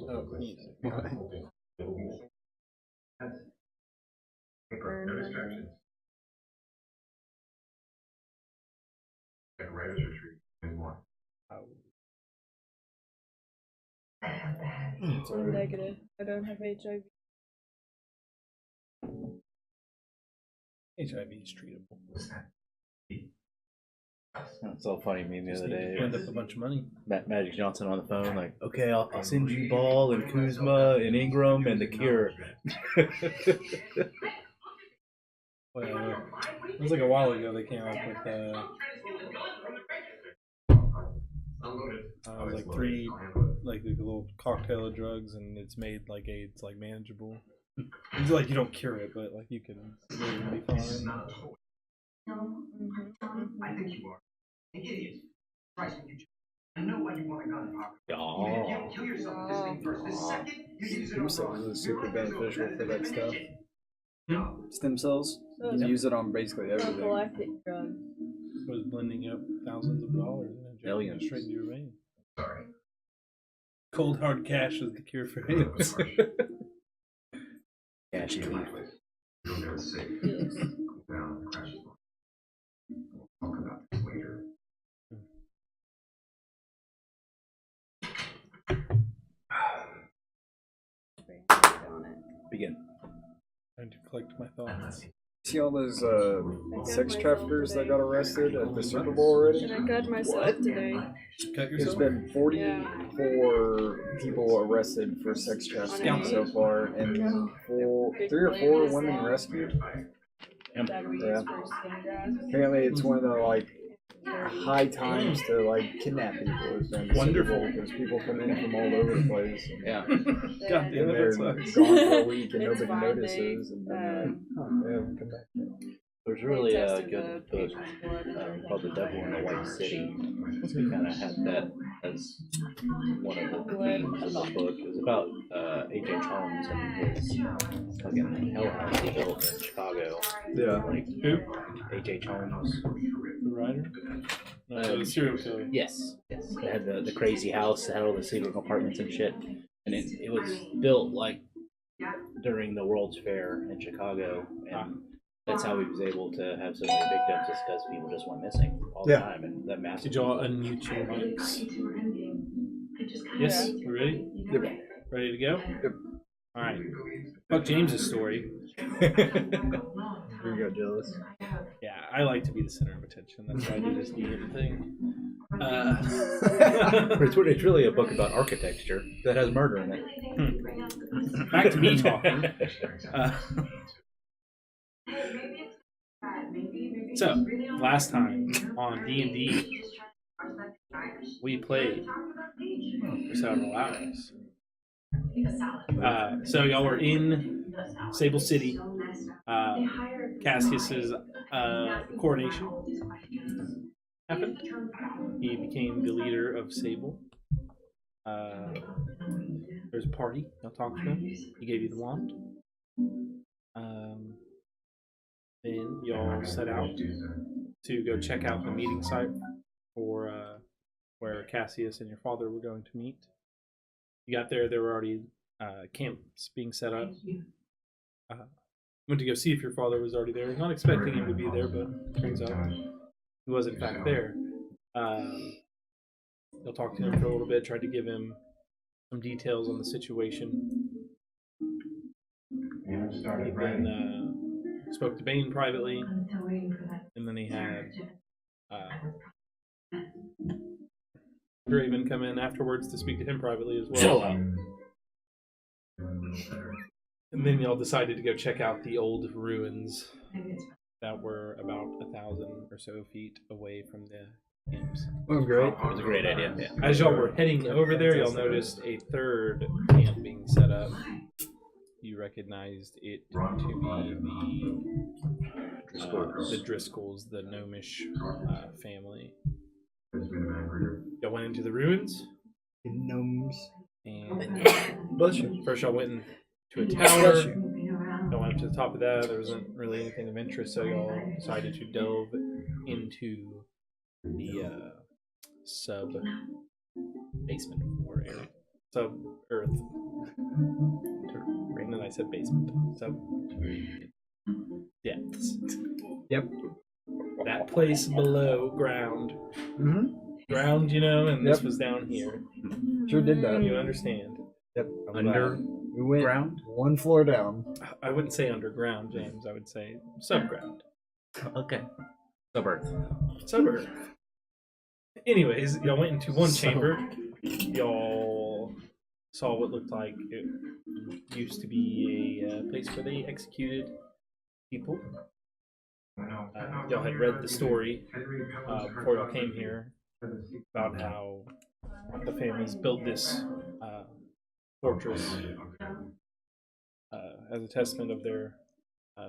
Oh, easy. I'm negative. I don't have HIV. HIV is treatable. It's all funny meme the other day. End up a bunch of money. Magic Johnson on the phone, like, okay, I'll send you Ball and Kuzma and Ingram and the Cure. Well, it was like a while ago they came up with like 3 like a little cocktail of drugs, and it's made like it's like manageable. It's like you don't cure it, but like you can live and be fine. I think you are an idiot. Christ, I know why you want a gun. Oh. Kill yourself with this thing first. The second you use it Stem cells is super beneficial for that stuff. Hmm? Stem cells, you can use it on basically everything. Prophylactic drugs. It was blending up thousands of dollars and injecting it Millions. straight into your vein. Sorry. Cold hard cash is the cure for AIDS. Cash You'll never safe. Cool down and crash. Talk about this later. Begin. Trying to collect my thoughts. See all those sex traffickers that got arrested at the Super Bowl already? And I cut myself today. Cut There's yourself? been 44 people arrested for sex trafficking so far, and 3 or 4 women rescued. Yeah. Apparently, it's one of the like high times to like kidnap people. It's been Wonderful, because people come in from all over the place. And, Yeah. God damn and it, they're that gone sucks. for a week and It's nobody fine, notices, and then they're like, oh, yeah, we'll come back. There's really a good book called The Devil in the White City. We kind of had that as one of the themes of the book. It was about H.H. Holmes and his fucking hell house he built in Chicago. Yeah. Like, Who? H.H. Holmes. The writer? No, the serial killer. Yes. Yes. It had the crazy house, it had all the sleeping apartments and shit. And it was built like during the World's Fair in Chicago. And that's how he was able to have so many victims, is because people just went missing all the time. And that massive. Did y'all unmute your mics? Yes? We ready? Yep. Ready to go? Yep. Alright. Fuck James's story. Here you go, jealous. Yeah, I like to be the center of attention. That's why I do this DM thing. It's really a book about architecture that has murder in it. Back to me talking. So, last time on D&D, we played for several hours. So y'all were in Sable City. Cassius's coronation happened. He became the leader of Sable. There's a party. Y'all talked to him. He gave you the wand. Then y'all set out to go check out the meeting site for where Cassius and your father were going to meet. You got there. There were already camps being set up. Went to go see if your father was already there. Not expecting him to be there, but turns out he was in fact there. You'll talk to him for a little bit, tried to give him some details on the situation. He then spoke to Bane privately, and then he had Draven come in afterwards to speak to him privately as well. And then y'all decided to go check out the old ruins that were about 1,000 or so feet away from the camps. Oh, great. It was a great idea. Yeah. As y'all were heading over there, y'all noticed a third camp being set up. You recognized it to be the Driscolls, the gnomish family. Y'all went into the ruins. Gnomes. And Bless you. first y'all went to a tower. Y'all went up to the top of that. There wasn't really anything of interest, so y'all decided to delve into the sub basement floor area. sub-earth. And then I said basement. Sub-depths. Yep. That place below ground. Mm-hmm. Ground, you know, and this Yep. was down here. Sure did that. You understand. Yep. Underground? We went one floor down. I wouldn't say underground, James. I would say subground. Okay. Suburb. Suburb. Anyways, y'all went into one chamber. Y'all saw what looked like it used to be a place where they executed people. Y'all had read the story before y'all came here about how the families built this fortress as a testament of their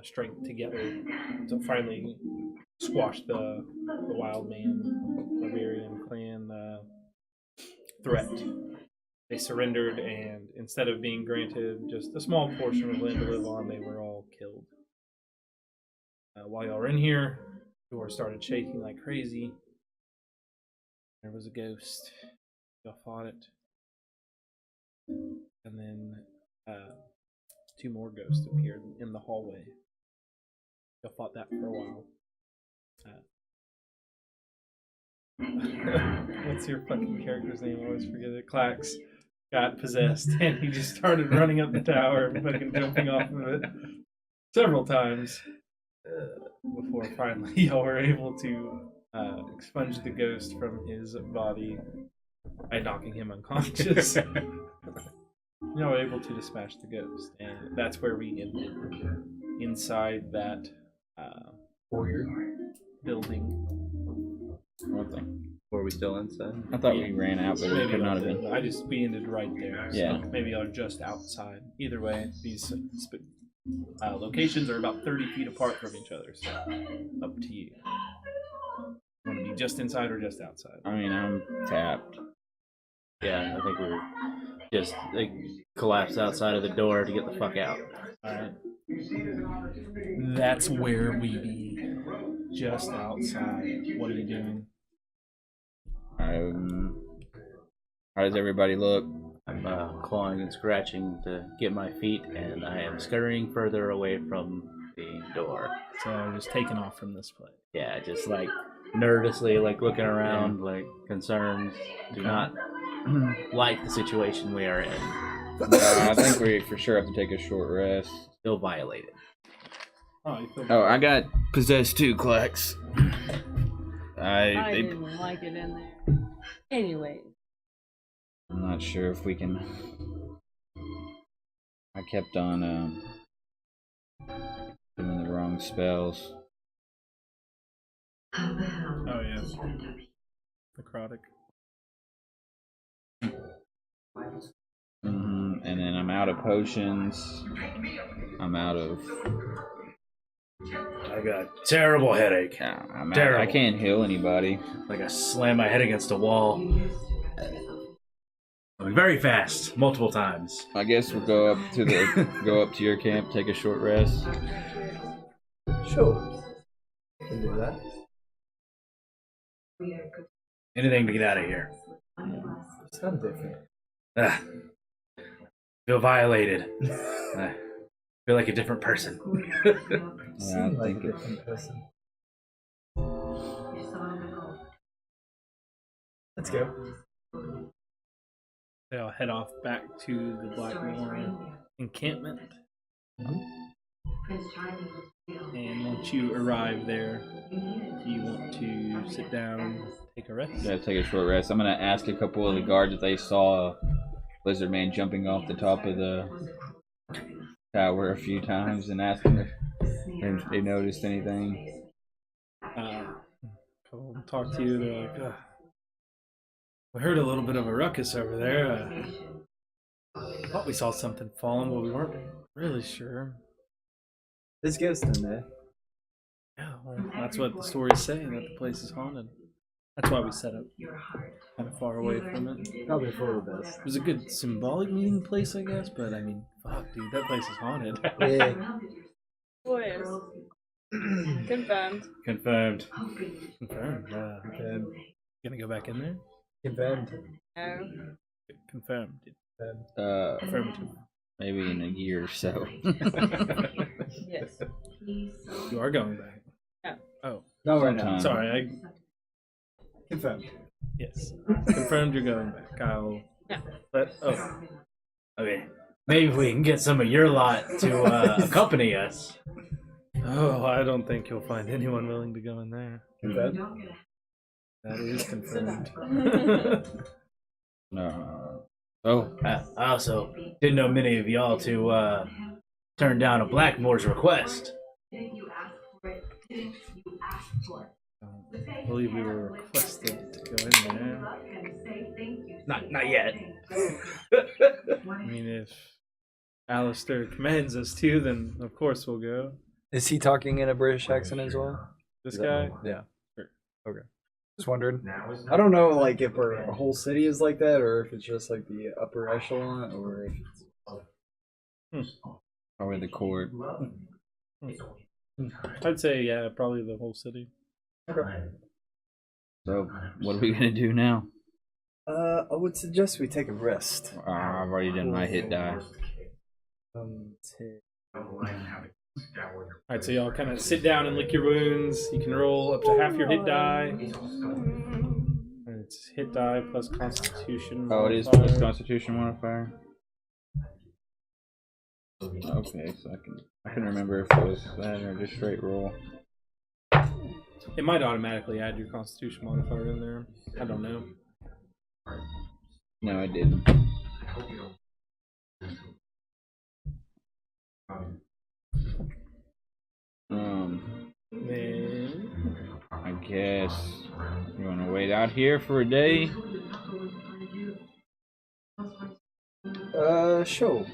strength together to finally squash the wild man barbarian clan threat. They surrendered, and instead of being granted just a small portion of land to live on, they were all killed. While y'all were in here, the door started shaking like crazy. There was a ghost. Y'all fought it. And then 2 more ghosts appeared in the hallway. Y'all fought that for a while. What's your fucking character's name? I always forget it. Clax got possessed, and he just started running up the tower and fucking jumping off of it several times before finally y'all were able to expunge the ghost from his body by knocking him unconscious. Y'all were able to dispatch the ghost, and that's where we ended. Inside that building. What the? Were we still inside? I thought we ran out, but we Maybe could not y'all have did. been. We ended right there. So Yeah. maybe y'all are just outside. Either way, these locations are about 30 feet apart from each other, so up to you. Want to be just inside or just outside? I mean, I'm tapped. Yeah, I think we were just collapsed outside of the door to get the fuck out. Alright. That's where we be. Just outside. What are you doing? How does everybody look? I'm clawing and scratching to get my feet, and I am scurrying further away from the door. So just taking off from this place. Yeah, just like nervously, like looking around, like concerned. Do not like the situation we are in. I think we for sure have to take a short rest. Still violated. Oh, you feel Oh, I got possessed too, Klex. I didn't like it in there. Anyway. I'm not sure if we can. I kept on doing the wrong spells. Oh yeah. Necrotic. And then I'm out of potions. I'm out of. I got a terrible headache. I can't heal anybody. Like I slammed my head against a wall. Going very fast, multiple times. I guess we'll go up to your camp, take a short rest. Sure. Can do that. Anything to get out of here. Sound different. Feel violated. I feel like a different person. Seem like a different person. Let's go. They'll head off back to the Blackmore encampment. And once you arrive there, do you want to sit down, take a rest? Yeah, take a short rest. I'm gonna ask a couple of the guards if they saw a lizard man jumping off the top of the tower a few times and ask them if they noticed anything. I'll talk to you. They're like, we heard a little bit of a ruckus over there. Thought we saw something falling, but we weren't really sure. There's ghosts in there. Yeah, well, that's what the story's saying, that the place is haunted. That's why we set up kind of far away from it. Probably for the best. It was a good symbolic meeting place, I guess, but I mean, fuck, dude, that place is haunted. Yeah. Boys. Confirmed. Confirmed. Confirmed. Gonna go back in there? Confirmed. No. Confirmed. Affirmative. Maybe in a year or so. Yes. You are going back. Yeah. Oh, No, right now. Sometime. sorry. Confirmed. Yes. Confirmed you're going back. I'll. Yeah. But oh, Okay. Maybe we can get some of your lot to accompany us. oh, I don't think you'll find anyone willing to go in there. Confirmed. That is confirmed. No. Oh, I also didn't know many of y'all to turn down a Blackmore's request. I believe we were requested to go in there. Not yet. I mean, if Alistair commands us to, then of course we'll go. Is he talking in a British accent as well? This guy? Yeah. Sure. Okay. Just wondering. I don't know, like, if our whole city is like that, or if it's just like the upper echelon, or if it's... probably the court. I'd say, yeah, probably the whole city. So, what are we gonna do now? I would suggest we take a rest. I've already done my hit die. Alright, so y'all kind of sit down and lick your wounds. You can roll up to half your hit die. And it's hit die plus constitution. Oh, it is modifier. plus Constitution modifier. Okay, so I can remember if it was that or just straight roll. It might automatically add your constitution modifier in there. I don't know. No, I didn't. Then I guess you want to wait out here for a day. Sure.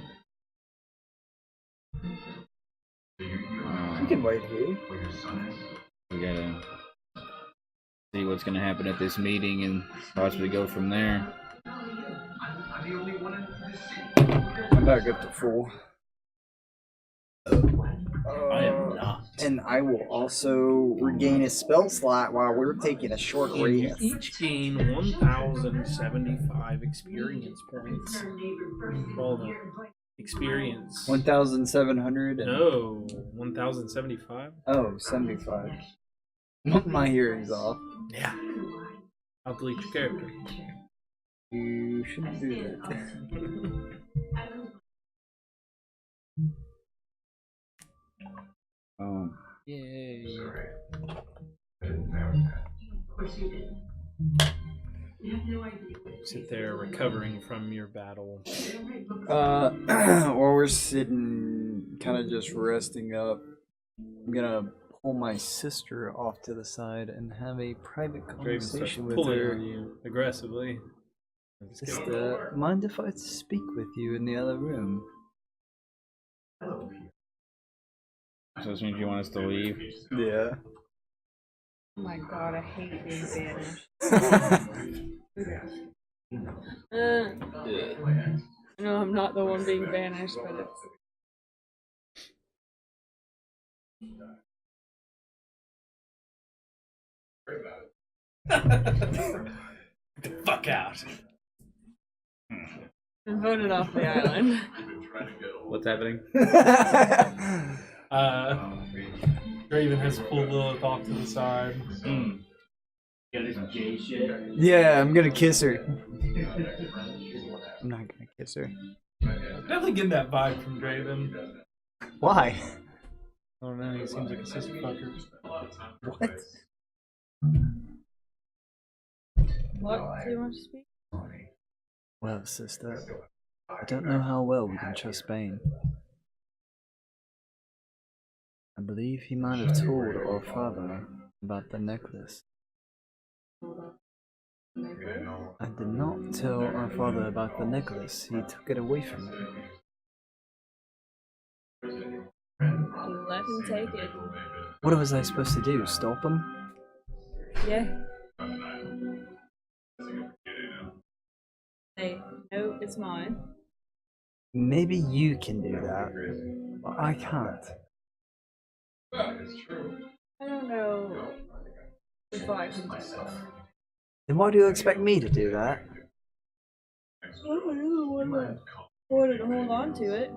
We can wait here. We gotta see what's gonna happen at this meeting and possibly go from there. I'm back up to full. I am not. And I will also regain a spell slot while we're taking a short you rest. each gain 1,075 experience points. Roll the experience. 1,700 and... No, 1,075. Oh, 75. My hearing's off. Yeah. I'll delete your character. You shouldn't do that. Yay. Sit there recovering from your battle. While we're sitting, kind of just resting up, I'm gonna pull my sister off to the side and have a private Draven starts conversation with pulling her. on you aggressively. Just, mind if I speak with you in the other room? So this means you want us to leave? Yeah. Oh my god, I hate being banished. I know I'm not the one being banished, but it's... Get the fuck out. I'm voted off the island. What's happening? Draven has pulled Lilith off to the side. Got this gay shit. Yeah, I'm gonna kiss her. I'm not gonna kiss her. Definitely getting that vibe from Draven. Why? I don't know, he seems like a sister fucker. What? What? Do you want to speak? Well, sister, I don't know how well we can trust Bane. I believe he might have told our father about the necklace. I did not tell our father about the necklace. He took it away from me. You let him take it. What was I supposed to do? Stop him? Yeah. Say, no, it's mine. Maybe you can do that, but I can't. I don't know if I can do that. Then why do you expect me to do that? Oh, you're the one that wanted to hold on to it.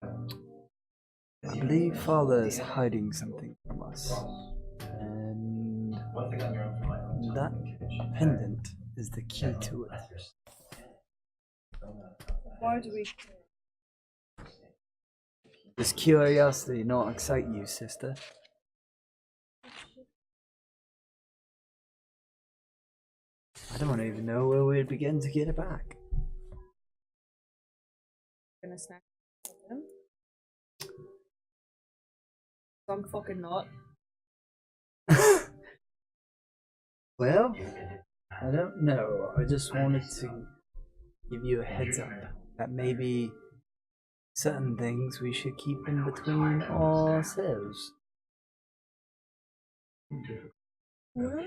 I believe Father is hiding something from us. And that pendant is the key to it. Why do we? Does curiosity not excite you, sister? I don't even know where we'd begin to get it back. Gonna snack them? I'm fucking not. Well, I don't know. I just wanted to give you a heads up that maybe certain things we should keep in between ourselves. What?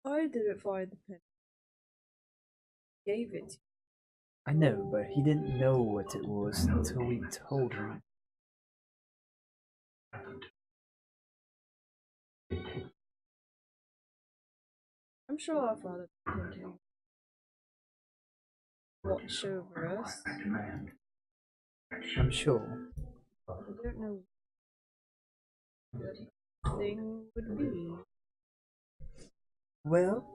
I didn't find the pen. Gave it to you. I know, but he didn't know what it was until we told him. I'm sure our father can watch over us. I'm sure. I don't know what the thing would be. Well,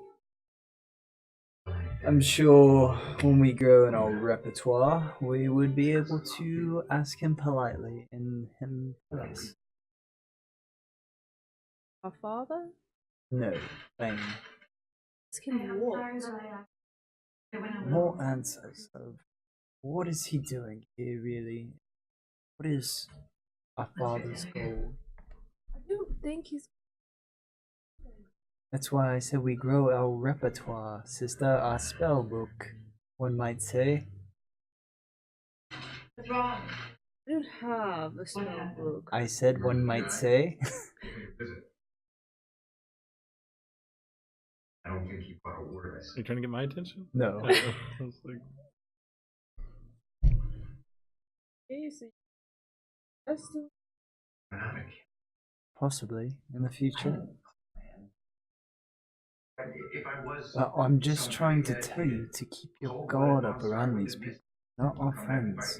I'm sure when we grow in our repertoire, we would be able to ask him politely and him tell us. Our father? No, Bane. Ask him what? More answers of what is he doing here really? What is our father's goal? I don't think he's. That's why I said we grow our repertoire, sister, our spell book, one might say. I don't have a spell book. I said one might say. I don't think he caught a word I Are said. you trying to get my attention? No. I was like, Easy. That's the. Possibly in the future. If I was, But I'm just trying to tell you to keep your guard up around these people, not our friends.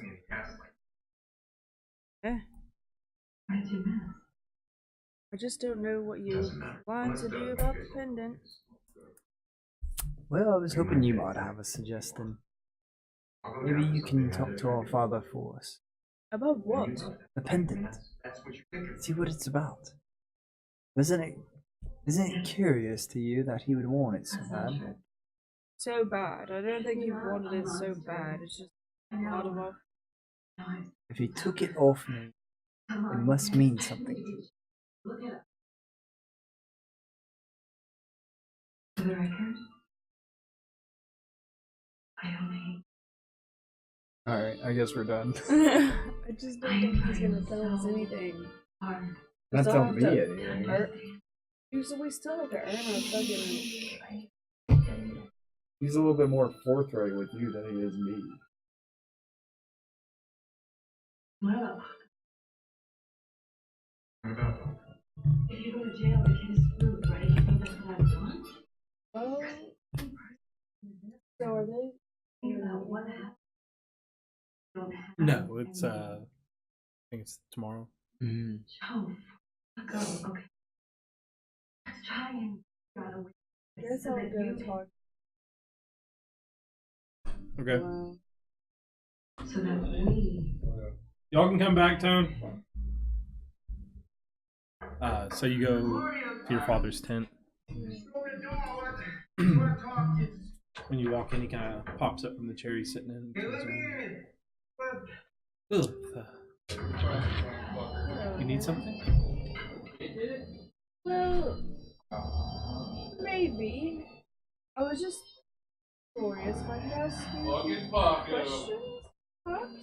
Eh. I just don't know what you plan to do about the pendant. Well, I was hoping you might have a suggestion. Maybe you can talk to our father for us. About what? The pendant. See what it's about. Isn't it curious to you that he would want it so bad? So bad. I don't think he wanted it so bad. It's just out of our. If he took it off me, it must mean something. Alright, I guess we're done. I just don't think he's gonna tell us anything. Not Still tell have me to anything. So we still have to earn our fucking. He's a little bit more forthright with you than he is me. What about them? If you go to jail, the kid is screwed, right? You think that's what I want? Oh. So are they? You know what happened? no, it's I think it's tomorrow. Mm. Oh, go. Okay. Let's try and got away. I guess I'll go talk. Okay. So that we. Y'all can come back, Tone. So you go to your father's tent. When you walk in, he kind of pops up from the chair he's sitting in. Ugh. You need something? Well, maybe. I was just curious if I could ask you questions, perhaps?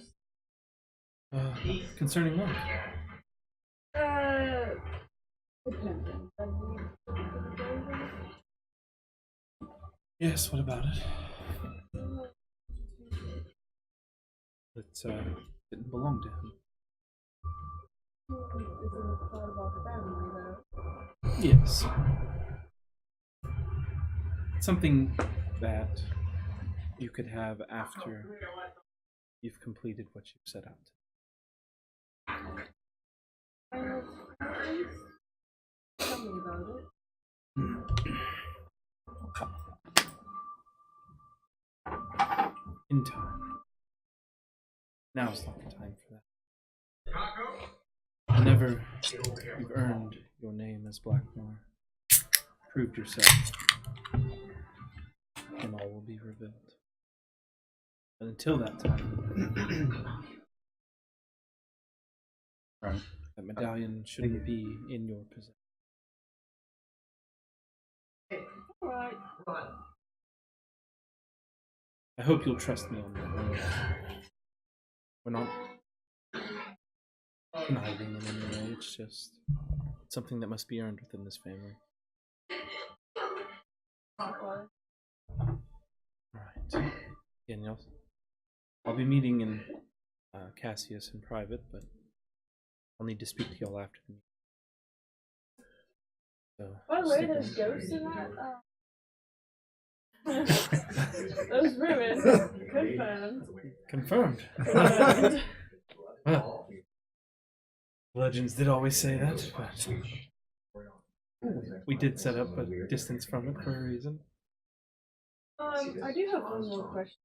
Concerning what? Dependent. Yes, what about it? It didn't belong to him. Isn't it part of our family, though? Yes. Something that you could have after you've completed what you've set out to. Tell me about it. In time. Now's not the time for that. Whenever you've earned your name as Blackmore, proved yourself, and all will be revealed. But until that time, that medallion shouldn't be in your possession. Alright. I hope you'll trust me on that. We're not conniving in any way, it's just something that must be earned within this family. Alright. Again, I'll be meeting in Cassius in private, but I'll need to speak to y'all after the meeting. So, By the way, there's ghosts in that. Those ruins. Confirmed. Well, legends did always say that, but we did set up a distance from it for a reason. I do have one more question.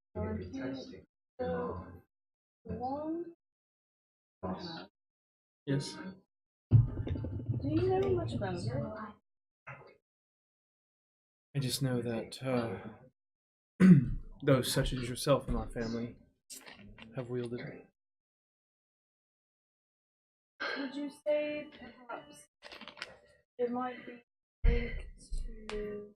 So, one. Yes. Do you know much about it? I just know that those such as yourself in our family have wielded it. Would you say perhaps it might be linked to...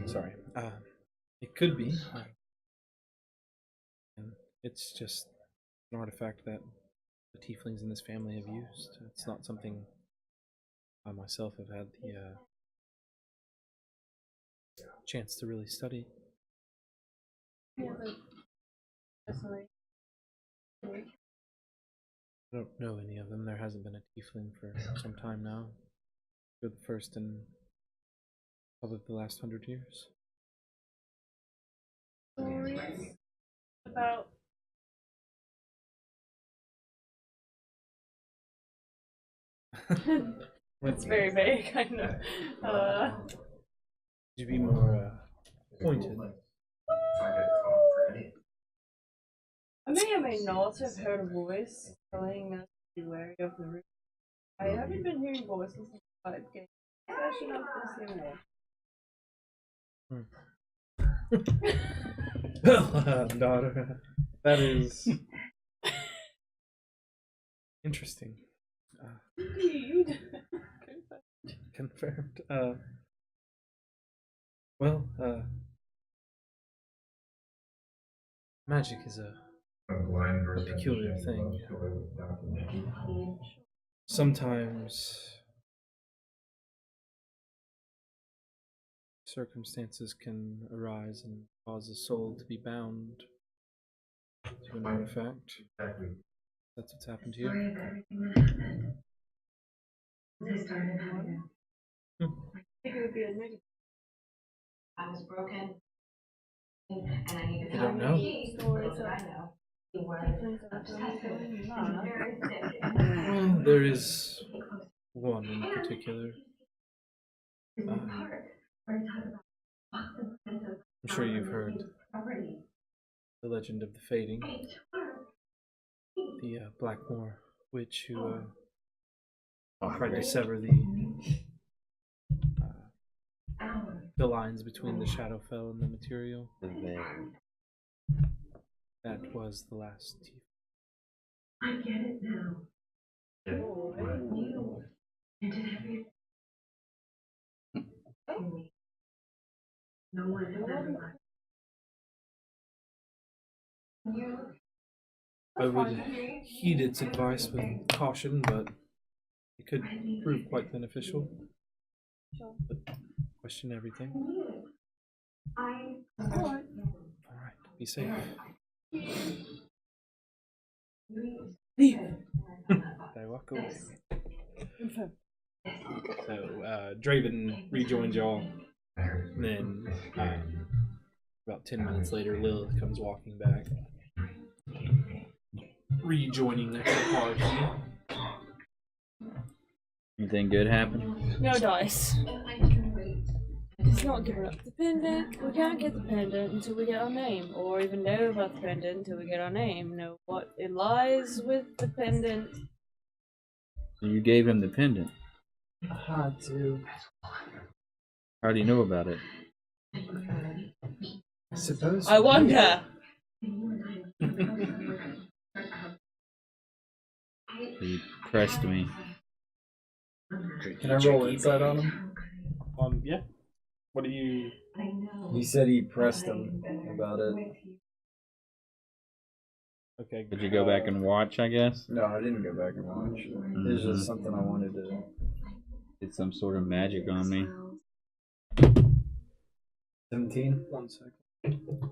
Sorry. It could be. And it's just an artifact that the tieflings in this family have used. It's not something I myself have had the chance to really study. Yeah, definitely. I don't know any of them. There hasn't been a tiefling for some time now. You're the first in probably the last 100 years. Stories about it's very vague, I know. Could you be more pointed? I may or may not have heard a voice telling us to be wary of the room. I haven't been hearing voices since I started getting possession of this anymore. Well, daughter, that is interesting. Indeed. Confirmed. Magic is a peculiar thing. Sometimes circumstances can arise and cause a soul to be bound to an artifact. That's what's happened to you. I think it would be a negative. I was broken, and I needed I don't know. Stories of tieflings that are going mad. Well, there is one in particular. I'm sure you've heard the legend of the fading. The Blackmore witch who tried to sever the lines between the Shadowfell and the material. That was the last tief. I get it now. You did everything. No one has ever I would heed its advice with caution, but it could prove quite beneficial. But question everything. Alright, be safe. They walk away. So, Draven rejoins y'all. And then about 10 minutes later, Lilith comes walking back, rejoining the party. Anything good happen? No dice. He's not giving up the pendant. We can't get the pendant until we get our name, or even know about the pendant until we get our name. Know what it lies with the pendant. You gave him the pendant. I had to. How do you know about it? I suppose. I wonder. He pressed me. Can I roll insight on him? Yeah. What do you... He said he pressed him about it. Okay. Did you go back and watch, I guess? No, I didn't go back and watch. It was just something I wanted to... Did some sort of magic on me. 17? 1 second.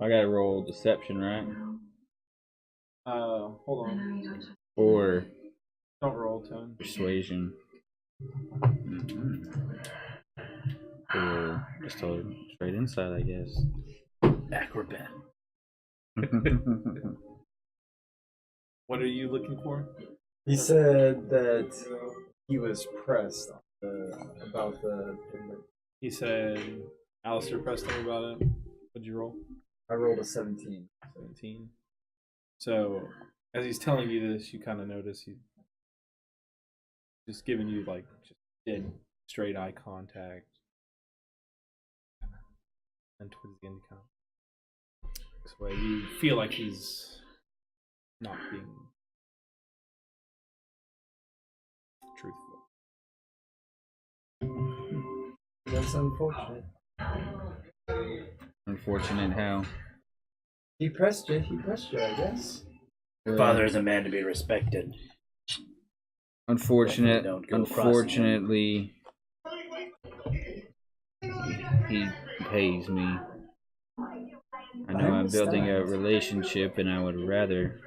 I gotta roll deception, right? Hold on. Or Don't roll, Tone. persuasion. Or just a straight insight, I guess. Acrobat. What are you looking for? He said that he was pressed about the... He said Alistair pressed him about it. What'd you roll? I rolled a 17. 17. So, as he's telling you this, you kind of notice he's just giving you, like, just dead straight eye contact. And towards the end, kind of this way. You feel like he's not being truthful. That's unfortunate. Unfortunate how? He pressed you, I guess. Father is a man to be respected. Unfortunately, he pays me. I know I'm building a relationship, and I would rather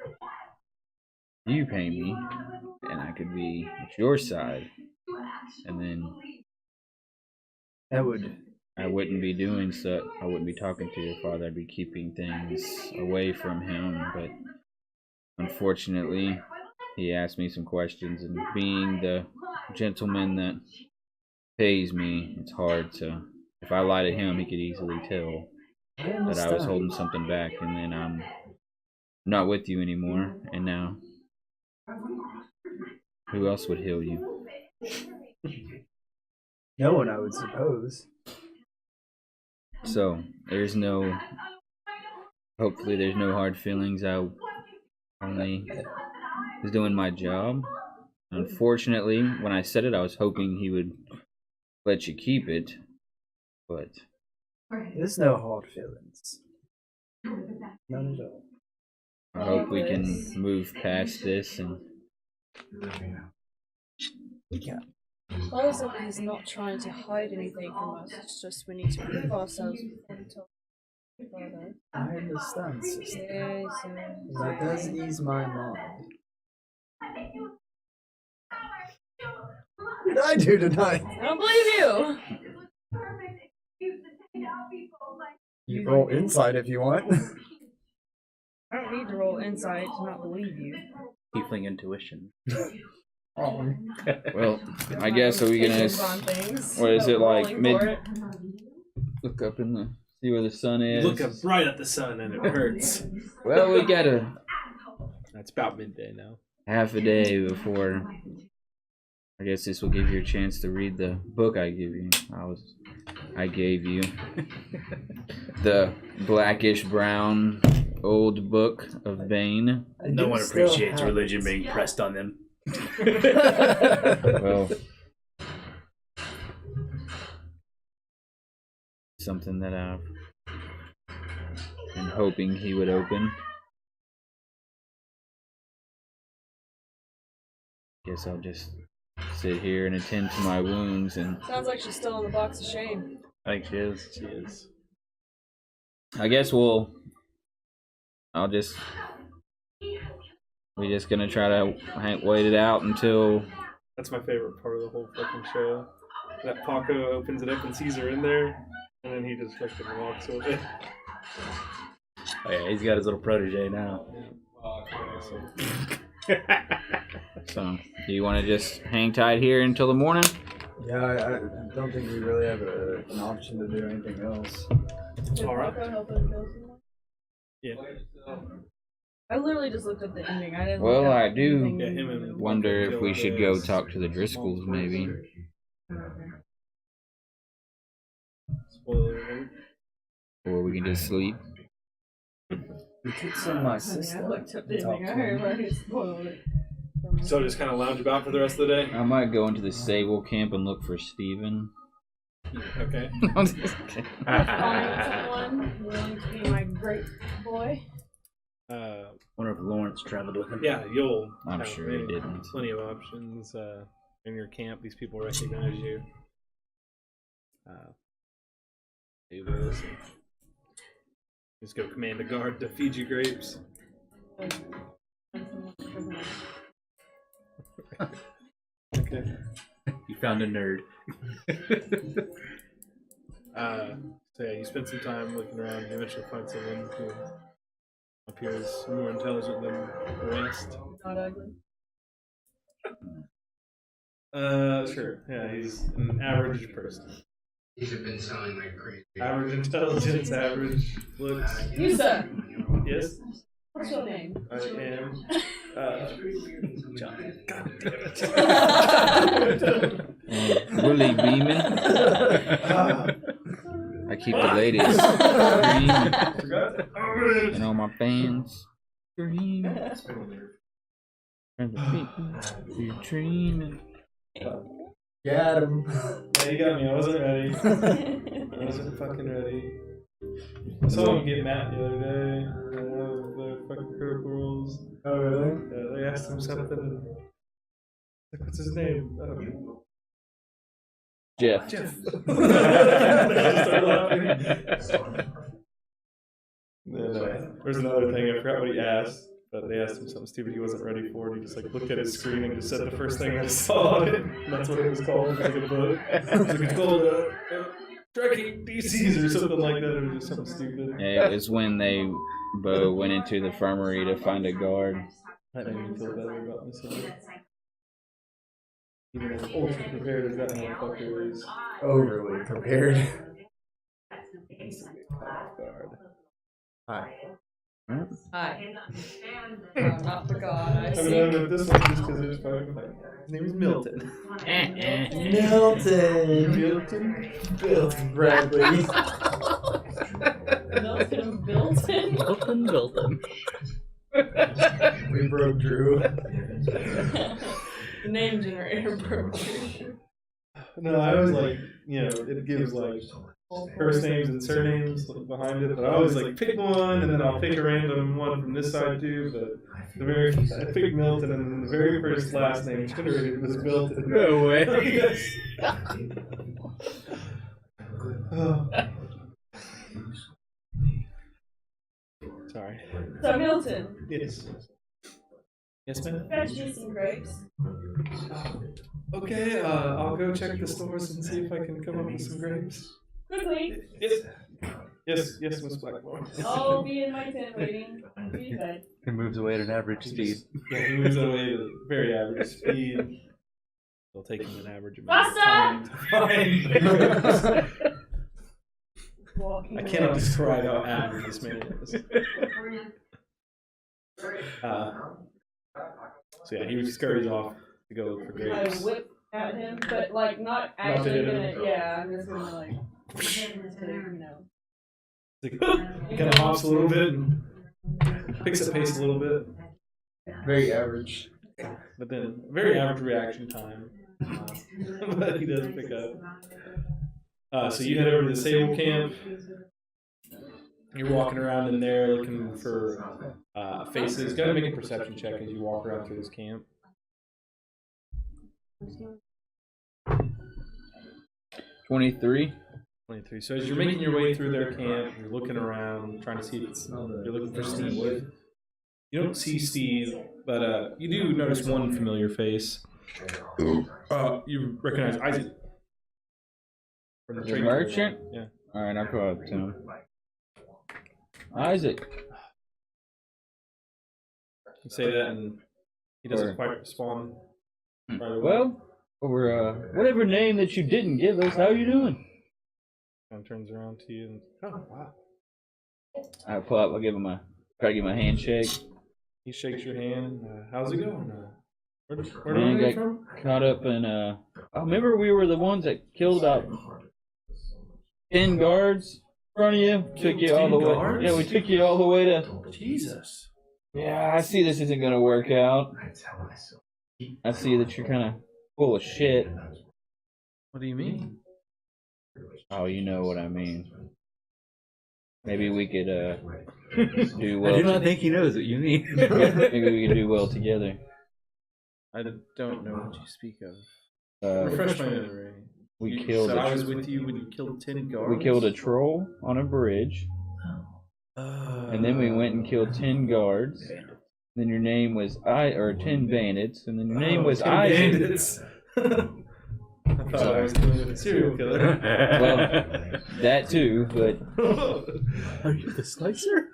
you pay me, and I could be at your side, and then That would. I wouldn't be doing so. I wouldn't be talking to your father. I'd be keeping things away from him. But unfortunately, he asked me some questions, and being the gentleman that pays me, it's hard to. If I lie to him, he could easily tell that I was holding something back, and then I'm not with you anymore. And now, who else would heal you? No one, I would suppose. So there's no. Hopefully, there's no hard feelings. I only was doing my job. Unfortunately, when I said it, I was hoping he would let you keep it, but There's no hard feelings. None at all. I hope we can move past this and. We can. Father said that he's not trying to hide anything from us. It's just we need to prove ourselves before we tell Father. I understand, sister. Yes, That does ease my mind. What did I do tonight? I don't believe you! You roll insight if you want. I don't need to roll insight to not believe you. Tiefling intuition. Well, I guess are we gonna? What is it like? Look up in the see where the sun is. You look up right at the sun and it hurts. Well, we got a. That's about midday now. Half a day before. I guess this will give you a chance to read the book I give you. I gave you the blackish brown old book of Bane. No one appreciates religion being pressed on them. Well, something that I've been hoping he would open. Guess I'll just sit here and attend to my wounds and. Sounds like she's still in the box of shame. I think she is. She is. I guess we're just gonna try to wait it out until. That's my favorite part of the whole fucking show. that Paco opens it up and sees her in there, and then he just fucking walks away. Oh yeah, he's got his little protege now. So, do you want to just hang tight here until the morning? Yeah, I don't think we really have an option to do anything else. All right. Yeah. I literally just looked at the ending. I didn't. Well, look I at do anything. wonder if we should go talk to the Driscolls, maybe. Spoiler alert. Or we can just sleep. We could send my sister. I looked at the to talk ending. I to heard him. about it spoiled it. So just kind of lounge about for the rest of the day? I might go into the stable camp and look for Steven. Okay. I'm just kidding. Find someone willing to be my great boy. Wonder if Lawrence traveled with him. Yeah, you'll. I'm have sure he didn't. Plenty of options in your camp. These people recognize you. Do this. Just go command a guard to feed you grapes. Okay. You found a nerd. So yeah, you spend some time looking around. You eventually find someone who appears more intelligent than the rest. Not ugly. Sure. Yeah, he's an average person. These have been selling like crazy. Average intelligence, average looks. You, sir. Yes, What's your name? I am. John. God damn it. Willie Beeman. I keep the ladies screaming. And all my fans screaming. And the people be dreaming. Got him. Yeah, you got me. I wasn't ready. I wasn't fucking ready. I saw him get Matt the other day. The fucking Critical Rules. Oh, really? They asked him something. Like, what's his name? Jeff. Jeff. I started laughing. Then, there's another thing. I forgot what he asked. But they asked him something stupid he wasn't ready for, and he just like looked at his screen and just said the first thing I saw on it. And that's what it was called. It was like a book. It was like, it's called Striking DCs or something like that, or just something stupid. Yeah, it was when Bo went into the infirmary to find a guard. That made me feel better about myself. Even as ultra prepared as that motherfucker is. Overly prepared. Guard. Hi. Hi. I'm not the god. I I see. mean, I wrote this one just because it's fucking like, his name is Milton. Milton. Milton? Milton Bradley. Milton Bilton. Milton Bilton. We broke Drew. The name generator broke. No, I was like, you know, it gives like first names and surnames behind it, but I always like pick one and then I'll pick a random one from this side too. But I picked Milton, and then the very first last name generated was Milton. No way. Yes. Oh. Sorry. So Milton, Yes. Yes, ma'am. fetch me some grapes. Okay, I'll go check the stores and see if I can come up with some grapes. Quickly. Yes, Miss Blackmore. I'll be in my tent waiting for you bed. It moves away at an average speed. Yeah, he moves away at a very average speed. It'll take him an average amount of time to find. I cannot describe how average this man is. So yeah, he scurries off to go look for I grapes. whip at him, but like not actually hit gonna. him. Yeah, I'm just gonna like, you know. He kind of hops a little bit and picks up pace a little bit. Very average. But then, very average reaction time. But he does pick up. So you head over to the sable camp. You're walking around in there looking for faces. Go ahead and make a perception check as you walk around through this camp. 23. 23. So as you're making your way through their camp, you're looking around, trying to see if you're looking for Steve. You don't see Steve, but you do notice one familiar face. You recognize Isaac. From the The trade merchant? Yeah. Alright, I'll go up to him. Isaac. You say that, and he doesn't quite respond right away. Well, or whatever name that you didn't give us, how you doing? Kind of turns around to you and, oh, wow. I pull up, I'll give him a, try to give him a handshake. He shakes your hand. How's it going? Where Man, are you got from? caught up in, oh, remember we were the ones that killed about 10 guards in front of you? Took you all the way. guards? Yeah, we took you all the way to. Jesus. Yeah, I see this isn't gonna work out. I see that you're kind of full of shit. What do you mean? Oh, you know what I mean. Maybe we could do well. I do not think he knows what you mean. Maybe we could do well together. I don't know what you speak of. Refresh my memory. We You killed. said I was with you when you killed 10 guards. We killed a troll on a bridge, and then we went and killed 10 guards. Then your name was 10 bandits, and then your name was 10 Isaac. bandits. I thought I was dealing with a serial killer. Well, that too, but Are you the slicer?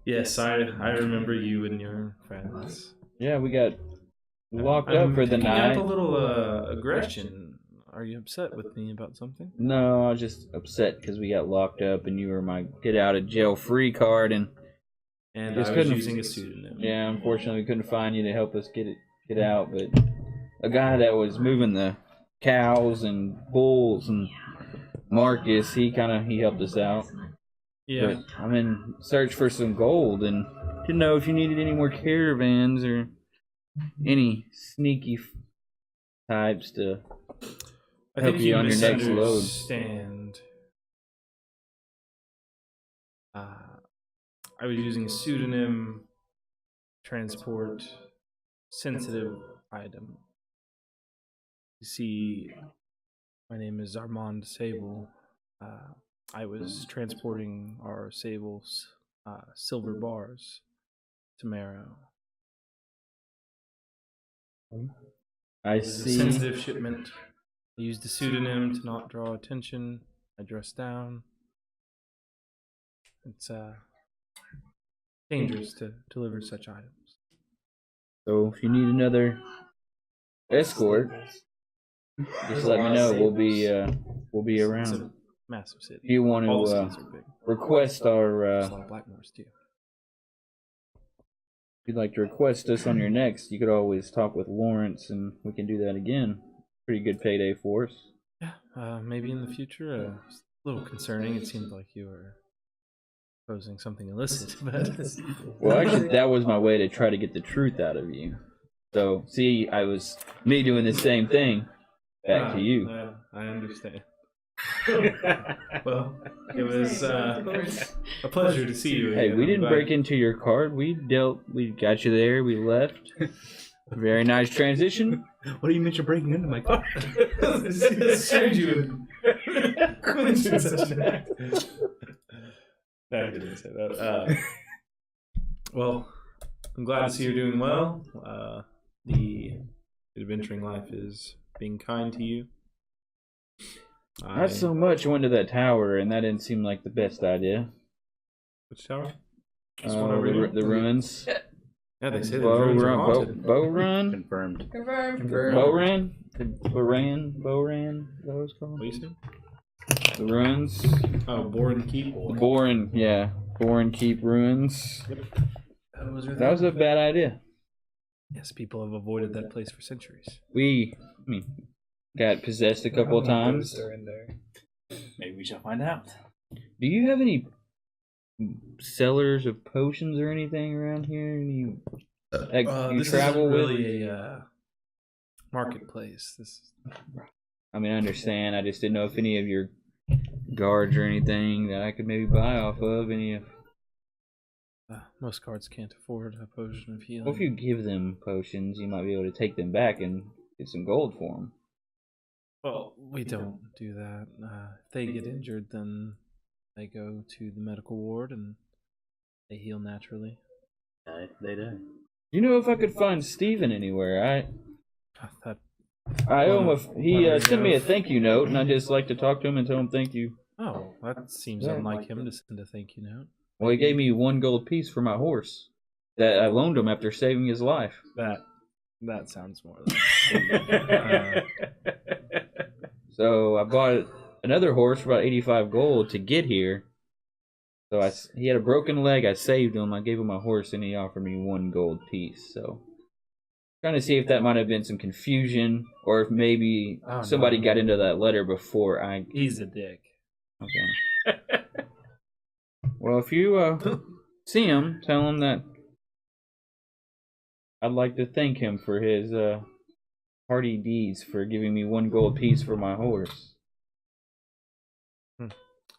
Yes, I remember you and your friends. yeah, we got locked up for the picking up night. a little aggression. Are you upset with me about something? No, I was just upset because we got locked up, and you were my get out of jail free card, and Just I was using a pseudonym. Yeah, unfortunately, we couldn't find you to help us get out, but a guy that was moving the cows and bulls and Marcus, he helped us out. Yeah. But I'm in search for some gold and didn't know if you needed any more caravans or any sneaky types to help you on your next load. Misunderstand. I was using a pseudonym, transport sensitive item. You see, my name is Armand Sable. I was transporting our Sable's silver bars to Marrow. I It was a see. sensitive shipment. I used a pseudonym to not draw attention. I dressed down. It's dangerous to deliver such items. So if you need another escort, just let me know. We'll be It's around. a massive city. If you want All the to cities are big. request There's a our, lot of Blackmores too. if you'd like to request us on your next, you could always talk with Lawrence, and we can do that again. Pretty good payday for us. Yeah, maybe in the future. It's a little concerning. It seemed like you were posing something illicit, but Well, actually, that was my way to try to get the truth out of you. So, see, I was me doing the same thing back to you. I understand. Well, it was a pleasure to see you. Hey, again. we I'm didn't glad- break into your card. We got you there. We left. Very nice transition. What do you mean you're breaking into my car? It's strange you would clinch in such an act. No, I didn't say that. Well, I'm glad to see you're doing well. The adventuring life is being kind to you. Not so much. I went to that tower, and that didn't seem like the best idea. Which tower? This one over here? The ruins. Yeah, they say the Bow ruins are Run. haunted. Bow Run. Confirmed. Confirmed. Bow Run. Bow Run. Is that what it's called? What do you say? The ruins. Oh, Boren Keep. Boren. Yeah. Boren Keep ruins. That was a bad idea. Yes, people have avoided that place for centuries. Got possessed a couple of times. They're in there. Maybe we shall find out. Do you have any sellers of potions or anything around here? Any you This travel isn't with? really a marketplace. This I mean, I understand. I just didn't know if any of your guards or anything that I could maybe buy off of. Any of. most guards can't afford a potion of healing. Well, if you give them potions, you might be able to take them back and get some gold for them. Well, we don't do that. If they get injured, then they go to the medical ward and they heal naturally. They do. You know, if I could find Steven anywhere, That I owe him he sent me a thank you note, and I just like to talk to him and tell him thank you. Oh, that seems unlike him to send a thank you note. Well, he gave me 1 gold piece for my horse that I loaned him after saving his life. That sounds more like So I bought another horse for about 85 gold to get here. So he had a broken leg. I saved him. I gave him my horse, and he offered me 1 gold piece. So trying to see if that might have been some confusion, or if maybe somebody got into that letter before I. He's a dick. Okay. Well, if you see him, tell him that I'd like to thank him for his hearty deeds for giving me 1 gold piece for my horse.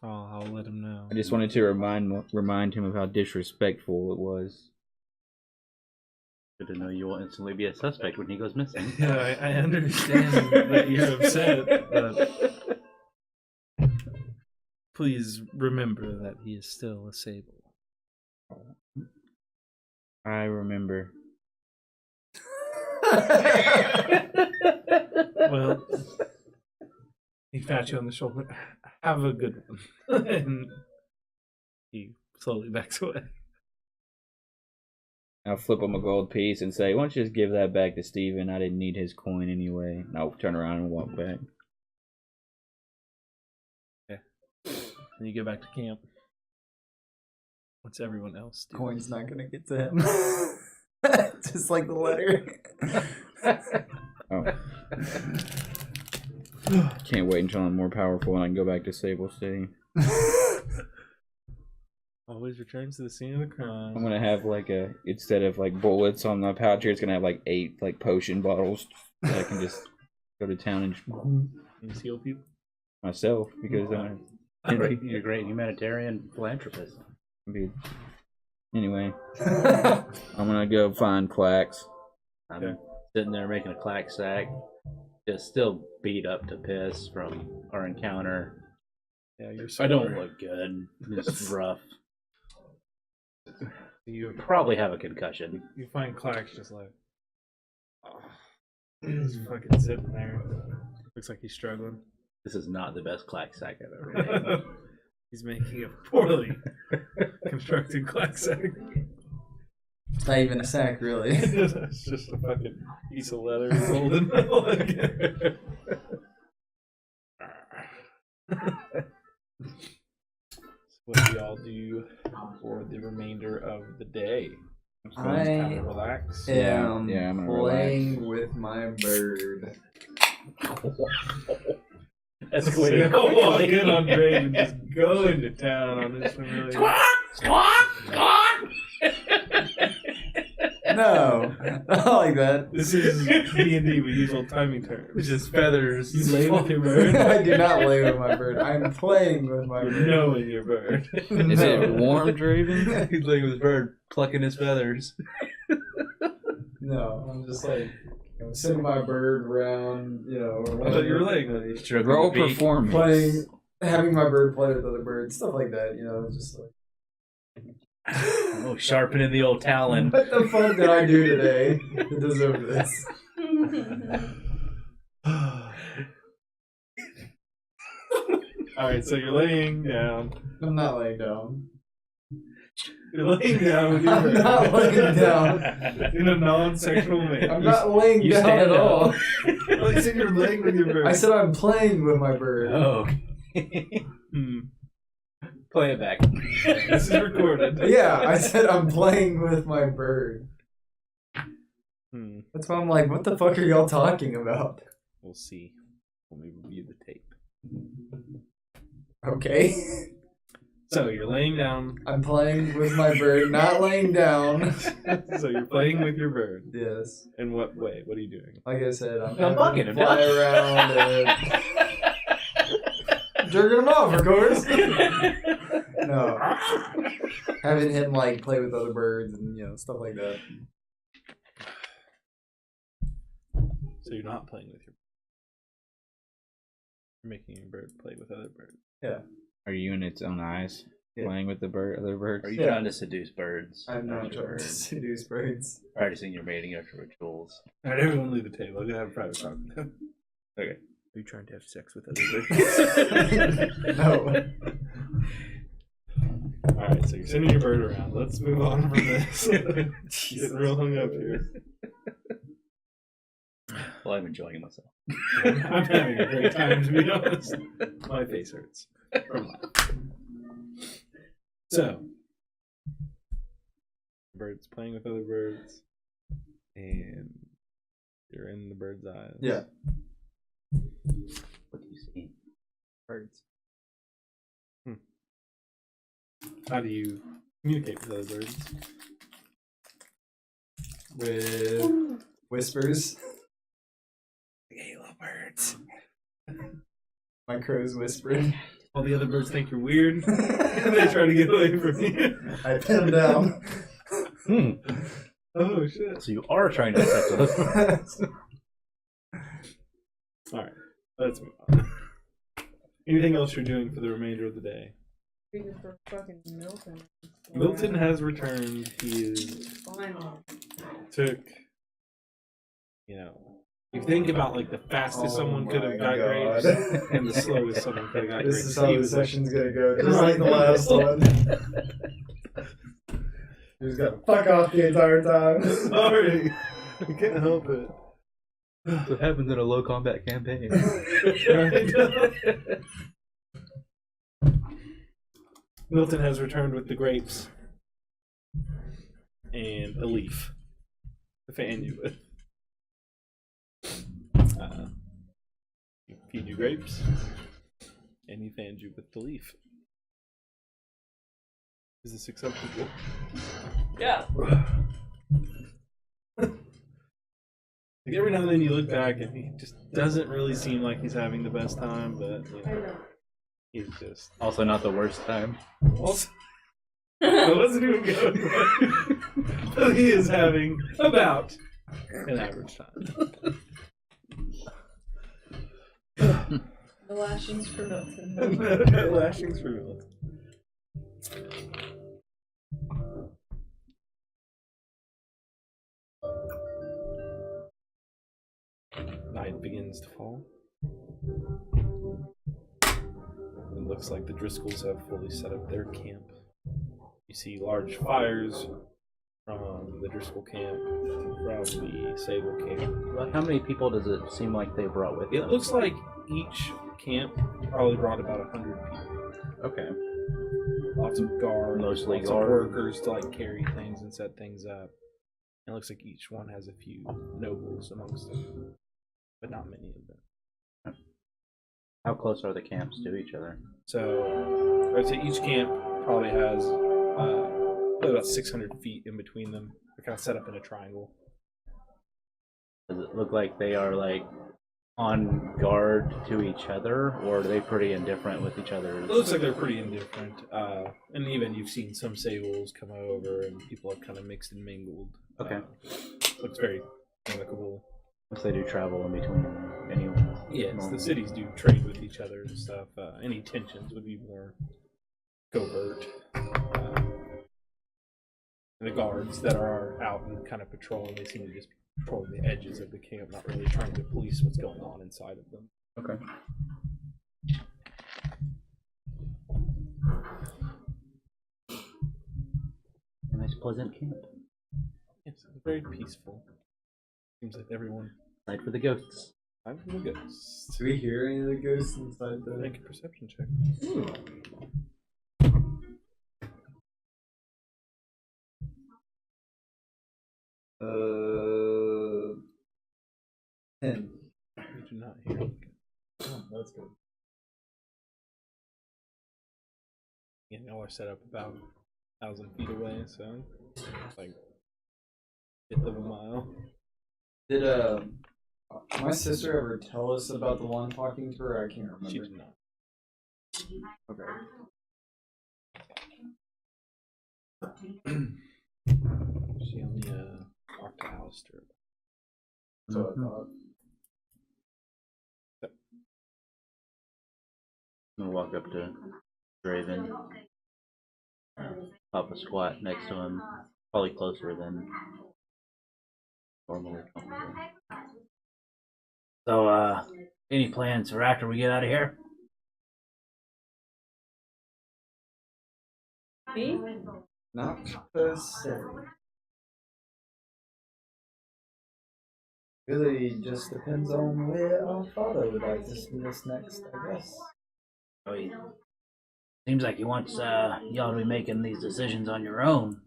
I'll let him know. I just wanted to remind him of how disrespectful it was. Good to know you will instantly be a suspect when he goes missing. Yeah, I understand that you're upset, but please remember that he is still a sable. I remember. Well, he pats you on the shoulder. Have a good one. And he slowly backs away. I'll flip him a gold piece and say, why don't you just give that back to Steven? I didn't need his coin anyway. And I'll turn around and walk back. Okay. And you get back to camp. What's everyone else do? Coin's not gonna get to him. Just like the letter. Oh. Can't wait until I'm more powerful and I can go back to Sable City. Always returns to the scene of the crime. I'm gonna have instead of bullets on my pouch here, it's gonna have 8 potion bottles that I can just go to town and heal people myself because you're a great humanitarian philanthropist. Anyway, I'm gonna go find Clax. I'm sitting there making a clack sack, just still beat up to piss from our encounter. Yeah, I don't look good. Just rough. You probably have a concussion. You find Clark's just he's fucking sitting there. Looks like he's struggling. This is not the best clack sack I've ever made. He's making a poorly constructed clack sack. It's not even a sack, really. It's just a fucking piece of leather he's holding. What do y'all do for the remainder of the day? I kind of relax. am I'm gonna playing with my bird. Escalating. Walk in on Drake and just go into town on this familiar. No, not like that. This is D&D. We use old timing terms. Just feathers. You lay with your bird. I do not lay with my bird. I'm playing with my bird. Knowing your bird. Is it warm, Draven? He's laying with his bird, plucking his feathers. No, I'm just sending my bird around, I thought you were laying with each other. Roll performance. playing, having my bird play with other birds, stuff like that, just like. Oh, sharpening the old talon. What the fuck did I do today to deserve this? Alright, so you're laying down. I'm not laying down. You're laying down with your I'm bird. not laying down. In a non-sexual manner. I'm not laying you down stand at all. Well, you said you're laying with your bird. I said I'm playing with my bird. Oh. Play it back. This is recorded. Yeah, I said I'm playing with my bird. That's why I'm like, what the fuck are y'all talking about? We'll see when we review the tape. Okay. So you're laying down. I'm playing with my bird, not laying down. So you're playing with your bird. Yes. In what way? What are you doing? Like I said, I'm fucking having him fly around and jerking him off, of course. No. Having him play with other birds and stuff like that. So you're not playing with your bird. You're making your bird play with other birds. Yeah. Are you in its own eyes? Yeah. Playing with the other birds? Are you trying to seduce birds? I'm not trying to seduce birds. Practicing your mating rituals. Alright, everyone leave the table. I'm going to have a private talk with them. Okay. Are you trying to have sex with other birds? No. Alright, so you're sending your bird around. Let's move on from this. Getting real hung up here. Well, I'm enjoying myself. I'm having a great time, to be honest. My face hurts from laughing. So, birds playing with other birds, and you're in the bird's eyes. Yeah. What do you see? Birds. How do you communicate with other birds? With whispers. Hey, little birds. My crow's whispering. All the other birds think you're weird, and they try to get away from you. I pin them down. Oh, shit. So you are trying to sex with us. Alright, let's move on. Anything else you're doing for the remainder of the day? For fucking Milton. Milton has returned. He is Finally. took, you think about like the fastest someone could have got grapes and the slowest someone could have got grapes. This is how the was session's gonna go, just like the last one. You just gotta fuck off the entire time. Sorry, I can't help it. What happens in a low combat campaign? Milton has returned with the grapes and a leaf to fan you with. He feed you grapes, and he fans you with the leaf. Is this acceptable? Yeah. Like every now and then you look back and he just doesn't really seem like he's having the best time, but he's just Also not the worst time. also. I wasn't even going there. But he is having about an average time. The lashings for Milton. Lashings for Milton. Night begins to fall. It looks like the Driscolls have fully set up their camp. You see large fires from the Driscoll camp, from the Sable camp. How many people does it seem like they brought with them? It looks like each camp probably brought about 100 people. Okay. Lots of guards, Mostly lots guard. of workers to like carry things and set things up. It looks like each one has a few nobles amongst them, but not many of them. How close are the camps to each other? So I'd say each camp probably has about 600 feet in between them. They're kind of set up in a triangle. Does it look like they are like on guard to each other, or are they pretty indifferent with each other? It looks like they're pretty indifferent. And even you've seen some sables come over and people have kind of mixed and mingled. Okay. Looks very amicable. If they do travel in between anyway. Yes, the cities do trade with each other and stuff. Any tensions would be more covert. The guards that are out and kind of patrolling, they seem to just be patrolling the edges of the camp, not really trying to police what's going on inside of them. Okay. A nice pleasant camp. Yes, it's very peaceful. Seems like everyone. Night for the ghosts. I'm the ghosts. Do we hear any of the ghosts inside the... Make a perception check. Uh, 10. You do not hear them. Oh, that's good. Yeah, y'all are set up about 1,000 feet away, so it's like a 1/5 of a mile. Did my sister ever tell us about the one talking to her? I can't remember. She did not. Okay. She only talked to Alistair. So I thought. I'm gonna walk up to Draven, pop a squat next to him, probably closer than normally. So, Any plans for after we get out of here? Me? Not per se. Really just depends on where our father would like to see us next, I guess. Oh, seems like he wants y'all to be making these decisions on your own.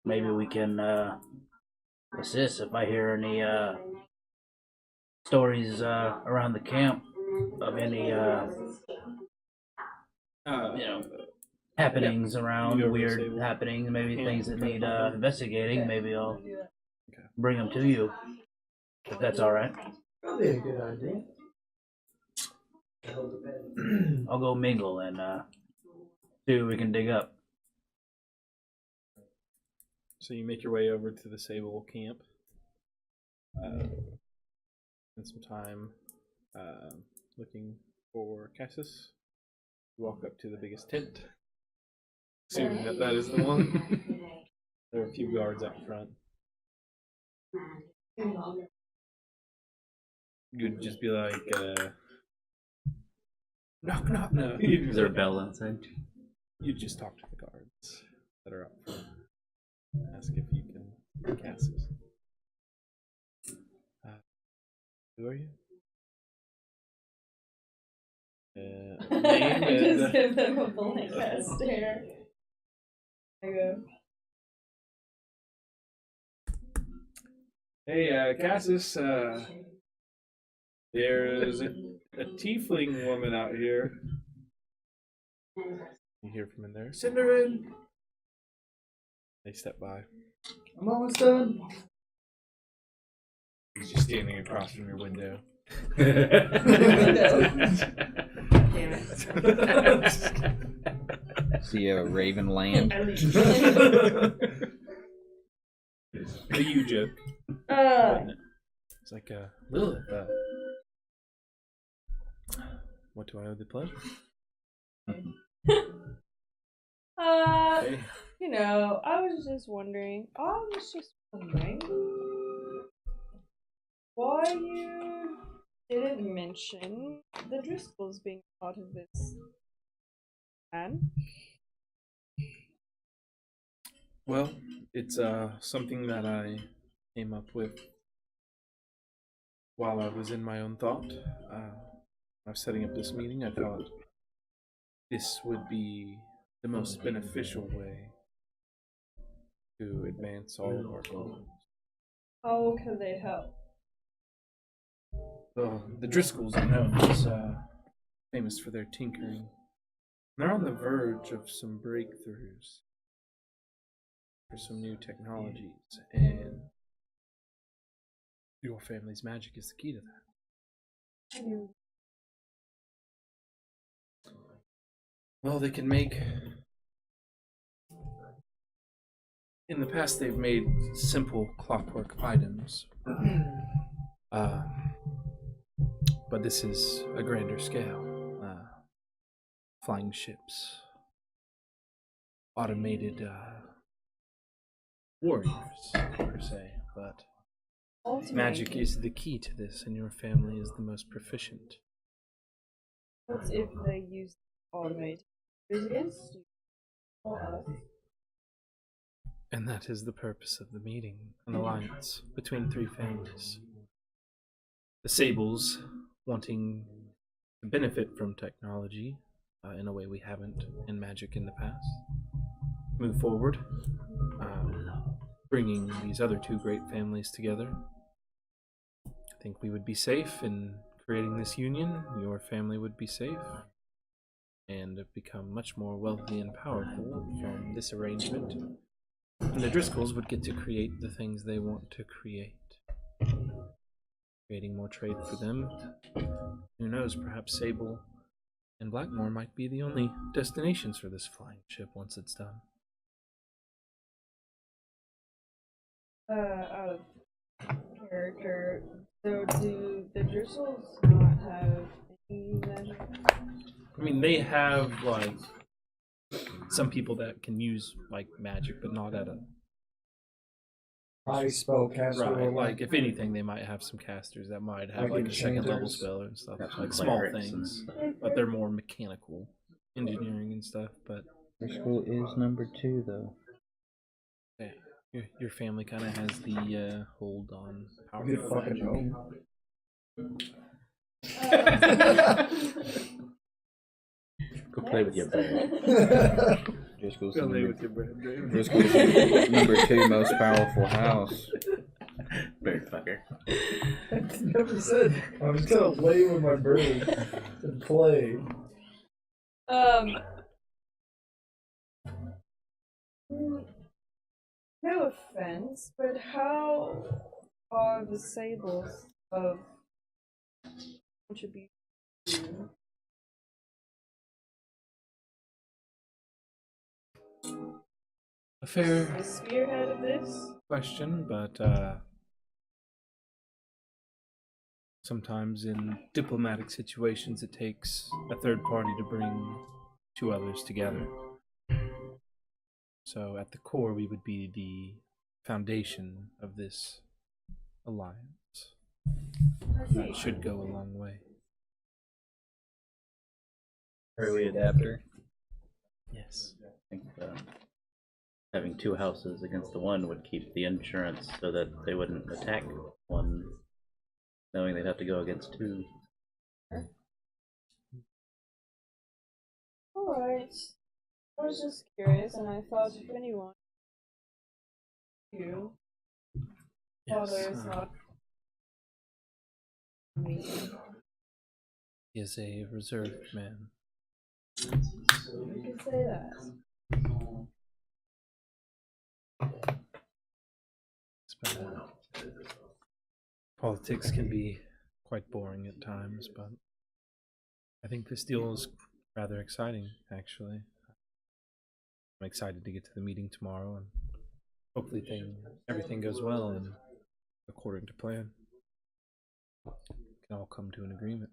Maybe we can assist if I hear any stories around the camp of any happenings around, weird happenings, maybe things that need investigating. Maybe I'll bring them to you, if that's all right. That'd be a good idea. I'll go mingle and see what we can dig up. So you make your way over to the Sable camp. Spend some time looking for Cassis. You walk up to the biggest tent, assuming that is the one. There are a few guards out front. You'd just be like, knock, knock, no. Is there a bell outside? You just talk to the guards that are up front. Ask if you can cast this. Who are you? Name Just give them a blank ass stare. I go. Hey, Cassis, there's a tiefling woman out here. You hear from in there. Send her in. They step by. I'm almost done. He's just standing across from your window. See a raven land. The you joke. It's like, Lilith, what do I owe the pleasure? You know, I was just wondering why you didn't mention the Driscolls being part of this plan. Well, it's something that I came up with while I was in my own thought. I was setting up this meeting. I thought this would be the most beneficial way to advance all of our goals. How can they help? Well, the Driscolls are known as famous for their tinkering. They're on the verge of some breakthroughs for some new technologies, and your family's magic is the key to that. Well, they can make... In the past, they've made simple clockwork items. But this is a grander scale. Flying ships. Automated warriors, per se. But magic is the key to this, and your family is the most proficient. What if they use automated against you or us? And that is the purpose of the meeting, an alliance between three families. The Sables wanting to benefit from technology in a way we haven't in magic in the past. Move forward, bringing these other two great families together. I think we would be safe in creating this union. Your family would be safe and become much more wealthy and powerful from this arrangement. And the Driscolls would get to create the things they want to create. Creating more trade for them. Who knows, perhaps Sable and Blackmore might be the only destinations for this flying ship once it's done. Out of character, so do the Driscolls not have any magic? I mean, they have, like, some people that can use, like, magic, but not at a I spell caster. Right, like if anything, they might have some casters that might have like a second level enchanters. spell and stuff, Got some like small clerics and things, stuff. but they're more mechanical engineering and stuff. But Your school is number 2, though. yeah, your family kind of has the hold on power. Good fucking home. Go play with your bear. Driscoll's Go lay number, with your bread, David. Driscoll's number 2 most powerful house. Bird fucker. I never said I was gonna lay with my bird and play. No offense, but how are the sables of contribution? A fair The spearhead of this? question, but sometimes in diplomatic situations it takes a third party to bring two others together. So at the core we would be the foundation of this alliance. That should go a long way. Early adapter. Yes. I think having 2 houses against the one would keep the insurance so that they wouldn't attack one, knowing they'd have to go against 2. Alright. I was just curious, and I thought if anyone you father is not me. He is a reserved man. You can say that. Politics can be quite boring at times, but I think this deal is rather exciting, actually. I'm excited to get to the meeting tomorrow, and hopefully everything goes well and according to plan. We can all come to an agreement.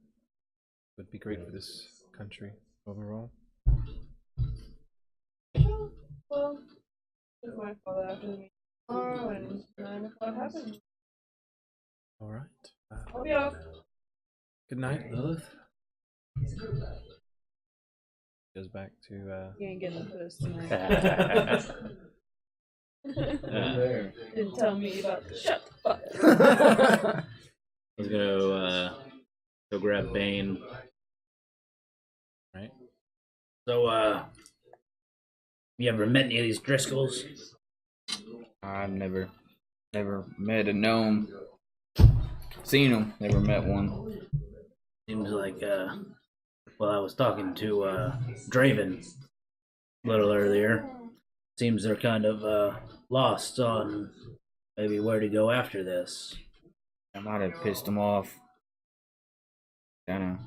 It would be great for this country overall. Well, with my father after the meeting tomorrow, and if what happens. All right. I'll be off. Good night, Lilith. Goes back to You ain't getting the first tonight. There. Didn't tell me about the shut the fuck up. I was gonna go grab Bane. right. So, you ever met any of these Driscolls? I've never met a gnome. Seen them, never met one. Seems like, well, I was talking to, Draven a little earlier. Seems they're kind of, lost on maybe where to go after this. I might have pissed him off. Kinda.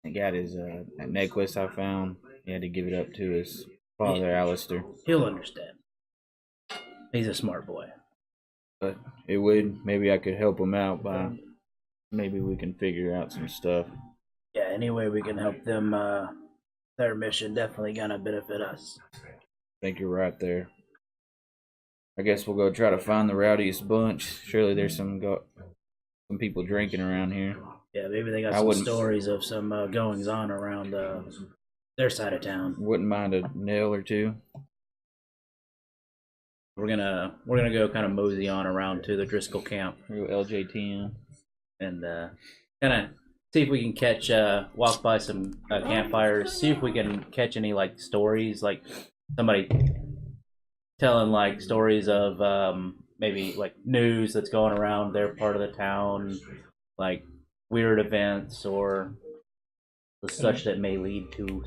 He got his that necklace I found. He had to give it up to his father, Alistair. He'll understand. He's a smart boy. But it would, maybe I could help him out by, maybe we can figure out some stuff. Yeah, any way we can help them, their mission definitely gonna benefit us. I think you're right there. I guess we'll go try to find the rowdiest bunch. Surely there's some people drinking around here. Yeah, maybe they got I some wouldn't- stories of some goings on around their side of town. Wouldn't mind a nail or two. We're gonna go kind of mosey on around to the Driscoll camp Real LJTN. and kind of see if we can catch walk by some campfires, see if we can catch any like stories, like somebody telling like stories of maybe like news that's going around their part of the town, like weird events or the such that may lead to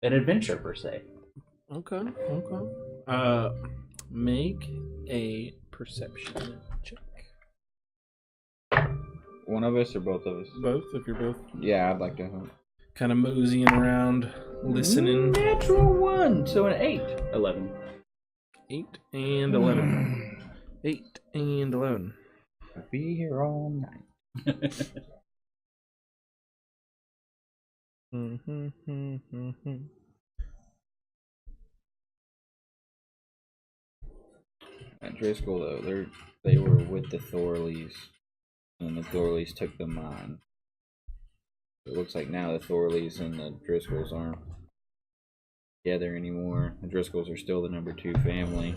an adventure per se. Okay. Make a perception check. One of us or both of us? Both, if you're both Yeah, I'd like to help. kind of moseying around, listening. Natural 1, so an 8. 11. 8 and 11. 8 and 11. I'll be here all night. At Driscoll, though, they were with the Thorleys, and the Thorleys took the mine. It looks like now the Thorleys and the Driscolls aren't together anymore. The Driscolls are still the number 2 family.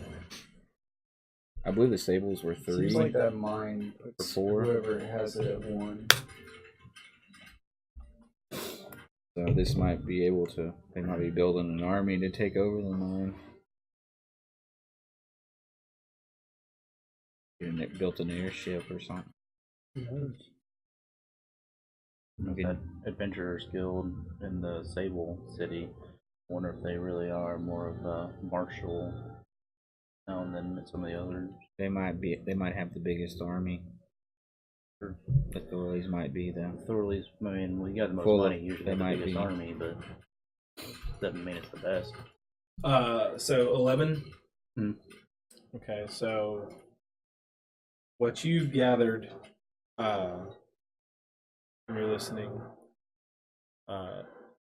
I believe the Sables were 3. Seems like that mine puts or 4. whoever has it at 1. So this might be able to. They might be building an army to take over the mine. And it built an airship or something. Okay. That Adventurers Guild in the Sable City. Wonder if they really are more of a martial town than some of the others. They might be. They might have the biggest army. The Thorleys might be though. Thorleys, I mean, we got the most Full money. Usually they have the might biggest be. army, but doesn't mean it's the best. So 11. Hmm. Okay, so what you've gathered when you're listening,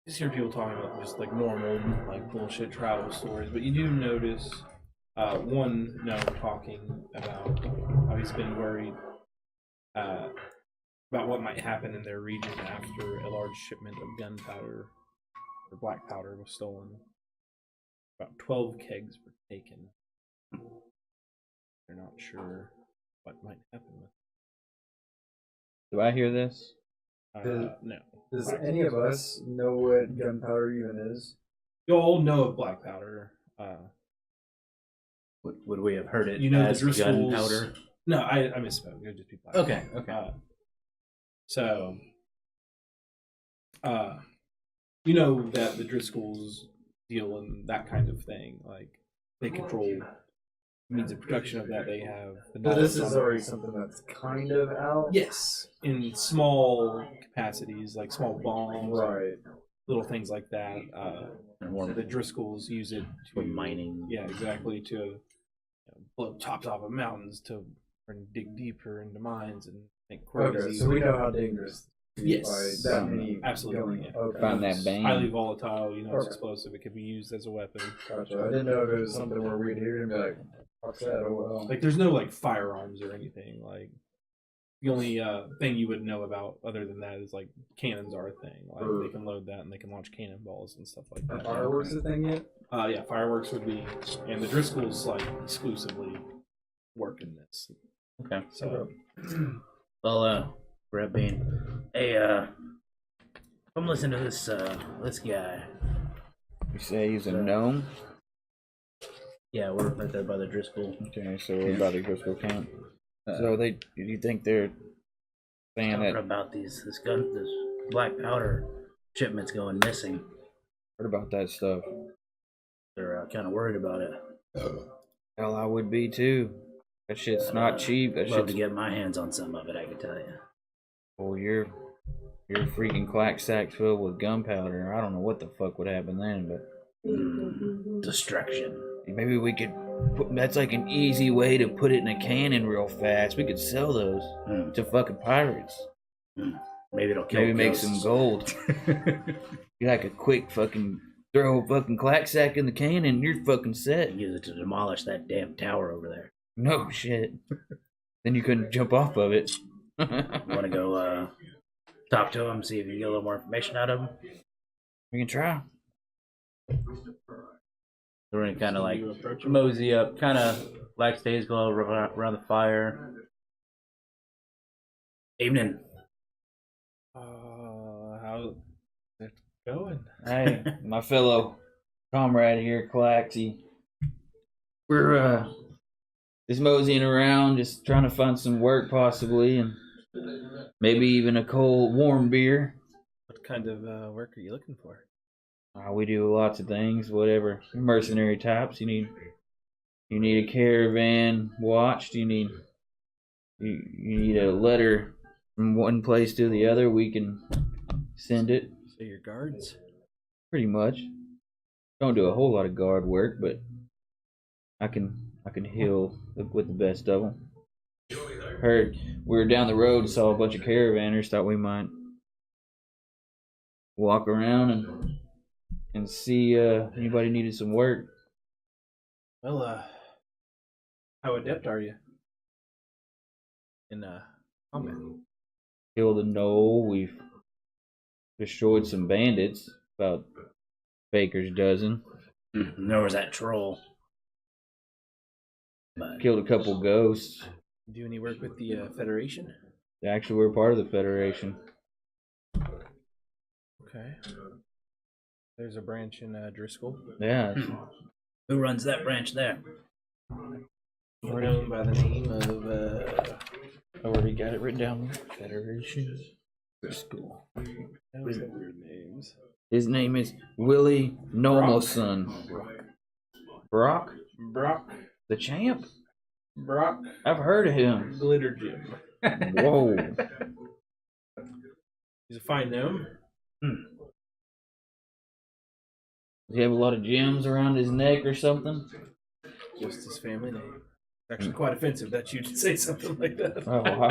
just hear people talking about just like normal, like bullshit travel stories, but you do notice one gnome talking about how he's been worried about what might happen in their region after a large shipment of gunpowder or black powder was stolen. About 12 kegs were taken. They're not sure what might happen with Do I hear this? no. Does Black any of us know what gunpowder even is? You all know of black powder. Would we have heard it You know as the Driscolls. gunpowder? No, I misspoke. It would just be black. Okay, powder. okay. So, you know that the Driscolls deal in that kind of thing. Like, they control means of production of that. They have the But this knowledge is on it. already something that's kind of out. Yes, in small capacities, like small bombs, Right. little things like that. The Driscolls use it For to mining. Yeah, exactly. To blow tops off of mountains to dig deeper into mines and make crazy. Okay, so we know how dangerous. Yes, By that many absolutely. gun- Yeah. Okay. Find that bang. Highly volatile. You know, it's Okay. explosive. It could be used as a weapon. Gotcha. I didn't know if it was something where we'd hear and be like, "What's that?" Oh well. Like, there's no like firearms or anything. Like, the only thing you would know about other than that is like cannons are a thing. Like, they can load that and they can launch cannonballs and stuff like that. Fireworks a thing yet? Yeah, fireworks would be, and the Driscolls like exclusively work in this. Okay. So, Well, Red Bean. Hey, come listen to this guy. You say he's a gnome? Yeah, we're right there by the Driscoll. Okay, so we're about to Driscoll camp. So do you think they're saying Talking that? about this black powder shipments going missing. Heard about that stuff? They're kind of worried about it. Hell, I would be too. That shit's not cheap. That Love shit's to get my hands on some of it, I can tell you. well, you're freaking clack sack filled with gunpowder. I don't know what the fuck would happen then, but Destruction. maybe we could. That's like an easy way to put it in a cannon real fast. We could sell those to fucking pirates. Maybe it'll kill Maybe make ghosts. some gold. You like a quick fucking throw a fucking clack sack in the cannon, you're fucking set. Use it to demolish that damn tower over there. No shit. Then you couldn't jump off of it. Want to go talk to him, see if you can get a little more information out of him? We can try. We're gonna kind of like you approach them. mosey up, kind of like stays glow around the fire. Evening. How's it going? Hey, my fellow comrade here, Claxy. We're just moseying around, just trying to find some work possibly, and maybe even a cold, warm beer. What kind of work are you looking for? We do lots of things, whatever. Mercenary types. You need a caravan watched. You need a letter from one place to the other. We can send it. So your guards? Pretty much. Don't do a whole lot of guard work, but I can heal with the best of them. Heard we were down the road, saw a bunch of caravanners. Thought we might walk around and see anybody needed some work. Well, How adept are you in combat? Killed a gnoll. We've destroyed some bandits. About baker's dozen. And there was that troll. But Killed a couple ghosts. Do any work with the Federation? Actually, we're part of the Federation. Okay. There's a branch in Driscoll. Yeah. who runs that branch there? We're known by the name of, I already got it written down. Federation. Driscoll. Those are weird names. His name is Willie Nomelson. Brock? Brock. The champ? Brock. I've heard of him. Glitter Jim. Whoa. He's a fine gnome. Does he have a lot of gems around his neck or something? Just his family name. It's actually quite offensive that you'd say something like that. Oh,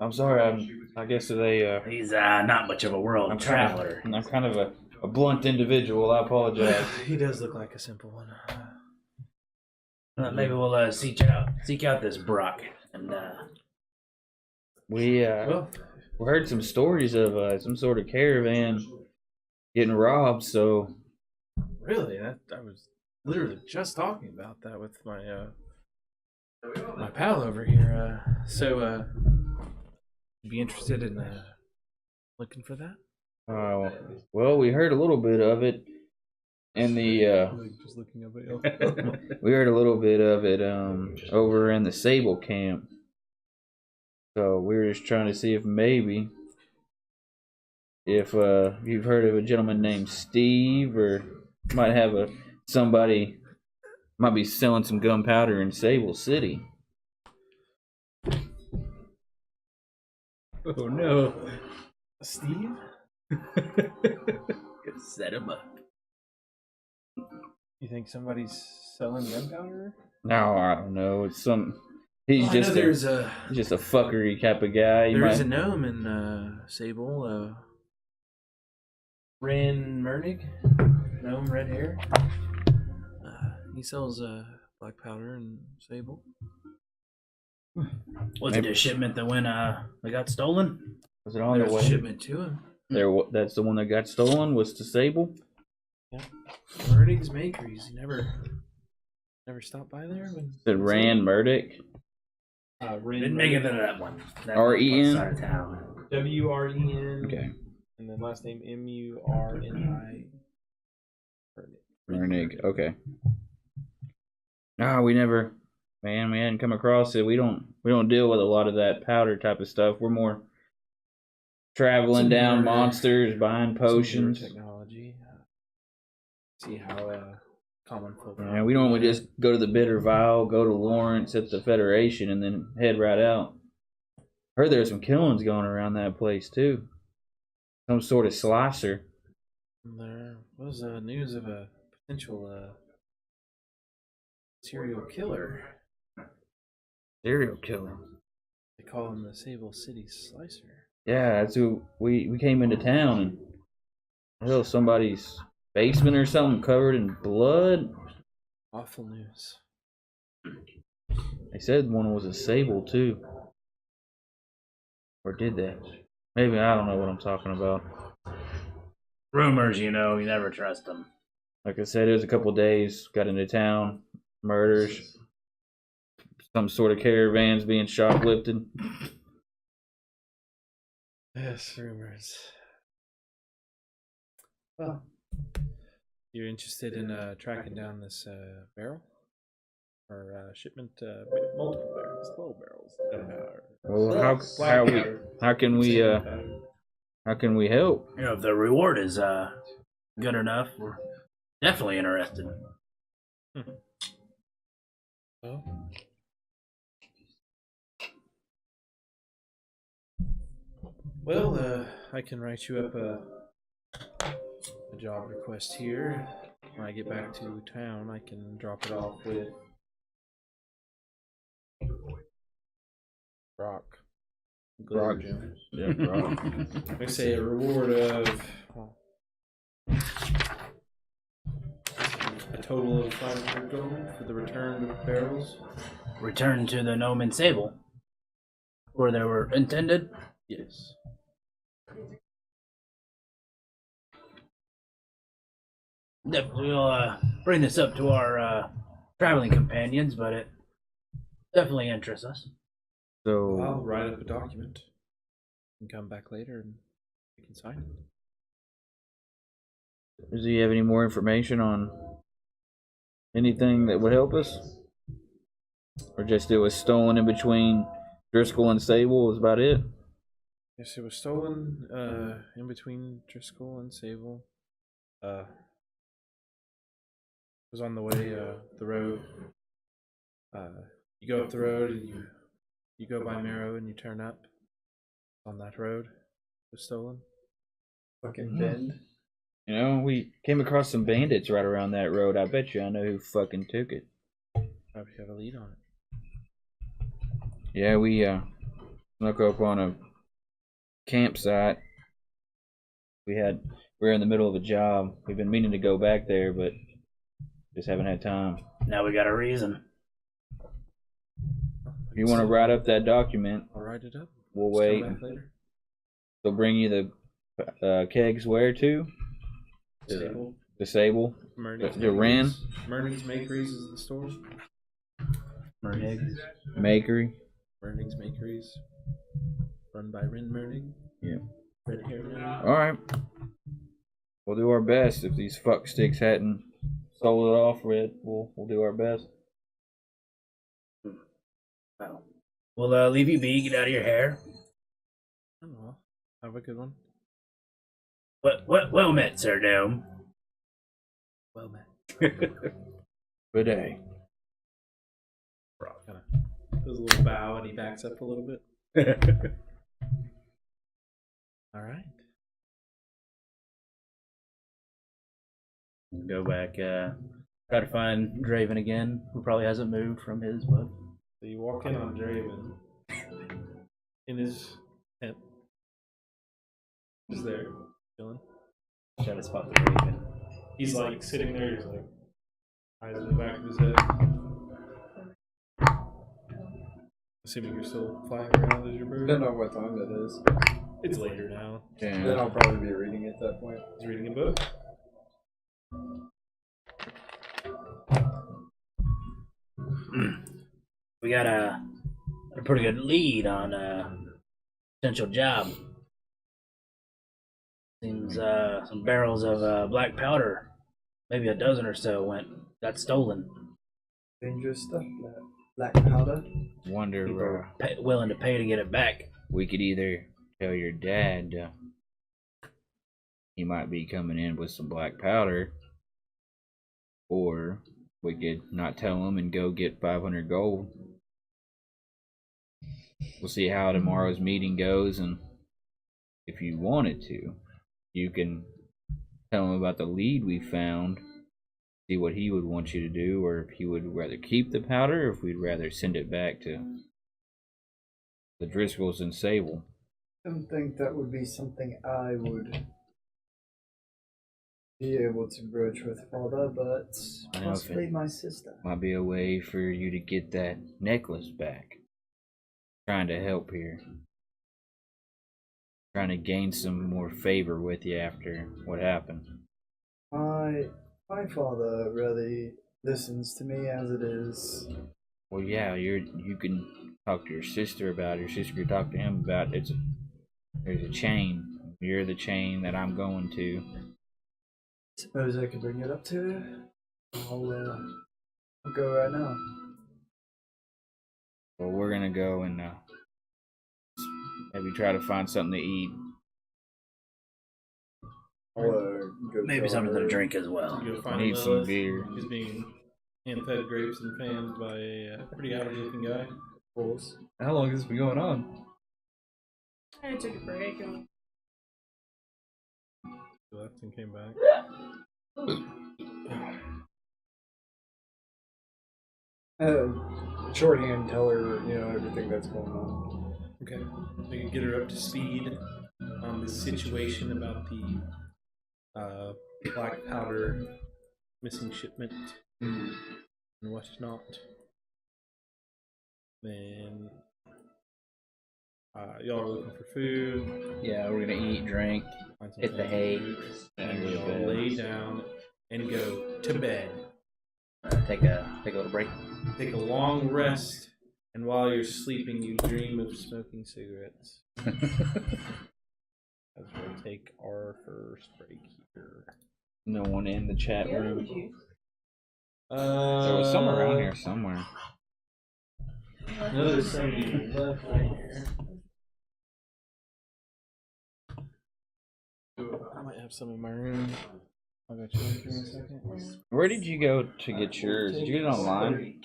I'm sorry. I guess they. He's not much of a world traveler. I'm kind of a blunt individual. I apologize. He does look like a simple one. Maybe we'll seek out this Brock and we heard some stories of some sort of caravan getting robbed. So really, I was literally just talking about that with my my pal over here. So be interested in looking for that? Well, we heard a little bit of it in the just looking up it. we heard a little bit of it over in the Sable camp. So we were just trying to see if maybe if you've heard of a gentleman named Steve, or might have somebody might be selling some gunpowder in Sable City. Oh no, Steve! set him up. You think somebody's selling gunpowder? No, I don't know. It's some. He's just there's just a fuckery type of guy. There's a gnome in Sable. Ran Mernig, gnome, red hair. He sells black powder in Sable. Was it a shipment that got stolen? Was it on There's the a way? shipment to him. That's the one that got stolen. Was to Sable. Yeah. Mernig's Makeries. He never stopped by there. It Rand Murdoch. Didn't make it into that one. R-E-N? Side of town. W-R-E-N. Okay. And then last name M-U-R-N-I. Murnig. Okay. No, we hadn't come across it. We don't deal with a lot of that powder type of stuff. We're more traveling down monsters, buying potions. Technology. See how common folk. Yeah, we normally just go to the Bitter Vial, go to Lawrence at the Federation, and then head right out. Heard there's some killings going around that place too. Some sort of slicer. There was news of a potential serial killer. Serial killer. They call him the Sable City Slicer. Yeah, that's who we came into town, and hell, somebody's basement or something covered in blood. Awful news. They said one was a Sable too. Or did they? Maybe, I don't know what I'm talking about. Rumors, you never trust them. Like I said, it was a couple days, got into town, murders, some sort of caravans being shoplifted. Yes, rumors. Well, you're interested in tracking down this barrel? Or shipment, multiple barrels, 12 barrels. Well, how can we help? If the reward is good enough, we're definitely interested. Well, I can write you up a job request here. When I get back to town, I can drop it off with Brock. Yeah, Brock. I say a reward of a total of 500 gold for the return of barrels. return to the gnome and sable, where they were intended. Yes. Definitely will bring this up to our traveling companions, but it definitely interests us. So I'll write up a document and come back later and we can sign it. does he have any more information on anything that would help us? Or just it was stolen in between Driscoll and Sable is about it? Yes, it was stolen in between Driscoll and Sable. It was on the way, the road. You go up the road and you go by Marrow and you turn up on that road. It was stolen. Fucking bend. You know, we came across some bandits right around that road. I bet you I know who fucking took it. Probably have a lead on it. Yeah, we snuck up on a campsite. We're in the middle of a job. We've been meaning to go back there, but just haven't had time. Now we got a reason. If you want to write up that document, I'll write it up. we'll Just wait. come back later. They'll bring you the kegs where to? Sable. The Sable? Merning's The Wren? Makeries. Merning's Makeries is the store. Mernigs. Makery? Merning's Makeries. Run by Ren Merning. Yeah. Red hair Merning. Alright. We'll do our best. If these fucksticks hadn't sold it off, Red, we'll do our best. Well, we'll leave you be. Get out of your hair. Oh, well. Have a good one. Well met, Sir Gnome. Well met. Good day. Kind of does a little bow and he backs up a little bit. All right. Go back, try to find Draven again, who probably hasn't moved from his boat. So you walk in on Draven in his tent. He's there, chilling. Trying to spot the Raven. He's like sitting there, he's like eyes in the back of his head. Assuming you're still flying around as your bird. I don't know what time that is. It's later now. Yeah. Then I'll probably be reading at that point. He's reading a book. We got a pretty good lead on a potential job. Seems some barrels of black powder, maybe a dozen or so, got stolen. Dangerous stuff, black powder. Wonder, People willing to pay to get it back. we could either tell your dad he might be coming in with some black powder, or we could not tell him and go get 500 gold. We'll see how tomorrow's meeting goes, and if you wanted to, you can tell him about the lead we found, see what he would want you to do, or if he would rather keep the powder, or if we'd rather send it back to the Driscolls and Sable. I don't think that would be something I would be able to broach with father, but possibly my sister. Might be a way for you to get that necklace back. Trying to help here. Trying to gain some more favor with you after what happened. My father really listens to me as it is. Well, yeah, you can talk to your sister about it. Your sister can talk to him about it. There's a chain. You're the chain that I'm going to. Suppose I could bring it up to her. I'll go right now. Well, we're gonna go and maybe try to find something to eat. I'll go Maybe tell something her. to drink as well. You go find Need some Lilith. beer. He's being hand-fed grapes and fans by a pretty average-looking guy. How long has this been going on? I took a break and He left and came back. Shorthand, tell her, everything that's going on. Okay. We can get her up to speed on the situation about the black powder missing shipment and whatnot. Then y'all are looking for food. Yeah, we're gonna eat, drink, Find some hit the things to hay, do, and y'all lay down and go to bed. take a little break. Take a long rest, and while you're sleeping, you dream of smoking cigarettes. As we'll take our first break here. No one in the chat room. There There was some around here somewhere. No, there's somebody left right here. I might have some in my room. I'll go check in a second. Where did you go to get yours? Did you get it online?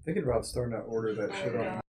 Thinking about starting to order that shit on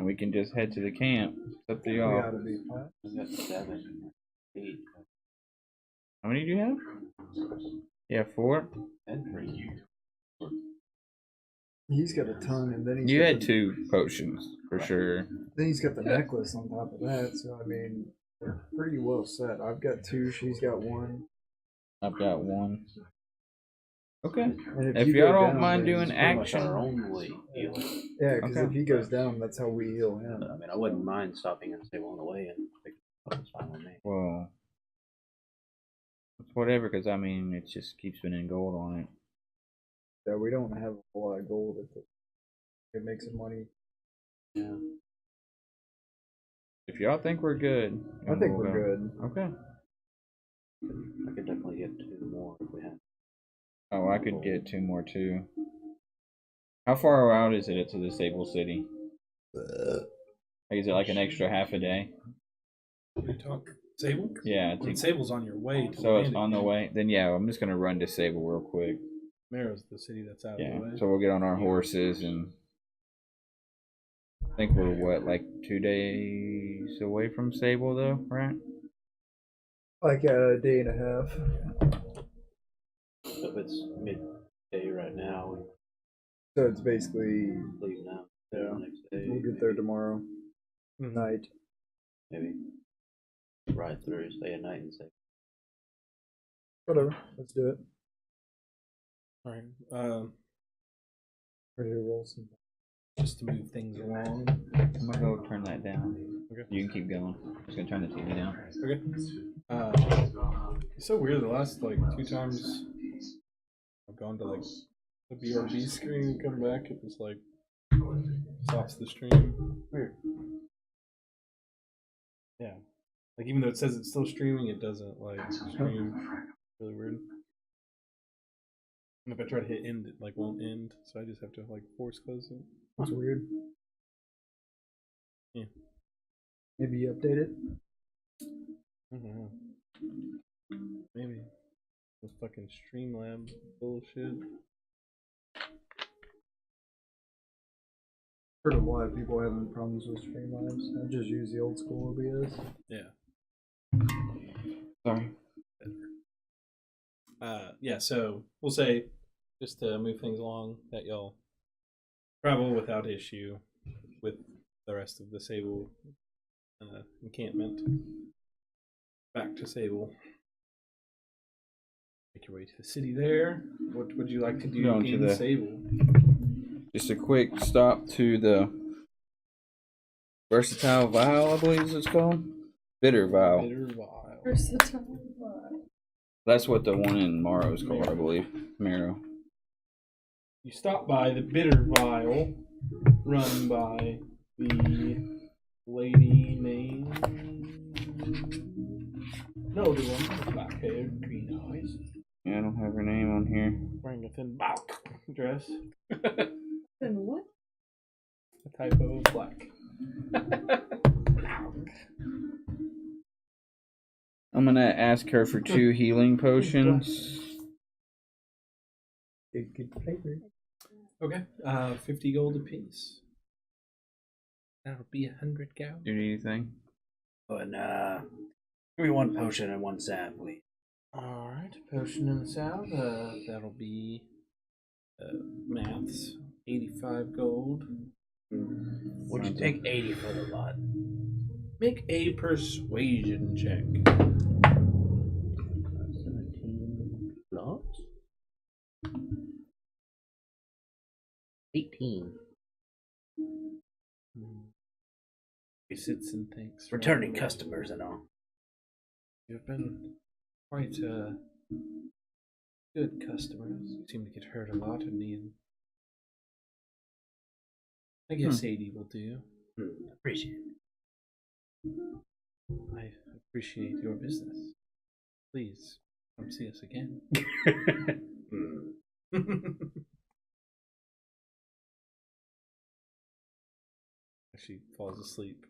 and we can just head to the camp. It's up to We y'all. gotta be fine. I've got 7, 8, How many do you have? Yeah, 4. and 3. He's got a ton, and then he's You got had the, 2 potions for sure. then he's got the necklace on top of that. So I mean, we're pretty well set. I've got 2. She's got 1. I've got 1. Okay. And If you y'all go don't down, mind then doing he's Pretty much action, our only healing. Yeah, because Okay. if he goes down, that's how we heal him. I mean, I wouldn't mind stopping and stay on the way and pick it up. It's fine with me. well, it's whatever. Because I mean, it just keeps spending gold on it. Yeah, we don't have a whole lot of gold. It makes some money. Yeah. If y'all think we're good, I think we'll we're go. good. Okay. I could definitely get 2 more if we had. Oh, I could get 2 more too. How far out is it to the Sable City? Like, is it like an extra half a day? You talk Sable? Yeah. Well, Sable's on your way to So it's Bandit on the Camp. way. Then yeah, I'm just gonna run to Sable real quick. Marrow's the city that's out Yeah. of the way. So we'll get on our horses and. I think we're what, like 2 days away from Sable though, right? Like a day and a half. So if it's midday right now, So it's basically, we leave now. Yeah. The next day. we'll get there tomorrow Mhm. night. Maybe ride through, stay a night, and say. Whatever. Let's do it. All right. Ready to roll some. Just to move things along. I'm gonna go turn that down. Okay. You can keep going. I'm just gonna turn the TV down. Okay. It's so weird. The last like 2 times I've gone to like the BRB screen and come back, it just like stops the stream. Weird. Yeah. Like even though it says it's still streaming, it doesn't like stream. Really weird. And if I try to hit end, it like won't end. So I just have to like force close it. That's weird. Yeah. Maybe you update it. I don't know. Maybe. This fucking Streamlab bullshit. Heard of why people having problems with Streamlabs. I just use the old school OBS. Yeah. Sorry. Yeah, so we'll say, just to move things along, that y'all travel without issue with the rest of the Sable encampment back to Sable. Make your way to the city there. What would you like to do Going to in the- Sable? Just a quick stop to the Versatile Vial, I believe it's called. Bitter Vial. Bitter Vial. Versatile. That's what the one in Morrow is called, I believe. Marrow. You stop by the Bitter Vial, run by the lady named... No, the one with black hair, green eyes, Yeah, I don't have her name on here. wearing a thin black dress. Then what? A typo of black. I'm gonna ask her for 2 healing potions. Good flavor. Okay, 50 gold apiece. That'll be 100 gold. Do you need anything? And give me 1 potion and 1 salve, please. Alright, potion in the south. That'll be maths. 85 gold. Would you take 80 for the lot? Make a persuasion check. 17 plus 18. He sits and thinks. for a Returning moment. customers and all. You've been quite good customers. You seem to get hurt a lot and need. I guess 80 will do. Appreciate it. I appreciate your business. Please come see us again. She falls asleep.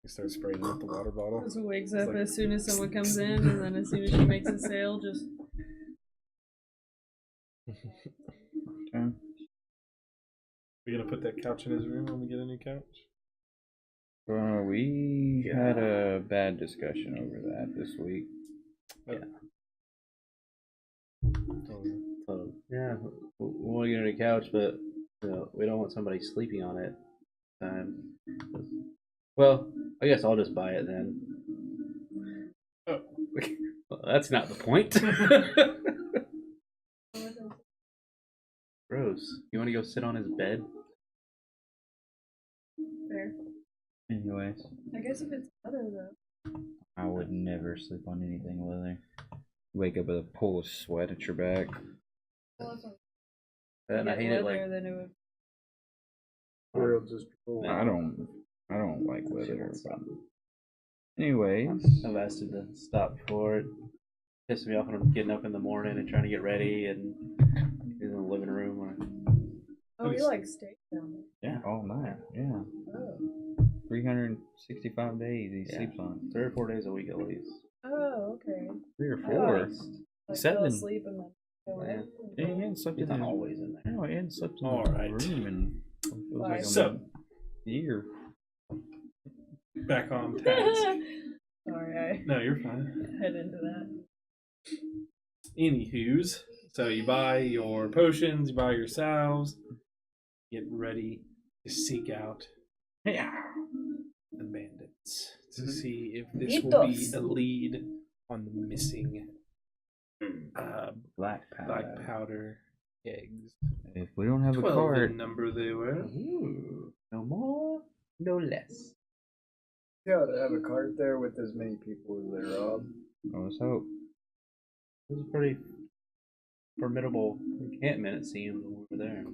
He starts spraying with the water bottle. Just wakes It's up like- as soon as someone comes in, and then as soon as she makes a sale, just Okay. We're gonna put that couch in his room when we get a new couch. We had a bad discussion over that this week. So yeah, we want to get on a couch, but we don't want somebody sleeping on it. Well, I guess I'll just buy it then. Oh. Well, that's not the point. Gross. You want to go sit on his bed? Fair. Anyways, I guess if it's leather though. I would never sleep on anything leather. Wake up with a pool of sweat at your back. Well, that's not- And I If hate it leather, like. then it would. Or it'll just roll. I don't like leather. But anyways, I've asked him to stop before. It pisses me off when I'm getting up in the morning and trying to get ready and he's in the living room. Oh, you like steak down Yeah. all night. Yeah. there. Oh. 365 days he Yeah. sleeps on. 3 or 4 days a week at least. Oh, okay. 3 or Oh, 4. Like 7. fell asleep and then go Yeah. in. Yeah, he hadn't slept He's in not his, always in there. no, he hadn't slept in All his right. room in it feels like So- a year. Back on task. Sorry, I No, you're fine. head into that. Anywho's, so you buy your potions, you buy your salves, get ready to seek out Yeah. the bandits to see if this will be Yitos. a lead on the missing Black powder. black powder kegs. If we don't have a 12 card, in number they were. Ooh. No more, no less. Yeah, to have a cart there with as many people as they rob. let's hope. It was a pretty formidable encampment, it seemed, when we were there.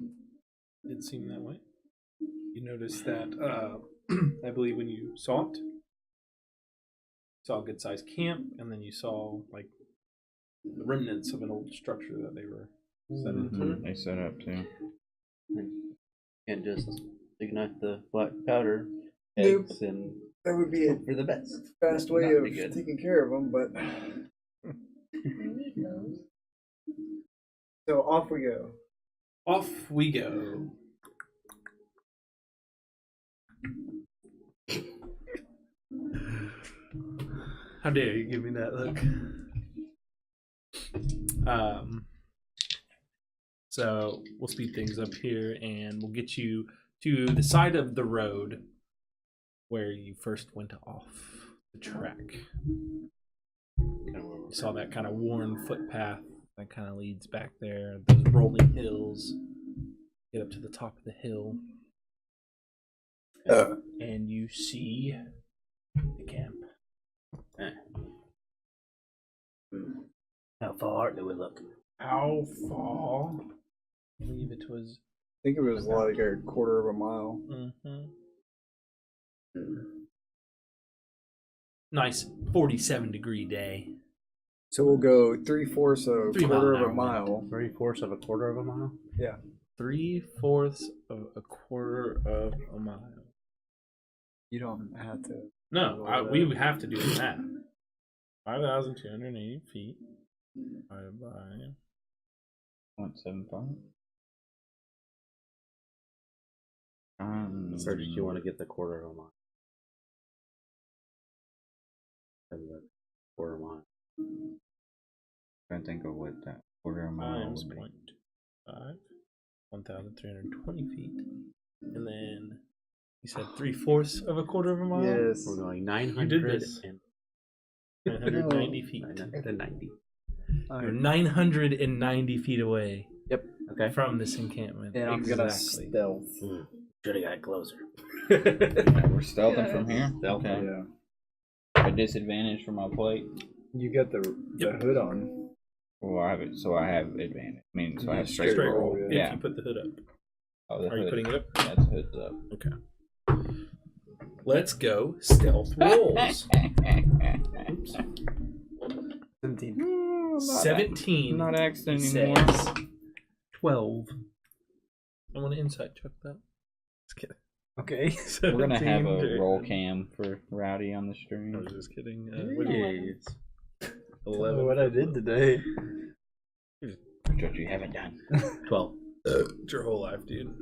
Did seem that way. You noticed that, I believe when you saw it, you saw a good sized camp, and then you saw like the remnants of an old structure that they were set into. Mhm, they set up too. Can't just ignite the black powder Nope. eggs and That would be a hope for the best. fast way Not of be good. taking care of them, but. We need those. So off we go. Off we go. How dare you give me that look? So we'll speed things up here and we'll get you to the side of the road where you first went off the track. You saw that kind of worn footpath that kind of leads back there. Those rolling hills. Get up to the top of the hill. And you see the camp. How far do we look? How far? I believe it was. I think it was like a quarter of a mile. Nice 47-degree day. So we'll go 3/4 of 3 quarter mile of an a hour mile. 3/4 of a quarter of a mile? Yeah. 3/4 of a quarter of a mile. You don't have to. No, we would have to do the math. 5,280 feet divided by 0.75. Or did you want to get the quarter of a mile? Quarter of a mile. Trying to think of what that quarter of a mile times would be. 0.5, 1,320 feet, and then you said 3/4 of a quarter of a mile. Yes. We're going You did this. 990 feet. 990. You're 990 feet away. Yep. Okay. From this encampment. And I'm gonna Exactly. stealth. Should have got closer. We're stealthing from here. Stealth. Okay. Yeah. A disadvantage for my plate. You got the hood on. Well, I have it, so I have advantage. I mean, so I have straight, Straight roll. roll. If Yeah. you put the hood up. Oh, the Are you hood. putting it up? Yeah, the hood's up. Okay. Let's go stealth rolls. Oops. 17. 17. I'm not accent He anymore. says 12. I want to insight check that. Just kidding. Okay. We're gonna have a 17. roll cam for Rowdy on the I stream. was just kidding. Yes. 11. What I did today. That's what you haven't done. 12. It's your whole life, dude.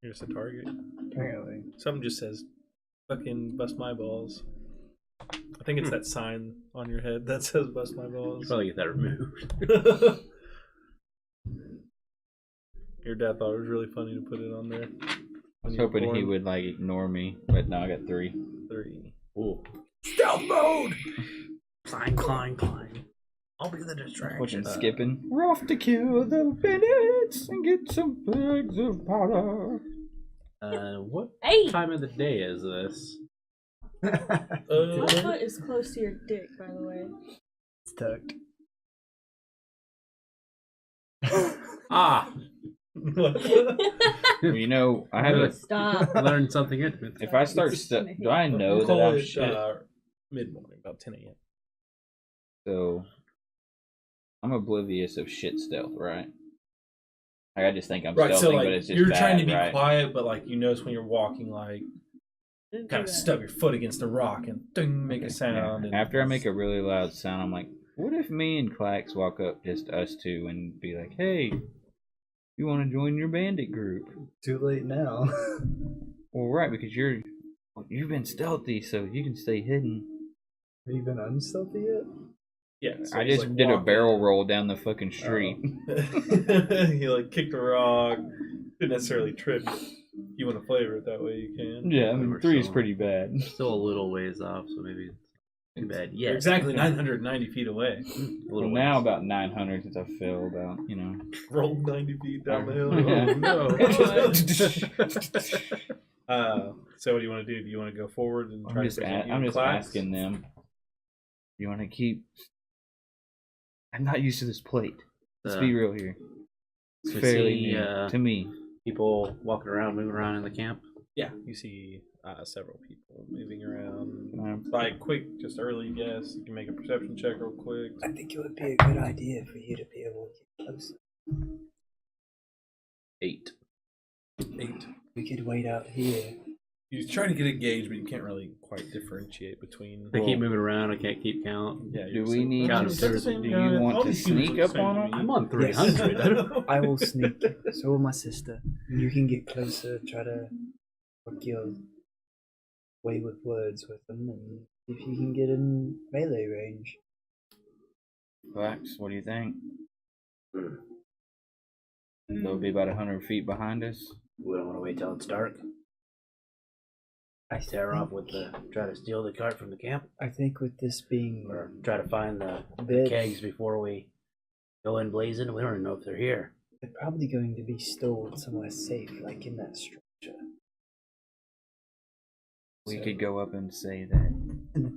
You're just a target. Apparently. Something just says, fucking bust my balls. I think it's that sign on your head that says bust my balls. Probably get that removed. Your dad thought it was really funny to put it on there. I was hoping he would like ignore me, but no, I got 3. 3. Ooh. Stealth mode! Climb. I'll be the distraction. Watching skipping. We're off to kill the bandits and get some bags of powder. What Hey! time of the day is this? My foot is close to your dick, by the way. It's tucked. Ah! Well, you know, I have a. Stop. Learn something interesting. If I start do I know We'll that call I'm it shit? mid-morning, about 10 a.m. So I'm oblivious of shit stealth, right? Like, I just think I'm Right, stealthing, so like but it's just you're bad, trying to be right? quiet, but like you notice when you're walking, like kind of stub your foot against a rock and ding, make a sound. Yeah. And After I make a really loud sound, I'm like, what if me and Clax walk up, just us two, and be like, hey, you want to join your bandit group? Too late now. Well, right, because you've been stealthy, so you can stay hidden. Have you been unstealthy yet? yeah, so I he's, just like, did a walking. barrel roll down the fucking street. He like kicked a rock. Didn't necessarily trip. You want to flavor it that way, you can. Yeah, I mean, We're 3 is still- pretty bad. Still a little ways off, so maybe it's too bad. You're Yeah. exactly 990 feet away. Well, now about 900 since I fell about, Rolled 90 feet down the hill. Yeah. Oh no. So what do you want to do? Do you want to go forward and try I'm just, to present you I'm in just class? asking them. You want to keep? I'm not used to this plate. Let's be real here. It's we fairly see, new to me. People walking around, moving around in the camp. Yeah, you see several people moving around. Can I- By a quick, just early guess, you can make a perception check real quick. I think it would be a good idea for you to be able to get closer. 8. 8. We could wait out here. You're trying to get engaged, but you can't really quite differentiate between. They keep moving around. I can't keep count. Yeah, Do we need Got to? him. That's the same Do guy. you want All to these humans sneak are up the same on to them? me. I'm on Yes. 300. I will sneak. So will my sister. And you can get closer, try to work your way with words with them, and if you can get in melee range. Flax, what do you think? They'll be about 100 feet behind us. We don't want to wait till it's dark. I Tear off with try to steal the cart from the camp, I think with this being or try to find the Bid- kegs before we go in blazing. We don't even know if they're here. they're probably going to be stored somewhere safe, like in that structure. We So- could go up and say that The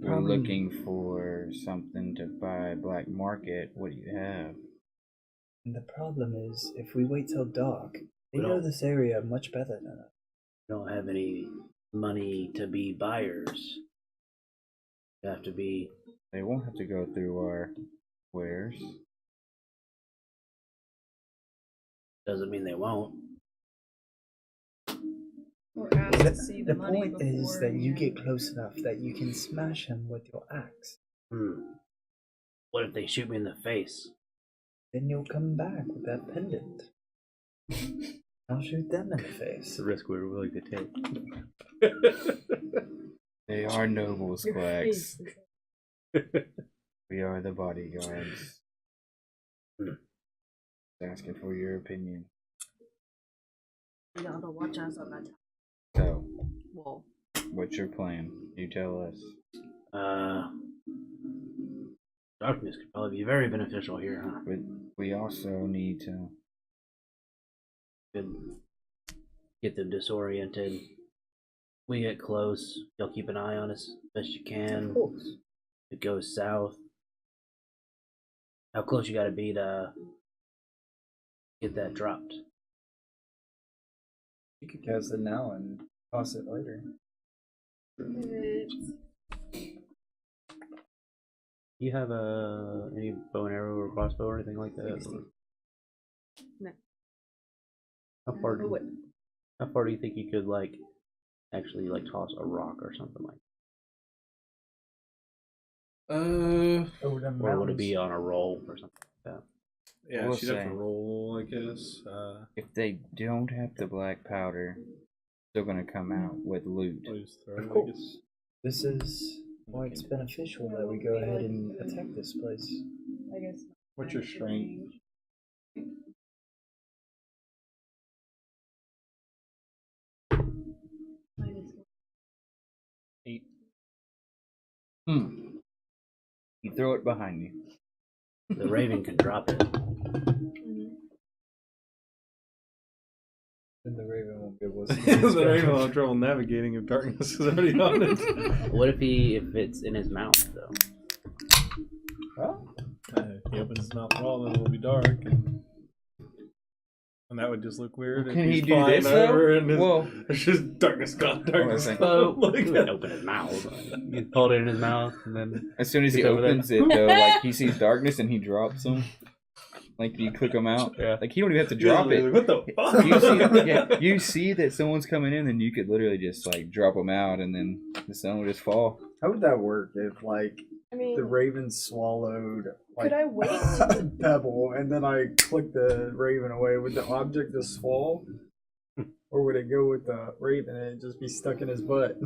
we're problem- looking for something to buy black market. What do you have? And the problem is, if we wait till dark, they We know don't- this area much better than us. We don't have any money to be buyers. You have to be. They won't have to go through our wares. Doesn't mean they won't. Or ask to see The money point is before that you you- get close enough that you can smash him with your axe. What if they shoot me in the face? Then you'll come back with that pendant. I'll shoot them in the face. a risk we're willing to take. They are nobles, Your Quacks. face. We are the bodyguards. Asking for your opinion. You gotta watch us on that So, wall. what's your plan? You tell us. Darkness could probably be very beneficial here, huh? But we also need to. Could get them disoriented. We get close. You'll keep an eye on us best you can. Of course. If it goes south. How close you gotta be to get that dropped? You could cast it now and toss it later. You have any bow and arrow or crossbow or anything like that? 60. No. How far? Oh, wait. How far do you think you could actually toss a rock or something like? Over the Or would it mountains. be on a roll or something like that? Yeah, We'll she'd have say. to roll, I guess. If they don't have the black powder, they're gonna come out with loot. Of course. This is why it's beneficial that we go ahead and attack this place. I guess. What's your strength? Eight. You throw it behind you. The raven can drop it. Then the raven won't be able to see. The raven will have trouble navigating if darkness is already on it. What if it's in his mouth though? Well, If he opens his mouth at all, then it'll be dark. And that would just look weird. Can if he he's do flying this, though? over and Whoa. it's just darkness gone, darkness okay. gone. He would open his mouth. You hold it in his mouth, and then As soon as he It's over there. opens it, though, like he sees darkness and he drops them. Like you click them out. Yeah. Like he don't even have to drop it. What the fuck? You see that someone's coming in, and you could literally just like drop them out, and then the sun will just fall. how would that work if, like, I mean, the raven swallowed like could I wait? a pebble and then I click the raven away? Would the object just fall? Or would it go with the raven and it just be stuck in his butt?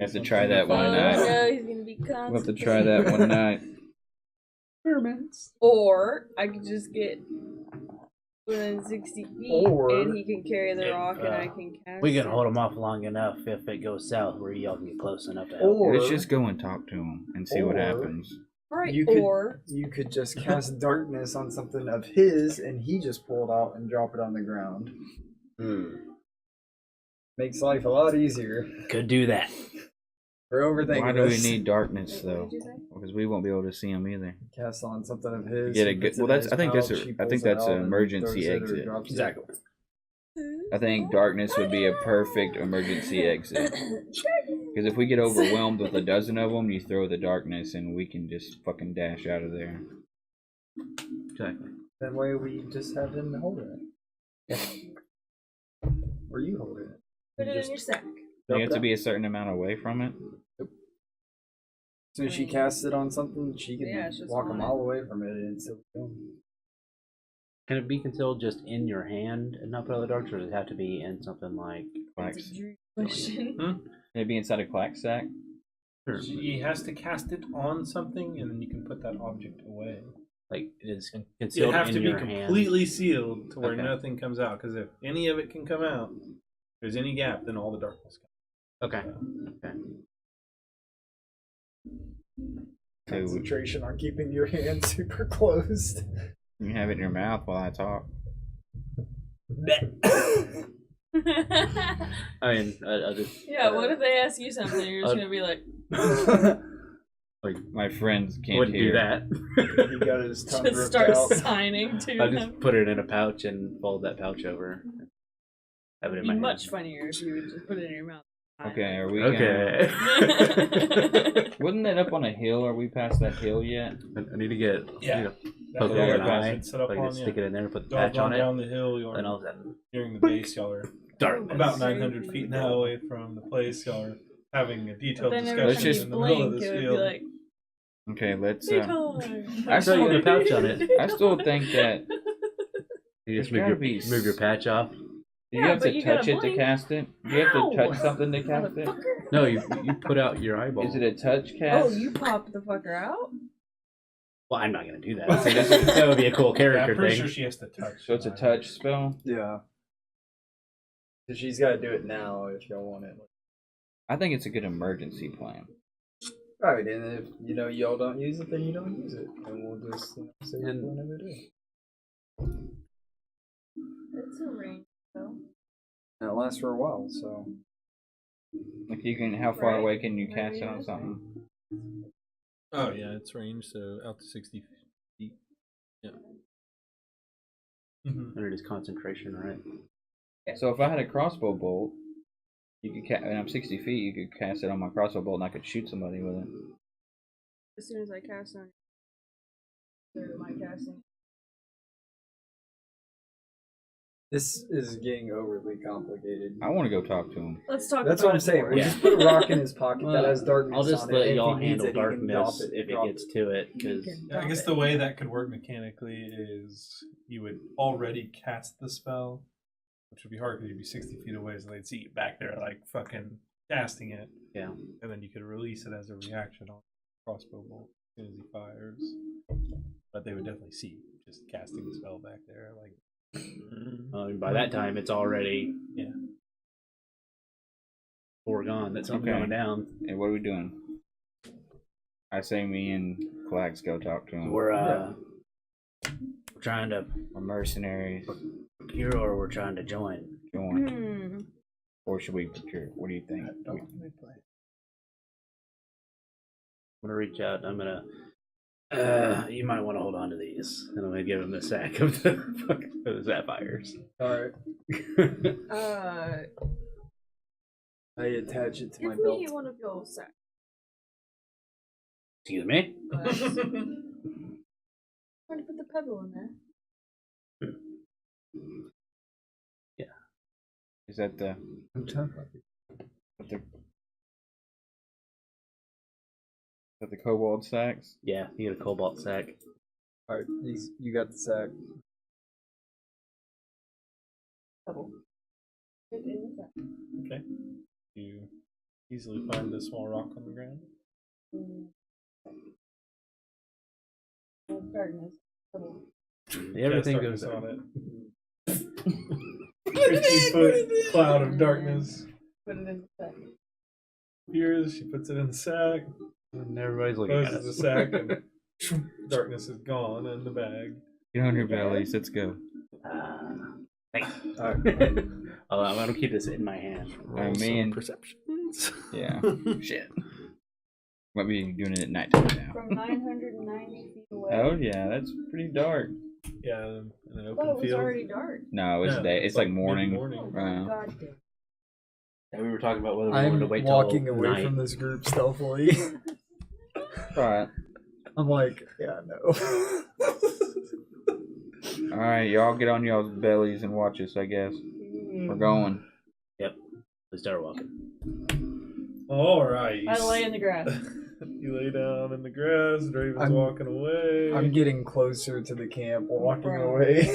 Have to try that one Oh night. no, he's gonna be We'll have to try that one night. Experiments. Or I could just get within 60 feet, Or- and he can carry the rock, and I can cast. we can it. hold him off long enough if it goes south, where y'all can get close enough to help. Or Let's just go and talk to him and see what Or- happens. Right, you could- or you could just cast darkness on something of his and he just pull it out and drop it on the ground. Makes life a lot easier. Could do that. We're overthinking Why do we this. need darkness What though? did you say? Because we won't be able to see him either. Cast on something of his. Get a he good. puts it Well, in that's. his I think that's. pouch, A, he I pulls think it that's out an and emergency throws it or exit. drops it. Exactly. I think darkness would be a perfect emergency exit. Because if we get overwhelmed with a dozen of them, you throw the darkness and we can just fucking dash out of there. Exactly. That way we just have him hold it. Or you hold it. put You it just in your sack. You have to be a certain amount away from it. As soon as she casts it on something, she can Yeah, it's just walk a on mile away from it and still go. Can it be concealed just in your hand and not put out the dark, or does it have to be in something like? Clacks. Question. Can it be inside a clack sack? Sure. He has to cast it on something, and then you can put that object away. Like it is It concealed have in to be your hand. completely sealed to where Okay. nothing comes out. Because if any of it can come out, if there's any gap, then all the darkness comes Okay. out. Okay. So Concentration on keeping your hand super closed. you have it in your mouth while I talk. I mean, I just Yeah, what if they ask you something and you're just Uh, gonna be like, like My friends can't wouldn't hear. do that. He got his tongue just ripped start out. signing to I them? just put it in a pouch and fold that pouch over. Have it It'd in be my hand. much funnier if you would just put it in your mouth. Okay, are we? Okay. Wasn't that up on a hill? Are we past that hill yet? I need to get Yeah. poke That it hill with an you guys eye. should set up Like on, just yeah. stick it in there and put the Y'all patch on gone it. down the hill, y'all Then are all of a sudden, nearing the base, y'all are dark. about 900 feet now away from the place. Y'all are having a But detailed then every Let's time discussion just you in the middle of blink, this it would be field. like, Okay, let's. "Daytime." I Throw you in a pouch on it. I still think that You just There's gotta be move your patch off. you Yeah, have but to you touch gotta it to blink. cast it. You have to Ow! touch something to cast it. Motherfucker. No, you put out your eyeball. Is it a touch Oh, cast? you pop the fucker out? Well, I'm not gonna do that. That would be a cool Yeah, character I'm pretty thing. sure she has to touch. So it's a touch spell. Yeah. So she's got to do it now if y'all want it. I think it's a good emergency plan. Right, and if y'all don't use it, then you don't use it, and we'll just say And- we'll never do. It's a range, though. And it lasts for a while, so Like you can, how far Right. away can you Right, cast it yeah. on something? Oh yeah, it's range, so out to 60 feet. Yeah. And it is concentration, right? So if I had a crossbow bolt, you could and I'm 60 feet, you could cast it on my crossbow bolt, and I could shoot somebody with it. As soon as I cast on my casting. This is getting overly complicated. I want to go talk to him. Let's talk That's about what I'm it saying. more. We'll just put a rock in his pocket that Well, has darkness I'll just on it. let If y'all he needs handle it, he can drop darkness if it drop gets to it, because Yeah, I guess the way that could work mechanically is you would already cast the spell, which would be hard because you'd be 60 feet away, so they'd see you back there like fucking casting it. Yeah. And then you could release it as a reaction on crossbow bolt as soon as he fires. But they would definitely see you just casting the spell back there. Like, by that time it's already foregone that something's Okay. going down. Hey, what are we doing? I say me and Clax go talk to him. We're trying to We're mercenaries. procure, or we're trying to join. Join. Or should we procure? What do you think? I'm gonna reach out. I'm gonna. You might want to hold on to these, and I'm gonna give him the sack of the sapphires. Alright. I attach it to my Give belt. me one of your sacks. Excuse me. Trying to put the pebble in there. Is that the kobold sacks? Yeah, you get a cobalt sack. Alright, you got the sack. Pebble. Put it in the sack. okay. You easily find a small rock on the ground. Darkness. Pebble. Everything Cast goes darkness on it. 15-foot cloud of darkness Put it in the sack. appears. She puts it in the sack. And everybody's looking at Closes us. the sack, and darkness is gone in the bag. Get on your bellies. Let's go. I'm gonna keep this in my hand. Oh man. Perceptions. Yeah. Shit. Might be doing it at nighttime now. From 990 feet away. Oh yeah, that's pretty dark. Yeah, in an I open thought it was field. already dark. No, it's No, day. It's like morning. mid-morning. Oh my god damn. Yeah, we were talking about whether we wanted I'm to wait walking till away night. from this group stealthily. Alright. I'm like, yeah, no. Alright, y'all get on y'all's bellies and watch us, I guess. We're going. Yep. We start walking. All right. I lay in the grass. You lay down in the grass. Draven's I'm- walking away. I'm getting closer to the camp, walking away.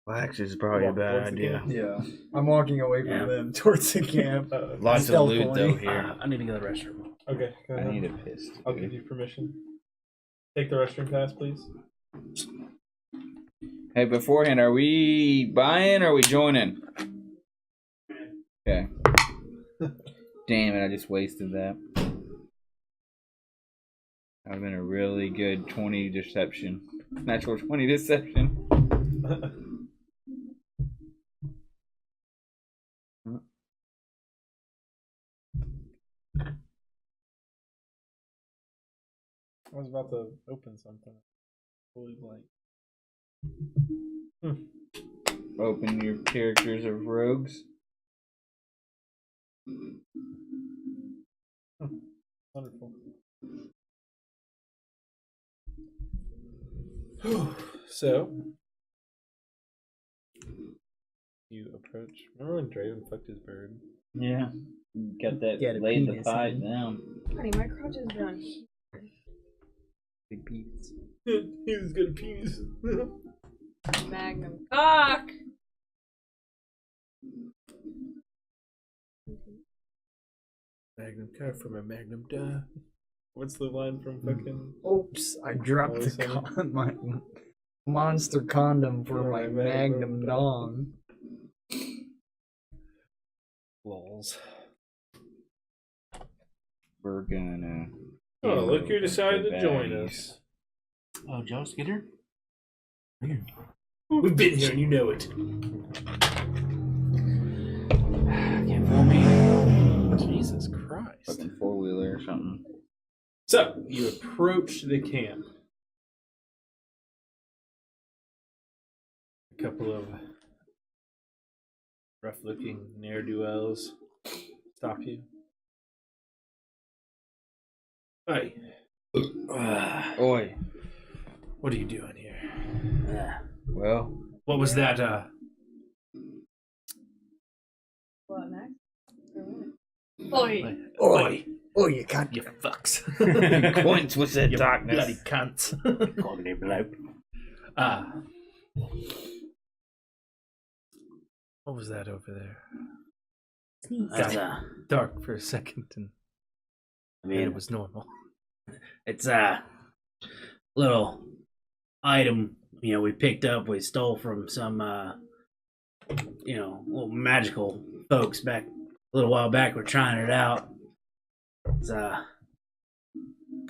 Wax is probably a Walk bad towards the idea. camp. Yeah, I'm walking away from Yeah. them towards the camp. Lots of loot Stealthily. though here. I need to go to the restroom. Okay, go I ahead. need a piss. I'll give you permission. Take the restroom pass, please. Hey, beforehand, are we buying or are we joining? Okay. Damn it, I just wasted that. That would have been a really good 20 deception. Natural 20 deception. I was about to open something. Fully blank. Open your characters of rogues. Wonderful. So, you approach. Remember when Draven fucked his bird? Yeah. Got that Get a laid the penis fight in. down. Honey, my crotch is down here. Big penis. He was good at penis. Magnum cock! Magnum cut from a Magnum duh. What's the line from fucking? Oops, I dropped Always the funny. my monster condom for For my my Magnum magnum dong. Lols. We're gonna. Oh, look who go decided to join baddies. us. Oh, Joe Skidder? We've been here and you know it. Can't fool me. Jesus Christ. Fucking 4-wheeler or something. So, you approach the camp. A couple of rough-looking ne'er-do-wells stop you. Hey. Oi. What are you doing here? Well, What was that? What, Max? Oi! Oi! Oh, you can't. You fucks! Quince, what's that You darkness? bloody cunts! Call me bloke. What was that over there? That's Dark for a second, and I then mean, it was normal. it's a little item, we picked up, we stole from some, little magical folks back a little while back. We're trying it out. It's kind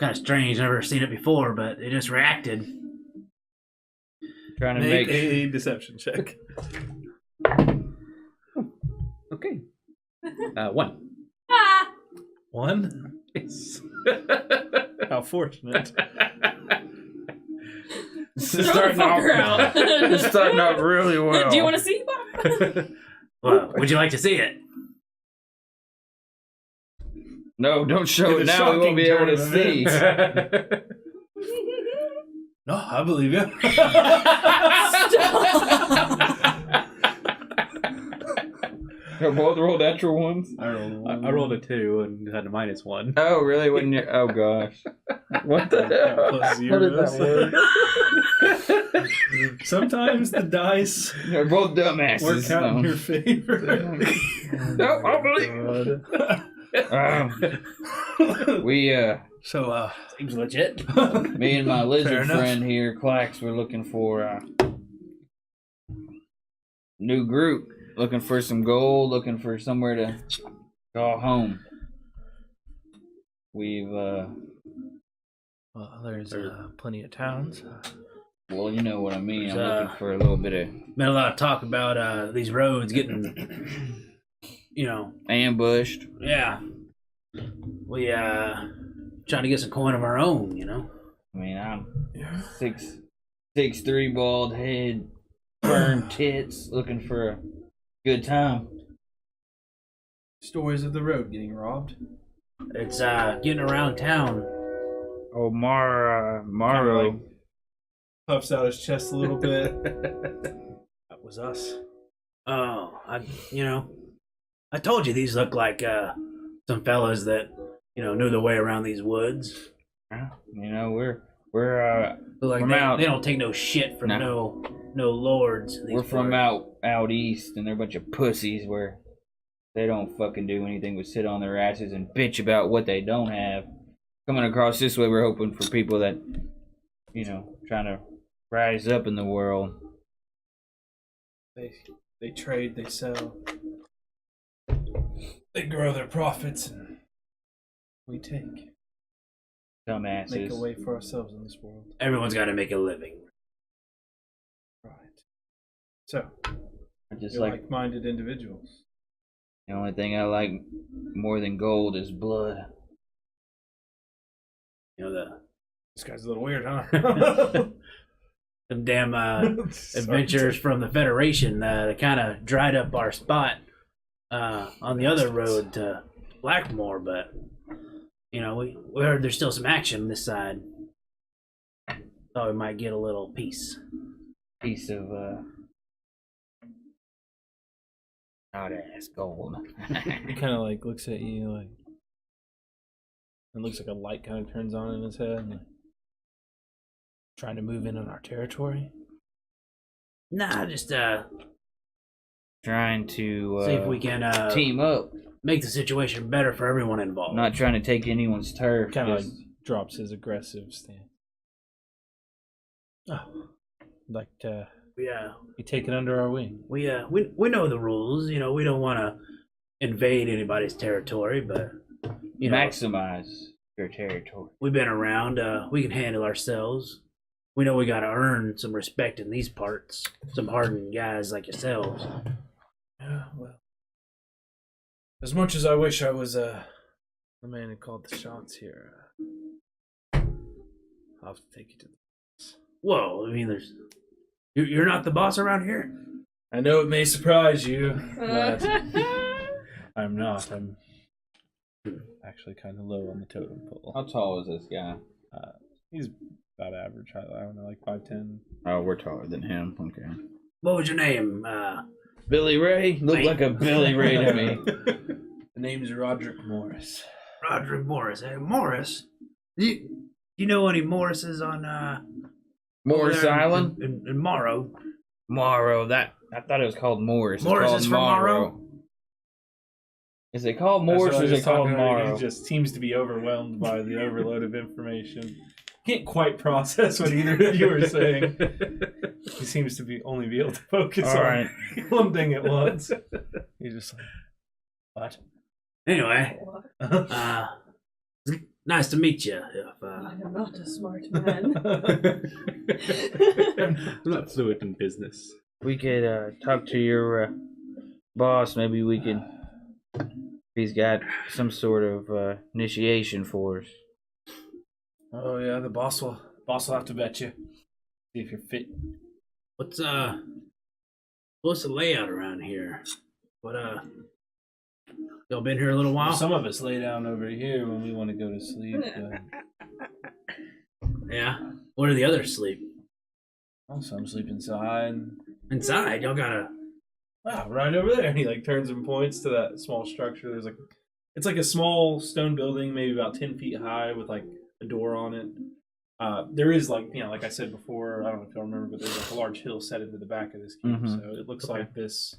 of strange. Never seen it before, but it just reacted. Trying to Make make a deception check. Okay. 1. Ah! 1? Yes. How fortunate. It's Throw the starting fucker off. out. It's starting off really well. Do you want to see? Well, would you like to see it? No, don't show it now. We won't be able to see. No, I believe you. They both rolled natural ones. I rolled a 2 and had a -1. Oh, really? Wasn't you? Oh, gosh. What the hell? Plus How did that zeros. Sometimes the dice They're both dumbasses. work out in your favor. No, I believe. We So, Seems legit. me and my Fair lizard enough. friend here, Clax, we're looking for a new group. Looking for some gold. Looking for somewhere to call home. We've well, there's plenty of towns. well, you know what I mean. I'm There's, looking for a little bit of Been a lot of talk about these roads getting, ambushed. yeah. We trying to get some coin of our own, I mean, I'm 6'3", bald head, burned tits, looking for a good time. Stories of the road getting robbed. It's getting around town. Oh, Morrow. Kinda puffs out his chest a little bit. That was us. Oh, I told you these look like some fellas that knew their way around these woods. We're Look like From they, out- they don't take no shit from No. no lords. in these we're from parts. out east, and they're a bunch of pussies where they don't fucking do anything but sit on their asses and bitch about what they don't have. Coming across this way, we're hoping for people that, trying to rise up in the world. They trade, they sell. They grow their profits, and we take. Make Dumbasses. a way for ourselves in this world. Everyone's got to make a living. Right. So, I just you're like like-minded individuals. the only thing I like more than gold is blood. This guy's a little weird, huh? Them damn adventurers from the Federation that kind of dried up our spot on the other road to Blackmore, but we heard there's still some action this side. Thought we might get a little peace. Piece of hot ass gold. He kind of like looks at you like, it looks like a light kind of turns on in his head. Like, trying to move in on our territory. Nah, just Trying to see if we can team up. make the situation better for everyone involved. Not trying to take anyone's turf. Kind of like just- drops his aggressive stance. Oh, like be taken under our wing. We know the rules. We don't want to invade anybody's territory, but maximize your territory. we've been around. We can handle ourselves. We know we got to earn some respect in these parts. Some hardened guys like yourselves. Yeah, well, as much as I wish I was the man who called the shots here, I'll have to take you to the. Whoa! I mean, you're not the boss around here. I know it may surprise you, but I'm not. I'm actually kind of low on the totem pole. How tall is this guy? He's about average height. I don't know, like 5'10". Oh, we're taller than him. Okay. what was your name? Billy Ray? Looked like a Billy Ray to me. The name's Roderick Morris. Roderick Morris. Hey, Morris. You know any Morrises on Morris over there Island? in Morrow? Morrow. I thought it was called Morris. It's Morris called is from Morrow? Is it called Morris or is it called Morrow? He just seems to be overwhelmed by the overload of information. Can't quite process what either of you are saying. He seems to be able to focus on one thing at once. He's just like, what? Anyway, nice to meet you. I'm not a smart man. I'm not fluent in business. We could talk to your boss. Maybe we could. If he's got some sort of initiation for us. Oh yeah, the boss will have to bet you. See if you're fit. What's the layout around here? What y'all been here a little while? Well, some of us lay down over here when we want to go to sleep. Yeah. Where do the others sleep? Well, some sleep inside. Inside? Y'all got right over there. And he turns and points to that small structure. There's it's like a small stone building, maybe about 10 feet high, with a door on it. There is like I said before, I don't know if y'all remember, but there's a large hill set into the back of this camp. So it looks like this.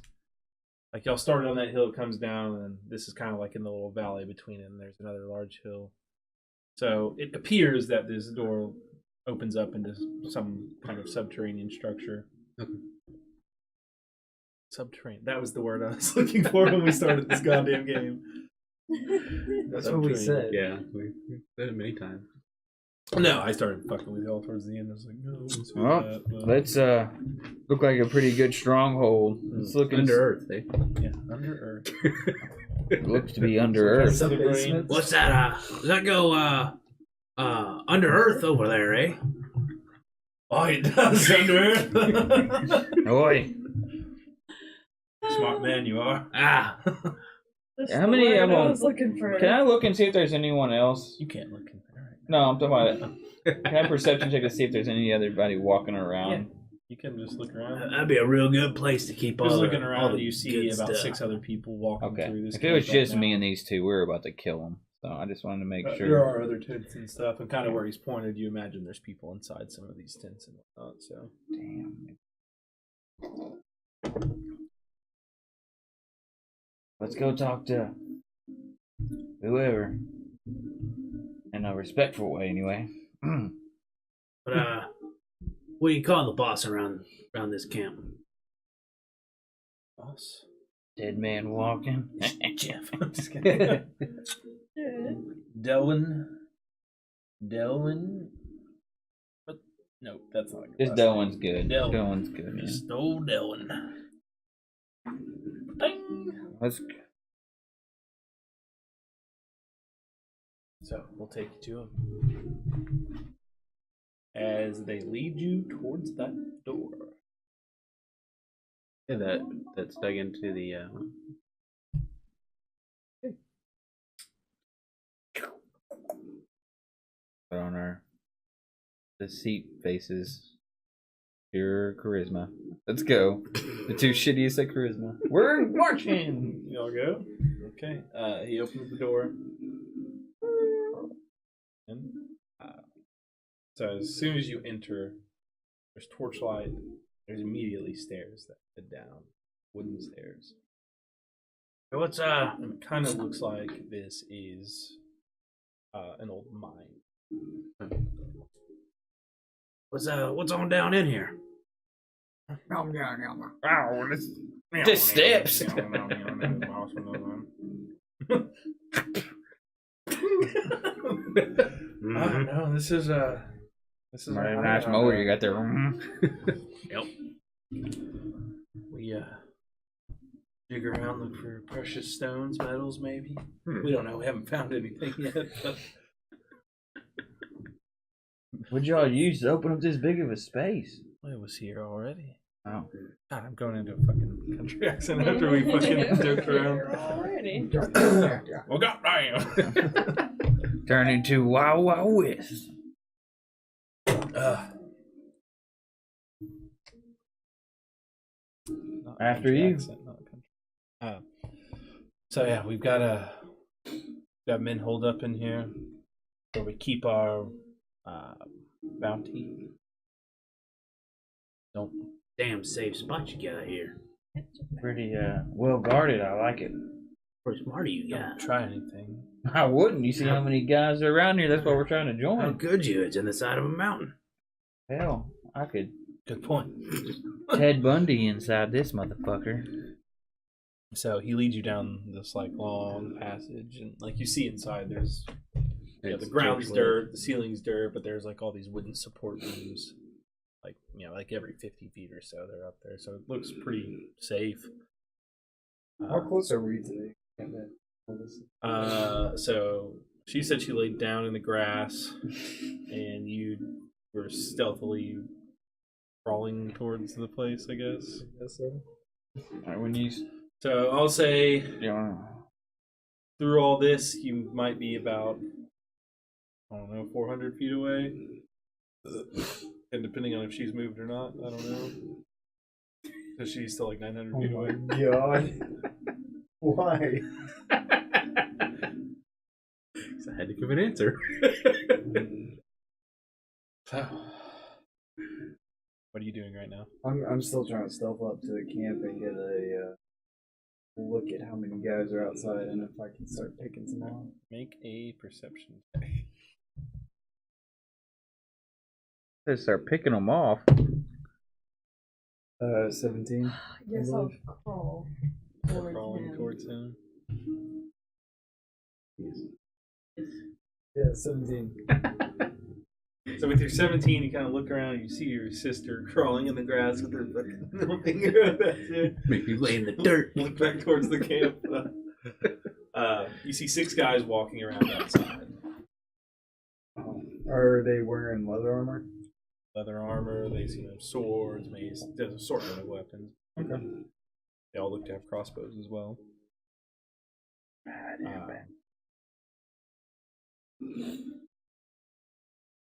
Y'all started on that hill, it comes down, and this is kind of in the little valley between it, and there's another large hill. So it appears that this door opens up into some kind of subterranean structure. Okay. Subterranean. That was the word I was looking for when we started this goddamn game. That's what we said. Yeah, we said it many times. No, I started fucking with y'all towards the end. I was like, no, let's do that. But... Let's look like a pretty good stronghold. It's looking under Earth, eh? Yeah, under Earth. It looks to be under Earth. what's that? Does that go under Earth over there, eh? Oh, it does under Earth. Oi. Smart man you are. Ah. How many of them? For... Can I look and see if there's anyone else? You can't look in there right No, I'm talking about. Can I perception check to see if there's anybody walking around? Yeah. You can just look around. That'd be a real good place to keep all just the, looking around. all the You see about stuff. 6 other people walking through this. If it was camp just right me now. and these two, we were about to kill them. So I just wanted to make sure. There are other tents and stuff, and kind of where he's pointed, you imagine there's people inside some of these tents and whatnot. So Damn. Let's go talk to whoever. In a respectful way, anyway. But what do you call the boss around this camp? boss. Dead man walking. Jeff. I'm just kidding. Delwin. But no, that's not. This Delwin's good. Delwin. Delwin's good. Man. Just old Delwin. Ding. Let's. So we'll take you to him as they lead you towards that door. Yeah, that's dug into the. Put on our. The seat faces pure charisma. Let's go. The two shittiest at charisma. We're marching. Y'all go. Okay. He opens the door. And, so as soon as you enter, there's torchlight. There's immediately stairs that head down, wooden stairs. So what's And it kind of looks like this is an old mine. what's on down in here? Ow, this steps. I don't know. This is a Nice mower you got there. Yep. We dig around, look for precious stones, metals, maybe. We don't know. We haven't found anything yet. But... What'd y'all use to open up this big of a space? It was here already. Oh. God, I'm going into a fucking country accent after we fucking joked around. Already. Well, goddamn. Turn into Wild Wild West. After country you. accent, not country. So yeah, we've got men holed up in here where we keep our bounty. Don't damn safe spot you got here. Pretty well guarded. I like it. Pretty smart you got. Don't try anything. I wouldn't. You see how many guys are around here? That's why we're trying to How join. could you? It's in the side of a mountain. Hell, I could Good point. Ted Bundy inside this motherfucker. So he leads you down this like long passage, and like you see inside, there's the ground's dirt, the ceiling's dirt, but there's like all these wooden support beams, like like every 50 feet or so they're up there. So it looks pretty safe. How close are we today? So she said she laid down in the grass, and you were stealthily crawling towards the place, I guess. So. Alright, when you So I'll say yeah. through all this, you might be about, 400 feet away. And depending on if she's moved or not, I don't know. Because she's still like 900 feet away. Oh my god. Why? I had to give an answer. So, what are you doing right now? I'm still trying to stealth up to the camp and get a look at how many guys are outside and if I can start picking some off. Make a perception check. Let's start picking them off. 17. Yes, I'll crawl towards Crawling him. towards him. Yeah, 17. So with your 17, you kind of look around and you see your sister crawling in the grass with her fucking middle finger. That's it. Make me lay in the dirt. Look back towards the camp. You see 6 guys walking around outside. Are they wearing leather armor? Leather armor, they see swords, mace, there's an assortment of weapons. Okay. They all look to have crossbows as well.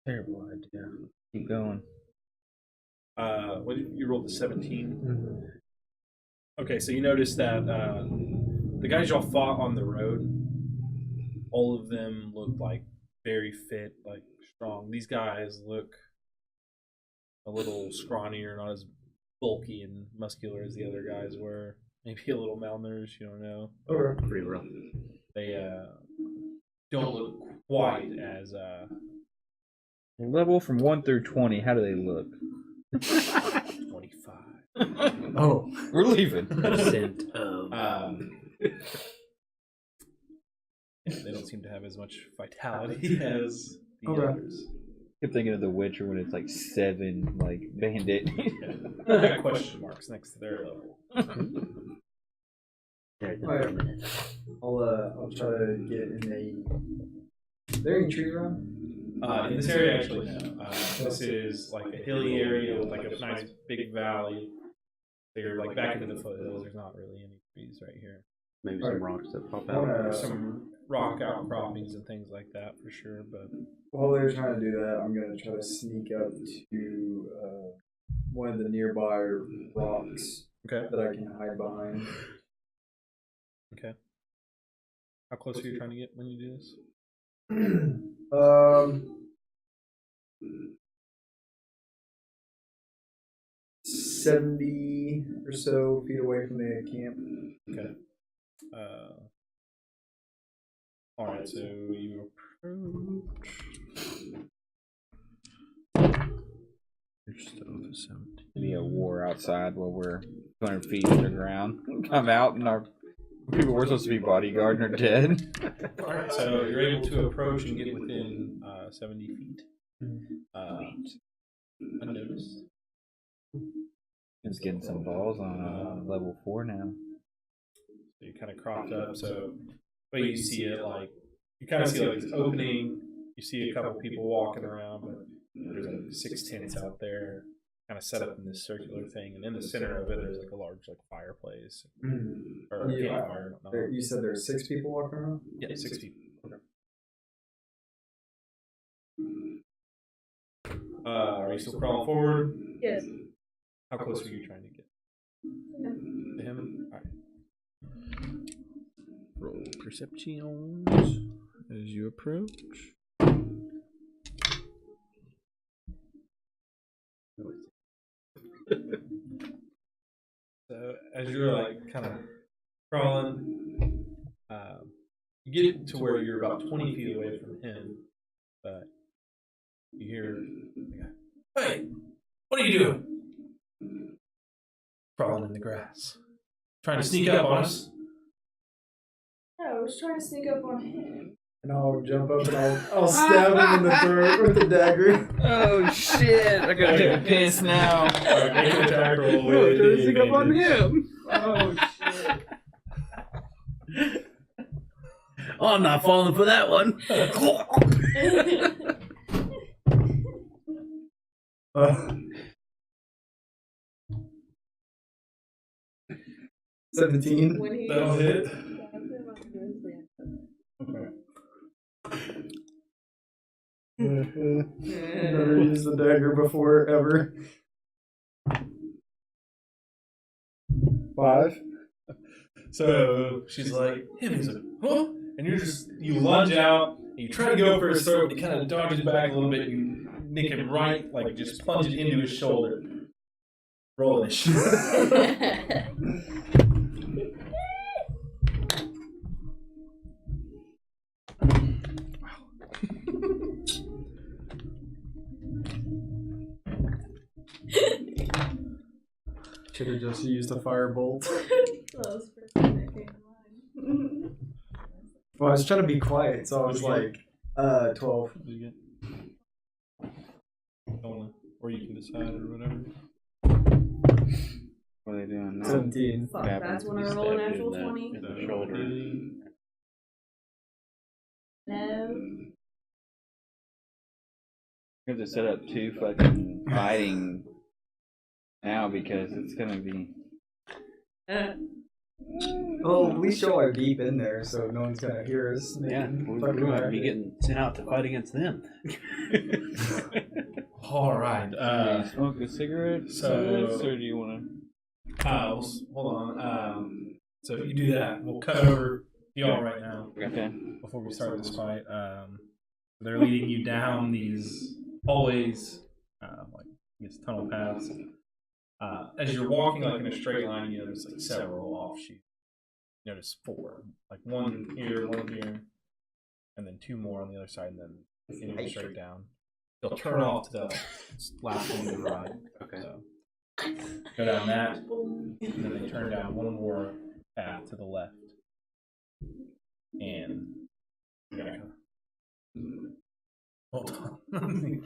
Terrible idea. Keep going. What you rolled a 17? Mm-hmm. Okay, so you notice that the guys y'all fought on the road, all of them looked like very fit, like strong. These guys look a little scrawnier, not as bulky and muscular as the other guys were. Maybe a little malnourished, you don't know. Okay. Pretty rough. They don't look quite as Level from 1 through 20. How do they look? 25. Oh, We're leaving. Percent of. They don't seem to have as much vitality as the Okay. others. Keep thinking of The Witcher when it's like 7 like bandit. I got question marks next to their level. Alright. I'll try to get in a. Is there any trees around? In this area, actually, no. This is like a hilly area with like a nice big valley. They're like back into the foothills. There's not really any trees right here. Maybe Alright. some rocks that pop Wanna- out. There's some rock outcroppings and things like that for sure, but While they're trying to do that, I'm going to try to sneak up to one of the nearby rocks okay. that I can hide behind. Okay. How close are you trying to get when you do this? 70 or so feet away from the camp. Okay. Alright, so you approach. Be a war outside while we're 200 feet underground. Come out and our people we're supposed to be bodyguarding are dead. Alright, so you're able to approach and get within 70 feet. Unnoticed. Just getting some balls on level 4 now. So you kind of cropped up, so but you see it like you kind of see like this opening. You see a couple people walking around, but there's like 6 tents out there, kind of set up in this circular thing, and in the center of it, there's like a large like fireplace or Yeah. campfire. and whatnot. You said there are 6 people walking around? Yeah, 6 people. Are you still crawling forward? Yes. How close are you trying to get? To him? Alright. Roll perceptions as you approach. So as you're like kind of crawling, you get to where you're about 20 feet away from him, but you hear, "Hey, what are you doing?" Crawling in the grass, trying to sneak up on us. No, I was trying to sneak up on him. And I'll jump up and I'll stab him in the throat with the dagger. Oh shit! I gotta take a piss now. Alright, make an attack roll. No, trying to sneak up on him. Oh shit. Oh, I'm not falling for that one. 17. When he That'll hit. Okay. Never used the dagger before, ever. 5. So she's like, him. He's like, huh? And you lunge out, and you try to go for his throat, but he kind of dodges back a little bit. You nick him right, like just plunge it into his shoulder. Roll initiative. Should have just used a firebolt. Well, I was trying to be quiet, so I was like, 12. Did you get? Or you can decide or whatever. What are they doing now? 17. Fuck, that's when I roll an actual 20. In the shoulder. No. We have to set up 2 fucking fighting now because it's gonna be. Well, at least y'all are deep in there, so no one's gonna hear us. Yeah, we might be getting sent out to fight against them. All right. Smoke a cigarette? So, or do you want hold on. So you do that. We'll cut over to y'all right now. Okay. Before we start this fight, they're leading you down these hallways, like I guess tunnel paths. As you're walking like in a straight line, you notice like several offshoots. You notice 4, like one here, and then 2 more on the other side, and then continuing straight down. You'll turn off to the last one to the right. Okay. So go down that, and then they turn down one more path to the left, and hold on.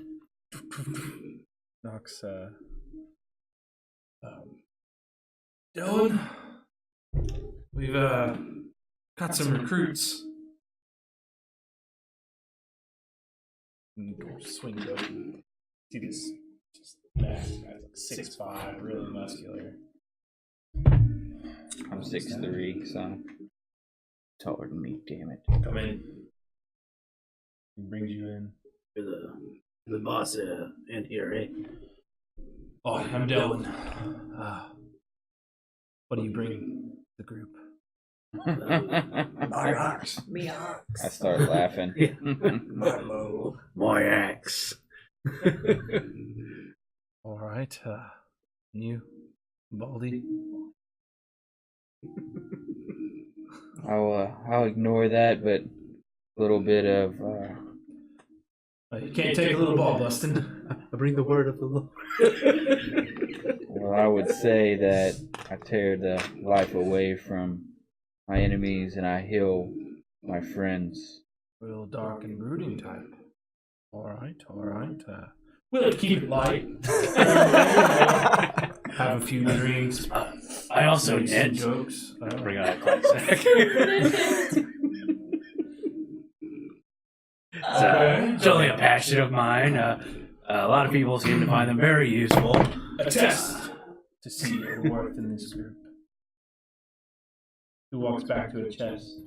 Knox, Delwin, we've got some recruits. And the door swings open. See this just massive guy, like 6'5", really muscular. I'm 6'3", so taller than me. Damn it! Come in. He brings you in. You're the boss in here, eh? Oh, I'm Delwin. What do you bring the group? My axe. Me ox. I start laughing. My axe. All right. You, Baldy. I'll ignore that, but a little bit of. You can't take a little ball busting. I bring the word of the Lord. Well, I would say that I tear the life away from my enemies and I heal my friends. Real dark and brooding type. All right. We'll keep it light. Have a few drinks. I also did. Jokes. Bring out a classic. It's only a passion of mine. A lot of people seem to find them very useful. A test to see your worth in this group. Who walks back to a chest,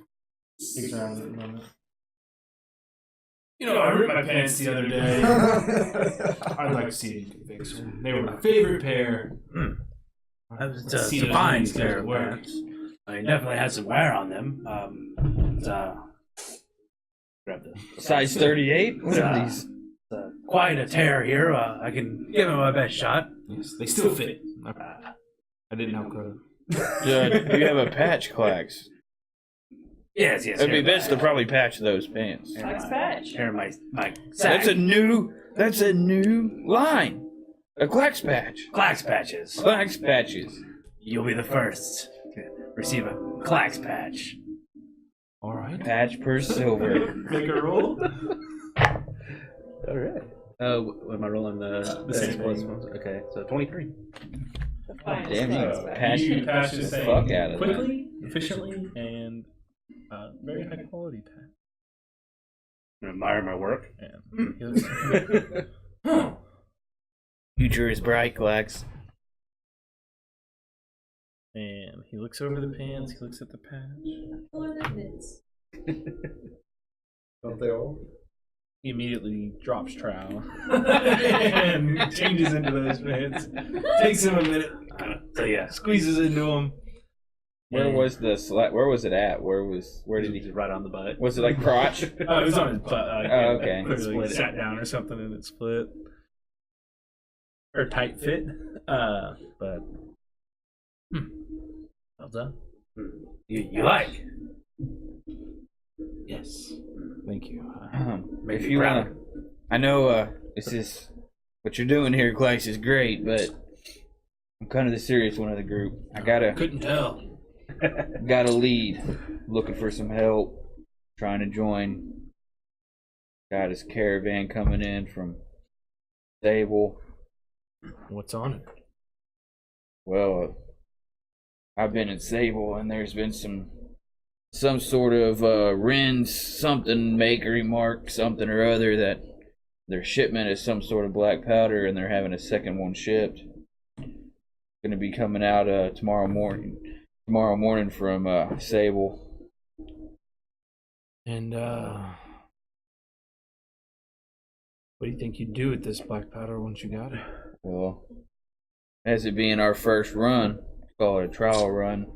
digs around it a moment. You know, I ripped my pants the other day. I'd like to see if you can fix them. They were my favorite pair. It's a fine pair of pants. I definitely had some wear on them. Grab the Size 38? What are these? Quite a tear here. I can give it my best shot. Yes, they still fit. I didn't outgrow them. Do you have a patch, Clax? Yes. It'd be best to probably patch those pants. Nice patch. Here, my That's a new line. A Clax patch. Clax patches. Clax patches. You'll be the first to receive a Clax patch. All right. Patch per silver. Make a roll. All right. Am I rolling the same plus thing. ones? Okay, so 23. Damn, you patch You patch the this thing fuck out of that. quickly, efficiently, and very high quality patch. I admire my work. And he looks- Future is bright, Clax. And he looks over the pants, he looks at the patch. Don't they all? He immediately drops trowel and changes into those pants. Takes him a minute, So yeah, squeezes into them. Where was the where was it at? Where did he? Right on the butt. Was it like crotch? Oh, it was on his butt. Oh, okay. Clearly sat down or something and it split. Or tight fit. But well done. you like? Yes. Thank you. If you wanna, I know this is what you're doing here, Clax, is great, but I'm kind of the serious one of the group. I Couldn't tell. gotta lead. Looking for some help. Trying to join. Got his caravan coming in from Sable. What's on it? Well, I've been in Sable, and there's been some sort of Ren's something makery mark, something or other, that their shipment is some sort of black powder, and they're having a second one shipped. Going to be coming out tomorrow morning from Sable. And what do you think you'd do with this black powder once you got it? Well, as it being our first run, call it a trial run,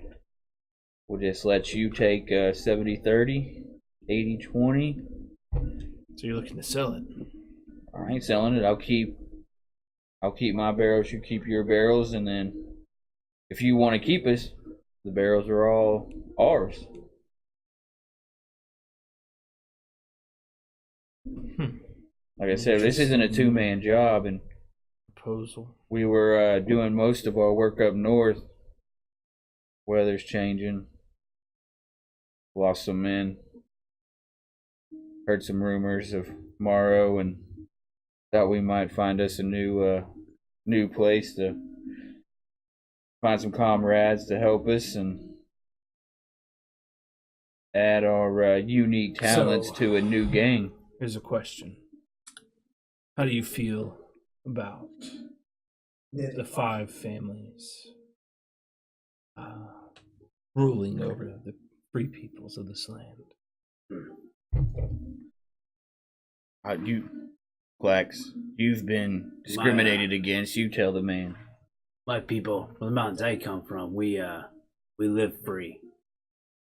we'll just let you take 70-30, 80-20. So you're looking to sell it? I ain't selling it. I'll keep my barrels, you keep your barrels, and then if you want to keep us, the barrels are all ours. Like I said, this isn't a two-man job, and Proposal. we were doing most of our work up north. Weather's changing. Lost some men. Heard some rumors of Morrow, and thought we might find us a new place to find some comrades to help us and add our unique talents So- to a new gang. Here's a question. How do you feel about the 5 families ruling over the free peoples of this land? You've been discriminated against. You tell the man. My people, from the mountains I come from, we live free.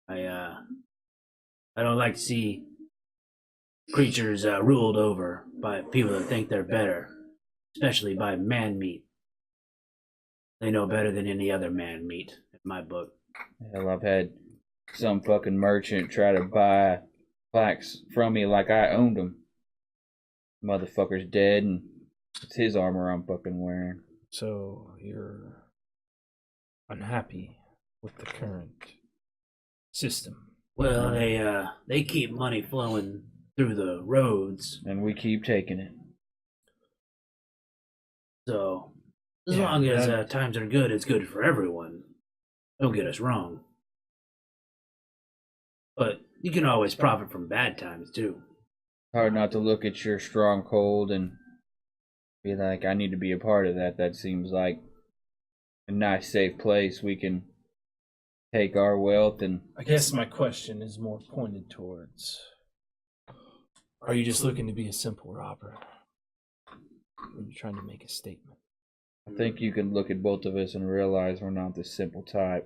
I don't like to see creatures ruled over by people that think they're better, especially by man meat. They know better than any other man meat, in my book. Hell, I've had some fucking merchant try to buy plaques from me like I owned them. Motherfucker's dead, and it's his armor I'm fucking wearing. So you're unhappy with the current system? Well, they keep money flowing through the roads, and we keep taking it. So as long as times are good, it's good for everyone. Don't get us wrong. But you can always profit from bad times too. Hard not to look at your stronghold and be like, I need to be a part of that. That seems like a nice, safe place we can take our wealth. And I guess my question is more pointed towards, are you just looking to be a simple robber? Or are you trying to make a statement? I think you can look at both of us and realize we're not the simple type.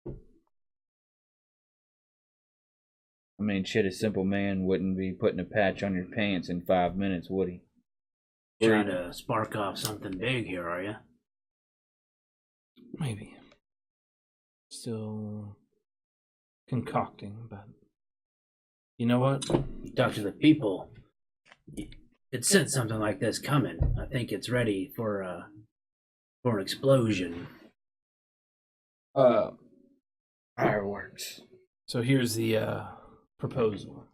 I mean, shit, a simple man wouldn't be putting a patch on your pants in 5 minutes, would he? Trying to spark off something big here, are you? Maybe. Still concocting, but you know what? Talk to the people. It sent something like this coming. I think it's ready for an explosion. Fireworks. So here's the proposal.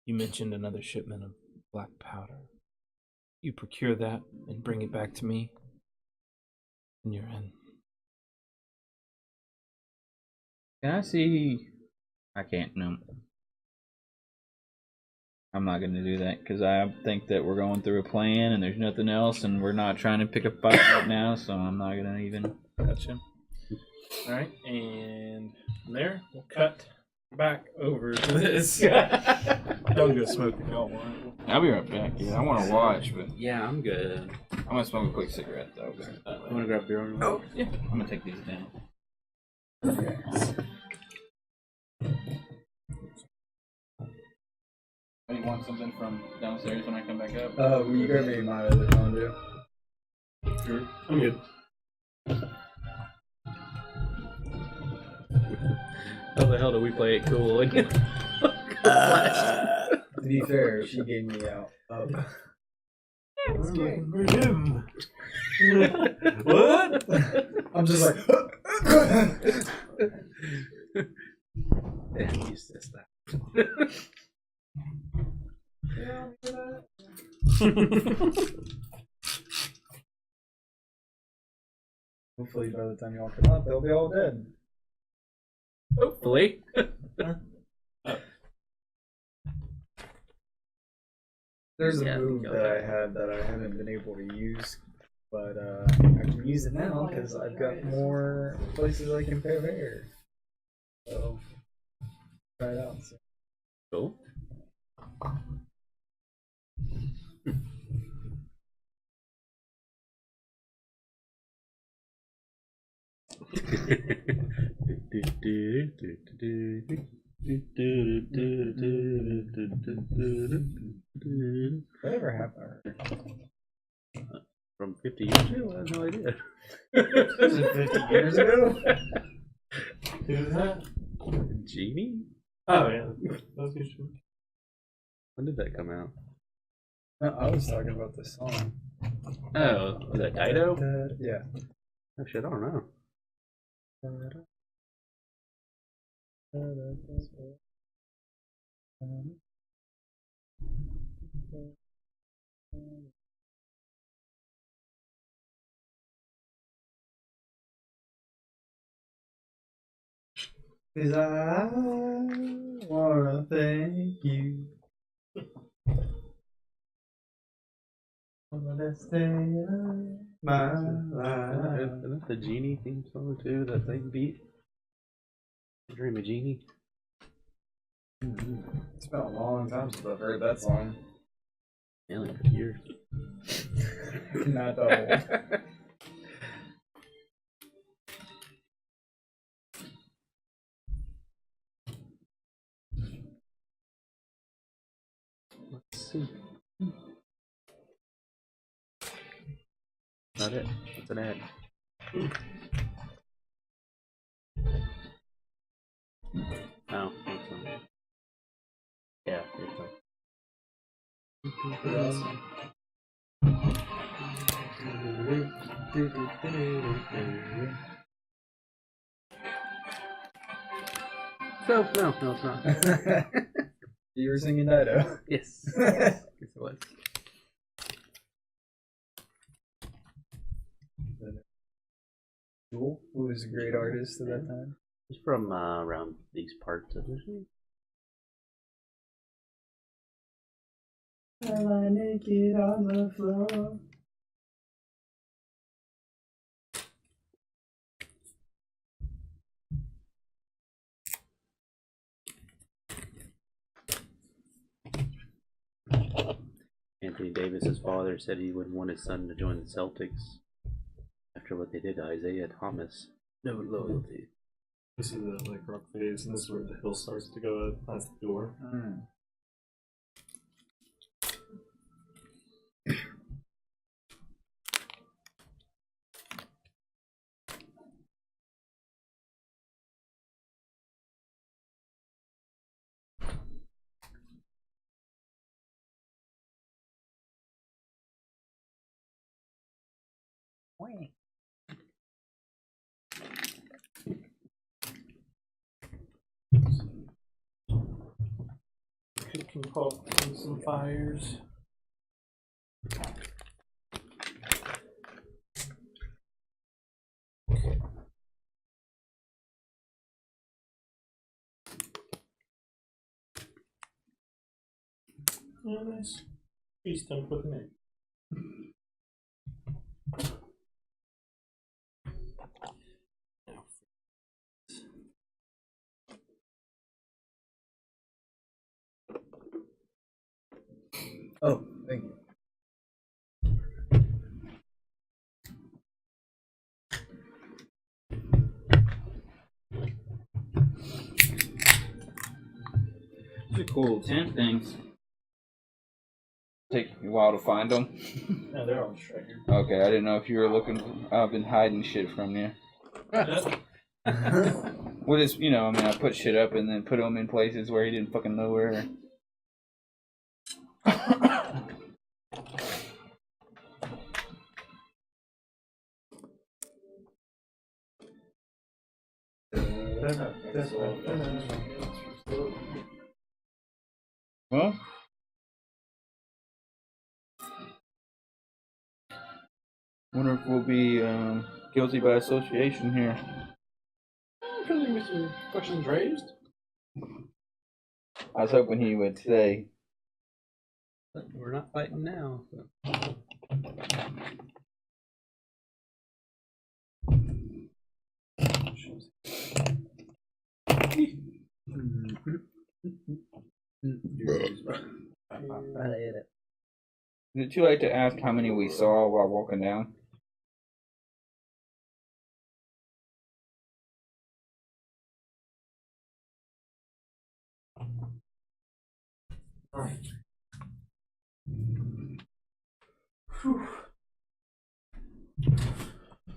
You mentioned another shipment of black powder. You procure that and bring it back to me, and you're in. Can I see? I can't. No. I'm not going to do that because I think that we're going through a plan and there's nothing else and we're not trying to pick a fight right now, so I'm not going to even. Gotcha. Alright, and from there, we'll cut back over to this. Don't go smoke if y'all want. I'll be right back. Yeah, I want to watch, but Yeah, I'm good. I'm going to smoke a quick cigarette though. You want to grab beer on the way? Yeah. I'm going to take these down. Okay. Oh, you want something from downstairs when I come back up? Will you grab me my other phone, dude? Sure. I'm good. How the hell do we play it cool? To be fair, she gave me out. Oh. What? I'm just like. Yeah, you said that. Hopefully, by the time y'all come out, they'll be all dead. Hopefully. There's a Yeah, move go that I ahead. had that I haven't been able to use, but I can use it now because I've got more places I can pair hair. So, try it out. So. Cool. Whatever happened? From 50 years ago? I have no idea. Was it 50 years ago? Who's that? Genie? Oh, yeah. That's good. When did that come out? No, I was talking about this song. Oh, was that Dido? Yeah. Oh shit, I don't know. Cause I wanna thank you for the best day of my life. Isn't that the Genie theme song too that they beat? Dream of Genie? It's been a long time since I've heard that song. Yeah, like 50 years. Not double. Let's see. Not it. It's an ad. Oh, that's not. Yeah, it's not. No, it's not. You were singing Dido. Yes. Yes, it was. Jewel, who was a great artist at that time. It's from around these parts of Michigan. Am I naked on the floor? And Anthony Davis's father said he wouldn't want his son to join the Celtics after what they did to Isaiah Thomas. No loyalty. This is the like rock face, and this is where the hill starts to go up past the door. Cooking pot and some fires. Oh, nice. Feast done for the night. Oh, thank you. These are cool tent things. Take you a while to find them. No, they're all straight here. Okay, I didn't know if you were looking. I've been hiding shit from you. Well, just, you know, I mean, I put shit up and then put them in places where he didn't fucking know where. Well, wonder if we'll be guilty by association here. Because we get some questions raised. I was hoping he would say. But we're not fighting now. So. Is it too late to ask how many we saw while walking down? Right.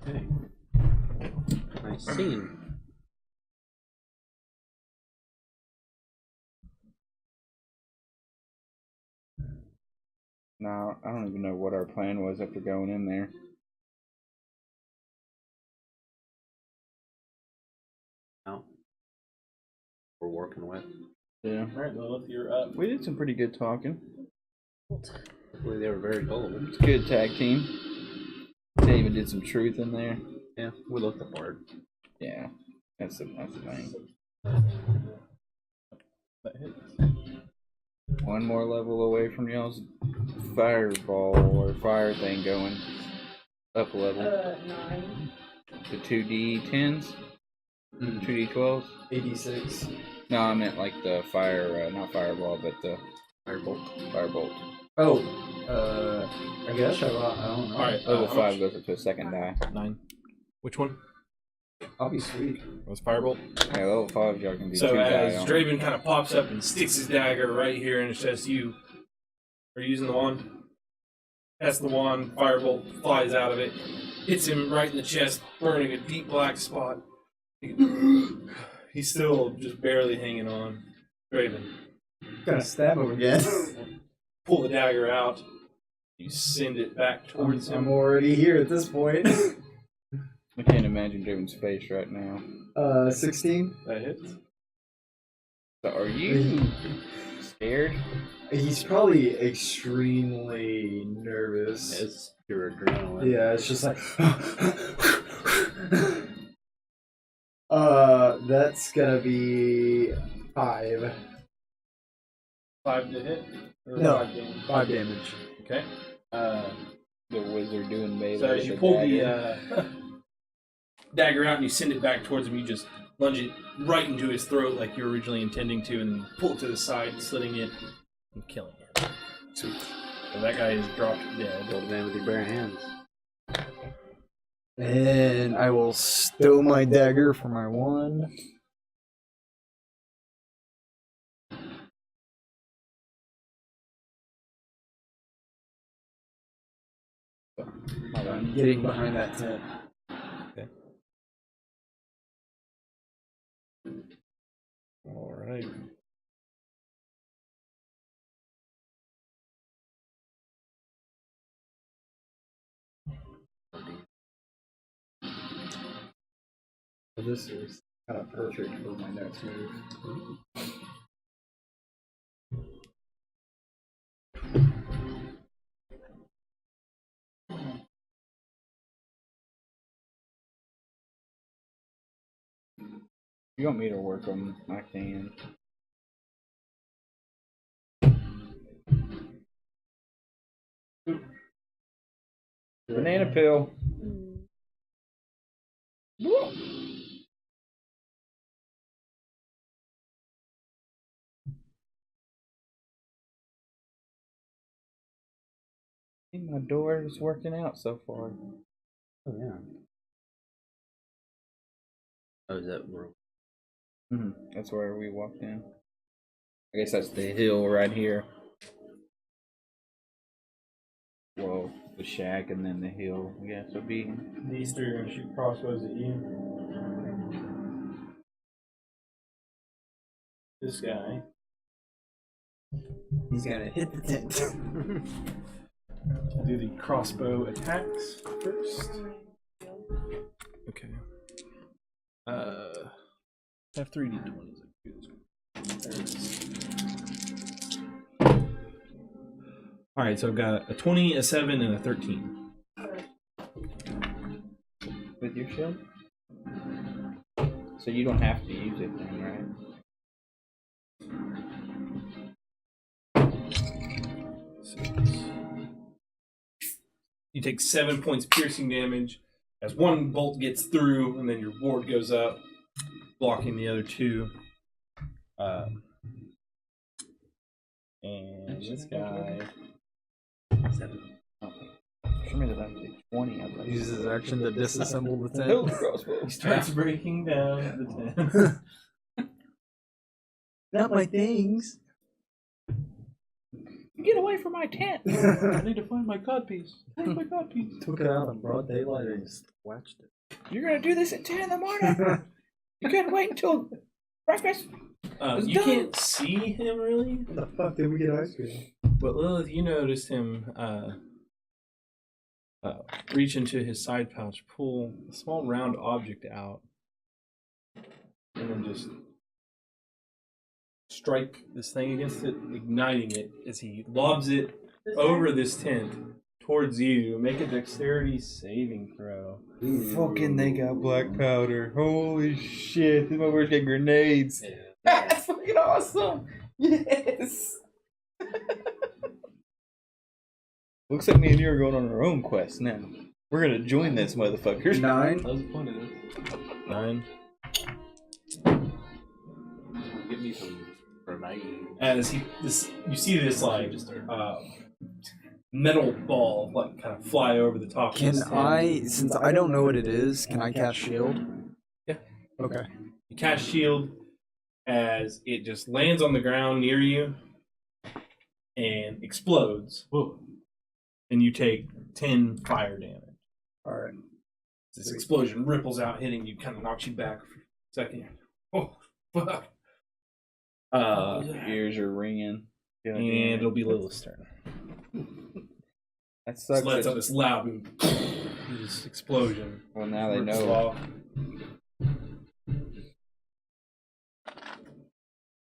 Okay. Nice scene. No, I don't even know what our plan was after going in there. No. We're working with. Yeah. Alright, Lilith, you're up. We did some pretty good talking. Hopefully they were very bold. It's a good tag team. They even did some truth in there. Yeah, we looked the part. Yeah, that's the thing. That hits. One more level away from y'all's fireball or fire thing going up a level. 9. The 2D10s? 2D12s? 86. No, I meant like the fire, not fireball, but the Firebolt. firebolt. Oh, I guess. I don't know. Alright, Level 5 goes up to a second die. 9. Which one? I'll be sweet. Was Firebolt? Yeah, level 5 y'all can be So 2 die. as Draven kind of pops up and sticks his dagger right here in his chest, you are you using the wand? That's the wand. Firebolt flies out of it, hits him right in the chest, burning a deep black spot. He's still just barely hanging on. Draven, Gotta stab him again. pull the dagger out. You send it back towards I'm him. already here at this point. I can't imagine Draven's face right now. 16. That hits. So are you scared? He's probably extremely nervous. It's pure adrenaline. Yeah, it's just like. That's gonna be 5. 5 to hit? Or No, 5 damage? 5 damage. Okay. The wizard doing melee. So as with you the pull dagger. the dagger out and you send it back towards him, you just lunge it right into his throat like you were originally intending to, and then pull it to the side, slitting it and killing him. Sweet. So that guy is dropped dead. Kill the man with your bare hands. And I will stow my dagger for my 1. I'm getting behind that tent. Okay. All right. This is kind of perfect for my next move. You want me to work them? I can. Banana peel. My door is working out so far. Oh yeah. Oh, is that where? That's where we walked in. I guess that's the hill right here. Well, the shack and then the hill. Yeah, so be. These three are gonna shoot crossbows at you. This guy. He's gonna hit the tent. Do the crossbow attacks first. Okay. Have 3 d20s. Alright, so I've got a 20, a 7, and a 13. With your shield? So you don't have to use it then, right? 6. You take 7 points piercing damage as 1 bolt gets through, and then your ward goes up, blocking the other 2. And this guy. 7. Oh. For me, that I did 20. I was like, Uses his action to disassemble the tent. Build crossbow. He starts breaking down the tent. Not my things. Get away from my tent! I need to find my codpiece. Where's my codpiece? Took it out in broad daylight and just watched it. You're gonna do this at 10 in the morning. You can't wait until breakfast. You can't see him really. When the fuck did we get ice cream? But Lilith, you noticed him reach into his side pouch, pull a small round object out, and then just strike this thing against it, igniting it as he lobs it over this tent towards you. Make a dexterity saving throw. Fucking they got black powder. Holy shit. These motherfuckers got grenades. Yeah. That's fucking awesome. Yes. Looks like me and you are going on our own quest now. We're gonna join this motherfuckers. 9. That was the point of this. 9. Give me some grenade. As you see this like metal ball like kind of fly over the top. Can of this tent. I, since I don't know what it is, can I cast shield? Yeah. Okay. You cast shield as it just lands on the ground near you and explodes. Whoa. And you take 10 fire damage. Alright. This explosion ripples out, hitting you, kind of knocks you back for a second. Oh, fuck. Ears are ringing. And it'll be Lilith's turn. That sucks. Just lets out this loud this explosion. Well, now they Rips know. off.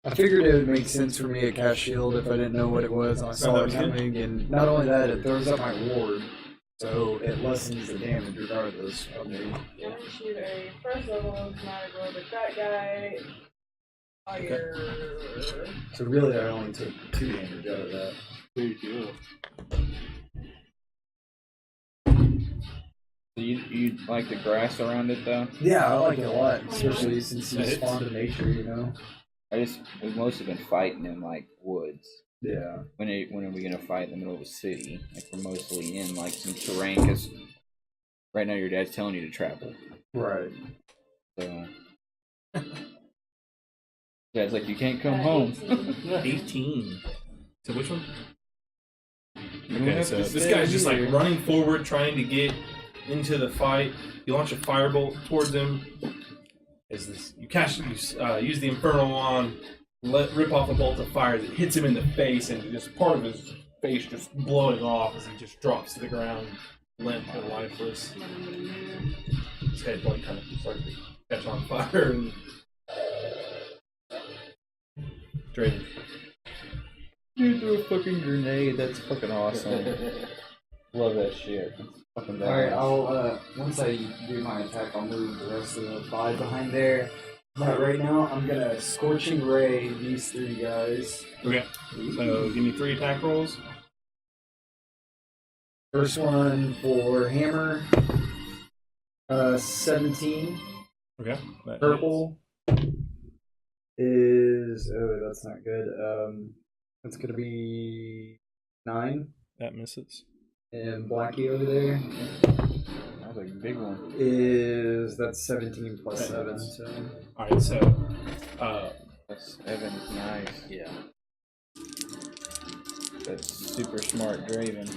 I figured it would make sense for me to cast shield if I didn't know what it was. I saw it coming, and not only that, it throws up my ward, so it lessens the damage regardless of me. I'm gonna shoot a first level traumatic roll with that guy. Fire. So really, I only took 2 damage out of that. There you go. You like the grass around it though? Yeah, I like it a lot, especially since he's spawned in nature, you know. We've mostly been fighting in like woods. Yeah. When are we gonna fight in the middle of the city? Like we're mostly in like some terrain because right now your dad's telling you to travel. Right. So dad's like, you can't come home. 18. So which one? You don't Okay, have so to this stay guy's just like here. running forward, trying to get into the fight. You launch a firebolt towards him. As this, you use the infernal wand, rip off a bolt of fire that hits him in the face, and just part of his face just blowing off as he just drops to the ground, limp and lifeless. His head like kind of started to catch on fire. And Draven. You threw a fucking grenade. That's fucking awesome. Love that shit. That's fucking badass. Alright, I'll, once I do my attack, I'll move the rest of the 5 behind there. But right now, I'm gonna Scorching Ray these 3 guys. Okay, so give me 3 attack rolls. First one for Hammer, 17. Okay. That Purple is, oh, that's not good. That's gonna be 9. That misses. And Blackie over there That was a big one. that's 17 plus 7. So. Alright, so That's Evan's nice. Yeah. That's super smart Draven.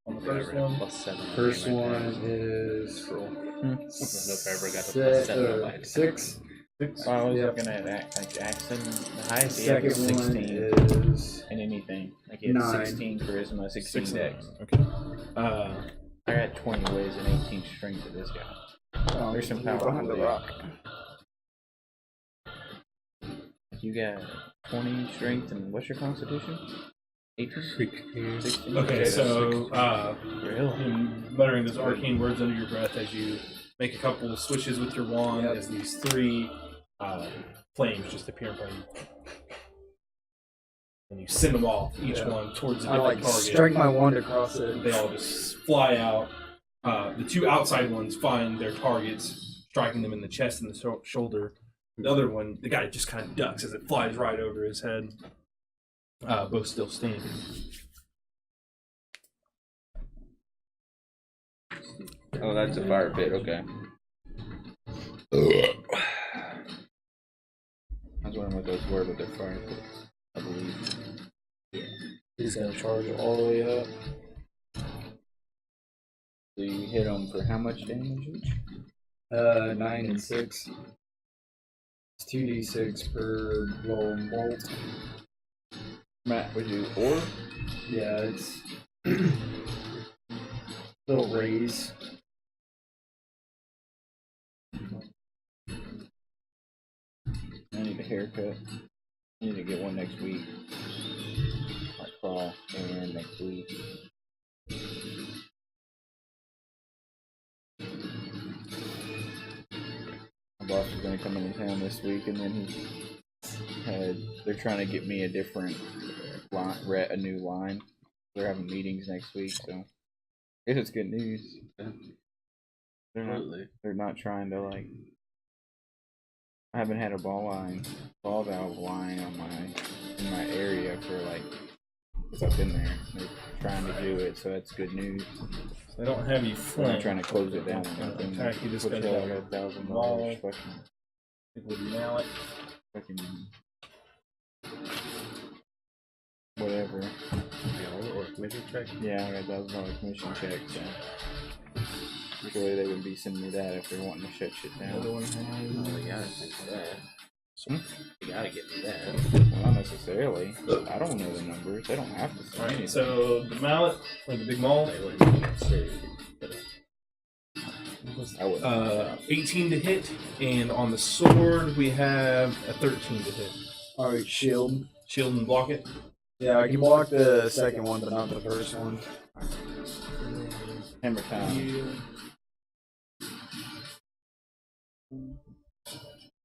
on the first one. +7. First one is I don't know if I ever got a +7 on my 6. I was Yep. looking at like accent. The highest he Second had was 16 one is in anything. Like he had 9. 16 charisma, 16 dex. Okay. I got 20 ways and 18 strength to this guy. There's some power behind the there. rock. You got 20 strength and what's your constitution? 18? 16? Okay, so Really? muttering those arcane words under your breath as you make a couple of swishes with your wand as these 3 flames just appear in front of you. And you send them off, each one towards a I different like target. strike my wand across it. They all just fly out. The 2 outside ones find their targets, striking them in the chest and the shoulder. The other one, the guy just kind of ducks as it flies right over his head. Both still standing. Oh, that's a fire pit, okay. I was wondering what those were, but they're fire pits, I believe. Yeah. He's gonna charge it all the way up. So you hit them for how much damage each? 9 and 6. It's 2d6 per blown bolt. Matt, would you 4? Yeah, it's little raise. I need a haircut. I need to get one next week. Like fall and next week. My boss is gonna come into town this week, and then they're trying to get me a different line, a new line. They're having meetings next week, so I guess it's good news. They're not trying to like. I haven't had a ball valve line in my area for like since I've been there. They're trying to do it, so that's good news. They don't have you They're flank. not trying to close it down or anything. Attack, you just Which got I got $1,000 fucking with your mallet. fucking whatever. Or commission check? Yeah, I got $1,000 commission check, so surely they wouldn't be sending me that if they're wanting to shut shit down. Oh, they gotta think of that. You gotta get me that. Well, not necessarily. I don't know the numbers. They don't have to send Alright, anything. so the mallet, or the big maul, They wouldn't say. 18 to hit, and on the sword we have a 13 to hit. Alright, shield. Shield and block it. Yeah, I can block the second one, but not the first one. Hammer time.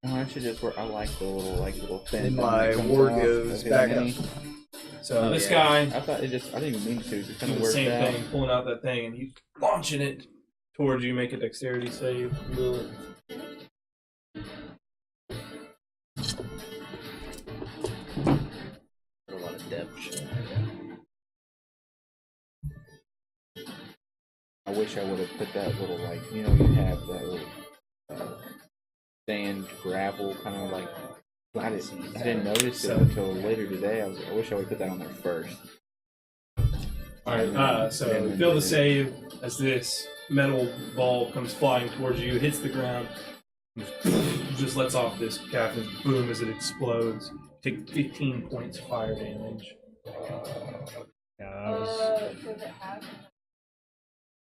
Oh, I should just work. I like the little thin. And thing my that comes ward off. goes Does it back have up. any? So this guy I thought I didn't even mean to. It just kind doing of the worked same out. thing, pulling out that thing, and he's launching it towards you. Make a dexterity save. Perception. I wish I would have put that little, like, you know, you have that little sand, gravel, kind of like. I didn't notice it until later today. I wish I would put that on there first. Alright, so you feel the save as this metal ball comes flying towards you, hits the ground, just lets off this caffeine boom as it explodes. Take 15 points of fire damage.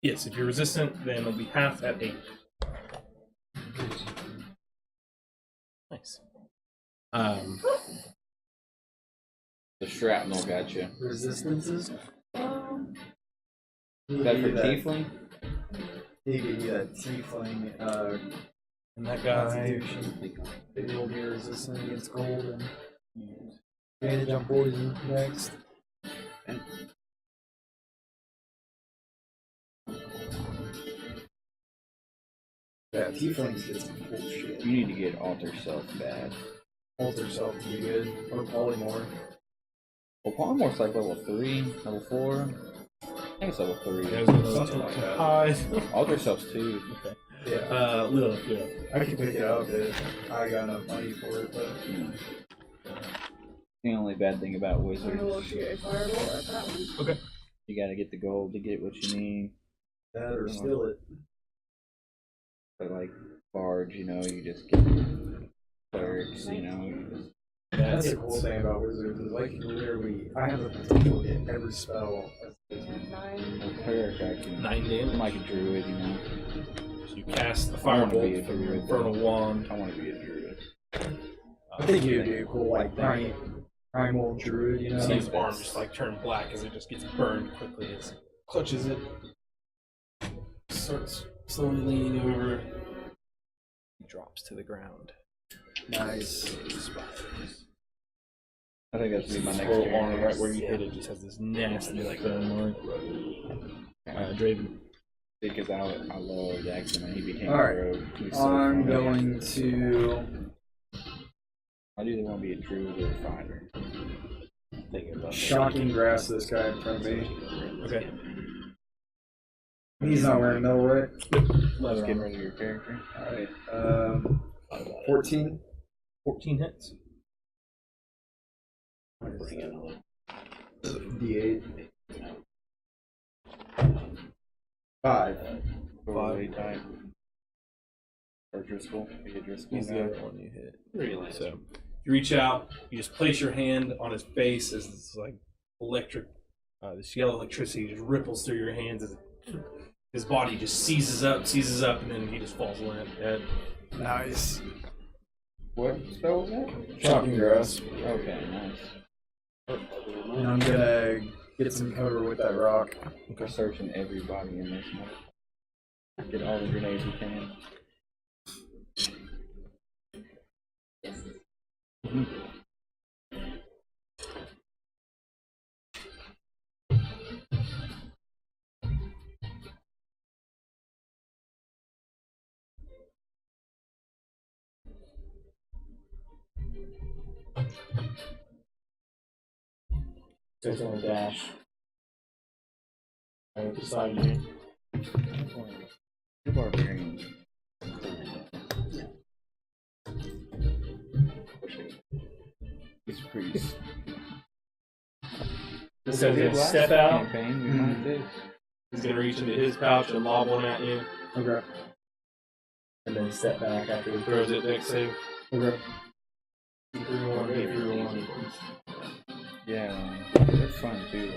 Yes, if you're resistant, then it'll be half at 8. Nice. The shrapnel got you. Resistances? Is that for tiefling? He gave you that tiefling And that guy. constitution. It will be resistant against cold and advantage on poison next. Yeah, tieflings get some cool shit. You need to get alter self bad. Alter self would be good. Or polymorph. Well, Polymore's like level 3, level 4. I think it's level 3. Something like that. Alter self's 2. Okay. Yeah. Little, yeah. I can pick it up if I got enough money for it, but The only bad thing about wizards, Okay. you gotta get the gold to get what you need. that or steal it. But like bards, you know, you just get clerics, you know. You just, That's the cool thing about wizards is like literally, I have the potential to get every spell. cleric actually. 9 damage. I'm like a druid, you know. So you cast a I wanna be firebolt a from your druid, infernal though. wand. I want to be a druid. I think you'd be a cool like primal druid, you know. See his arm just like turn black as it just gets burned quickly as it clutches it. Starts slowly leaning over. He drops to the ground. Nice. I think that's gonna be my next whole turn. arm right where you hit it just has this nasty like burn mark. Draven. Because I love Jackson and he became All right. a rogue. He's so I'm fun. going to I either want to be a druid or a fighter. Thinking about shocking grass this guy in front of me. Okay. He's not wearing metal, right? Let's get rid of your character. Alright. 14. 14 hits. D8. 5. Time. Or Driscoll. Be a Driscoll. He's the other one you hit. So you reach out, you just place your hand on his face as this like electric, this yellow electricity just ripples through your hands as his body just seizes up, and then he just falls away dead. Nice. What spell was that? Shocking grass. Okay, nice. And I'm gonna get some cover with that rock. We're searching everybody in this one. Get all the grenades we can. There's only dash. Right beside you. The barbarian. He's a priest. So he'll step out. Campaign, we might do. He's gonna reach into his pouch and lob one at you, Okay. and then step back after he throws it. Next save. Okay. Get through one. Get through one. Yeah, they're fun too.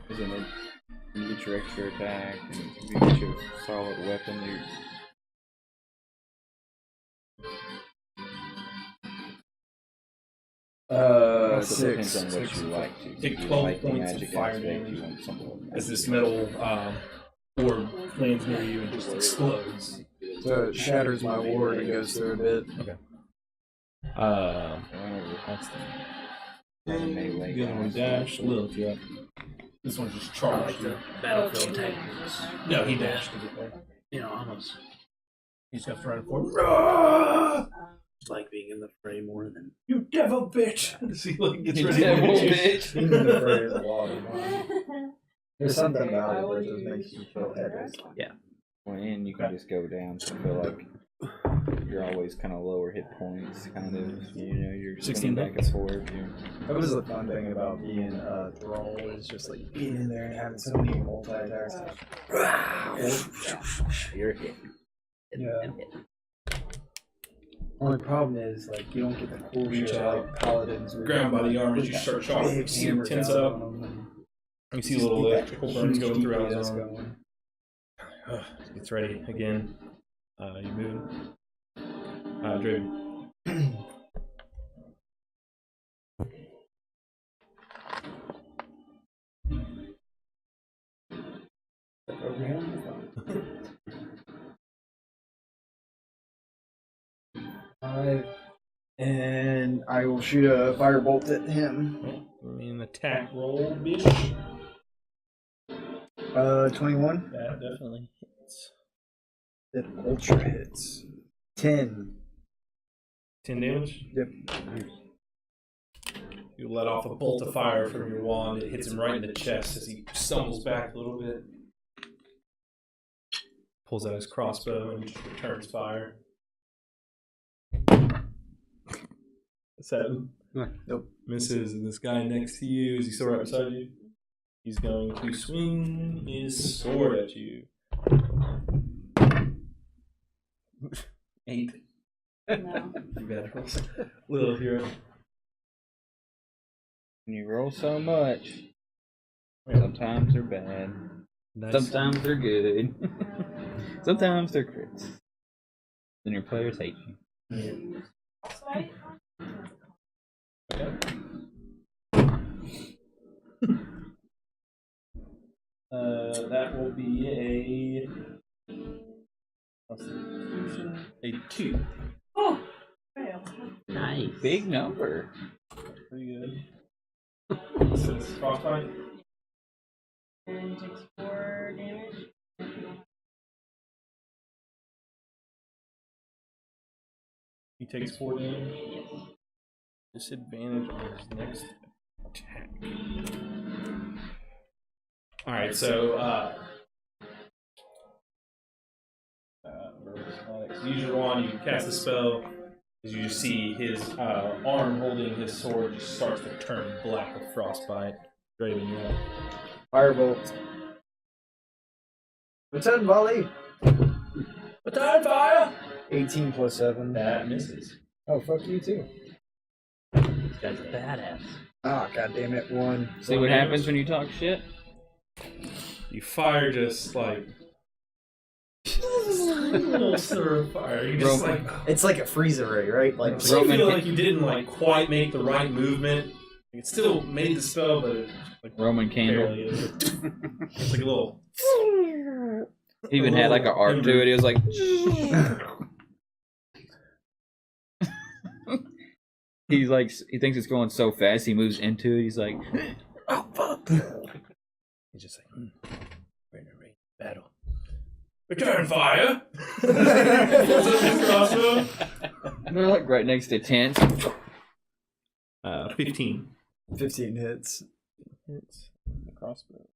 Isn't it? You get your extra attack, and if you get your solid weapon, you. Six. Depends on what you like to. Take You 12 like the points of magic fire aspect, damage you want something as this metal orb lands near you and just explodes. So it shatters my ward and goes through a bit. Okay. That's the melee. the other one dash. Lilith, you're up. This one's just charged. Battlefield tank. No, he dashed to get there. You know, almost. He's got to run forward. like being in the fray more than You devil bitch! See, like, gets You ready to devil hit you. bitch. Being in the fray is a lot of fun. There's something about it that just makes you feel epic. yeah. Well, and you can just go down. So I feel like you're always kind of lower hit points, kind of. You know, you're 16 back and forth. That was the fun thing about being a thrall is just like being in there and having so many multi-attacks. You're hit. Yeah. Only problem is like you don't get the cool Reach shit out, like paladins. where grab you by the arm as you got start shocking. big See hammer tense down up. on them. You see little electrical burns going throughout his DPS arm. Gets ready again. You move. Draven. Over him. 5, and I will shoot a firebolt at him. I mean, attack roll, bitch. 21. That definitely hits. It ultra hits. 10. 10 damage. Yep. You let off a bolt of fire from your wand. It hits him right in the chest as he stumbles back a little bit. Pulls out his crossbow and just returns fire. Seven. Nope. Misses, and this guy next to you, is he still right beside you? He's going to swing his sword at you. 8. No. You better roll. Little hero. You roll so much. Sometimes they're bad. Nice. Sometimes they're good. Sometimes they're crits. Then your players hate you. Okay. That will be a 2. Oh, fail. Nice. Big number. Pretty good. So this is frostbite. And takes 4 damage. He takes 4 damage. Disadvantage on his next attack. Alright, so use your wand, you cast the spell. As you see his arm holding his sword just starts to turn black with frostbite. Draven, you're up. Firebolt. Return volley. Return fire! 18 plus 7. That misses. Oh, fuck you too. This guy's a badass. Ah, god damn it, 1. See what happens when you talk shit? You fire just like little stir of fire. You just like it's like a freeze array, right? Like you feel like you didn't like quite make the right movement. It still made the spell, but it like Roman candle. barely is. It's like a little. He even had like an arc to it. It was like. He's like, he thinks it's going so fast. He moves into it. He's like, oh fuck. He's just like, we're in a rain battle. Return fire! They're like right next to tents. 15. 15 hits. Hits the crossbow.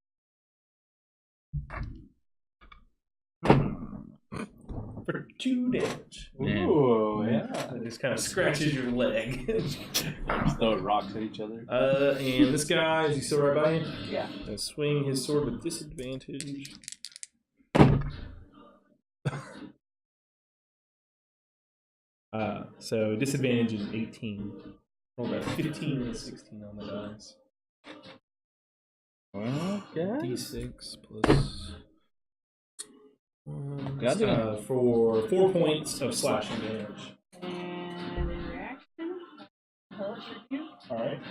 For 2 damage. Ooh, yeah. It just kind of scratches your leg. Just throwing rocks at each other. And this guy, is he still right by you? Yeah. Gonna swing his sword with disadvantage. So disadvantage is 18. Rolled a 15 and a 16 on the dice. Well, okay. D6 plus 1. Got it. For 4 points of slashing damage. And in reaction, I'll shoot you. Alright.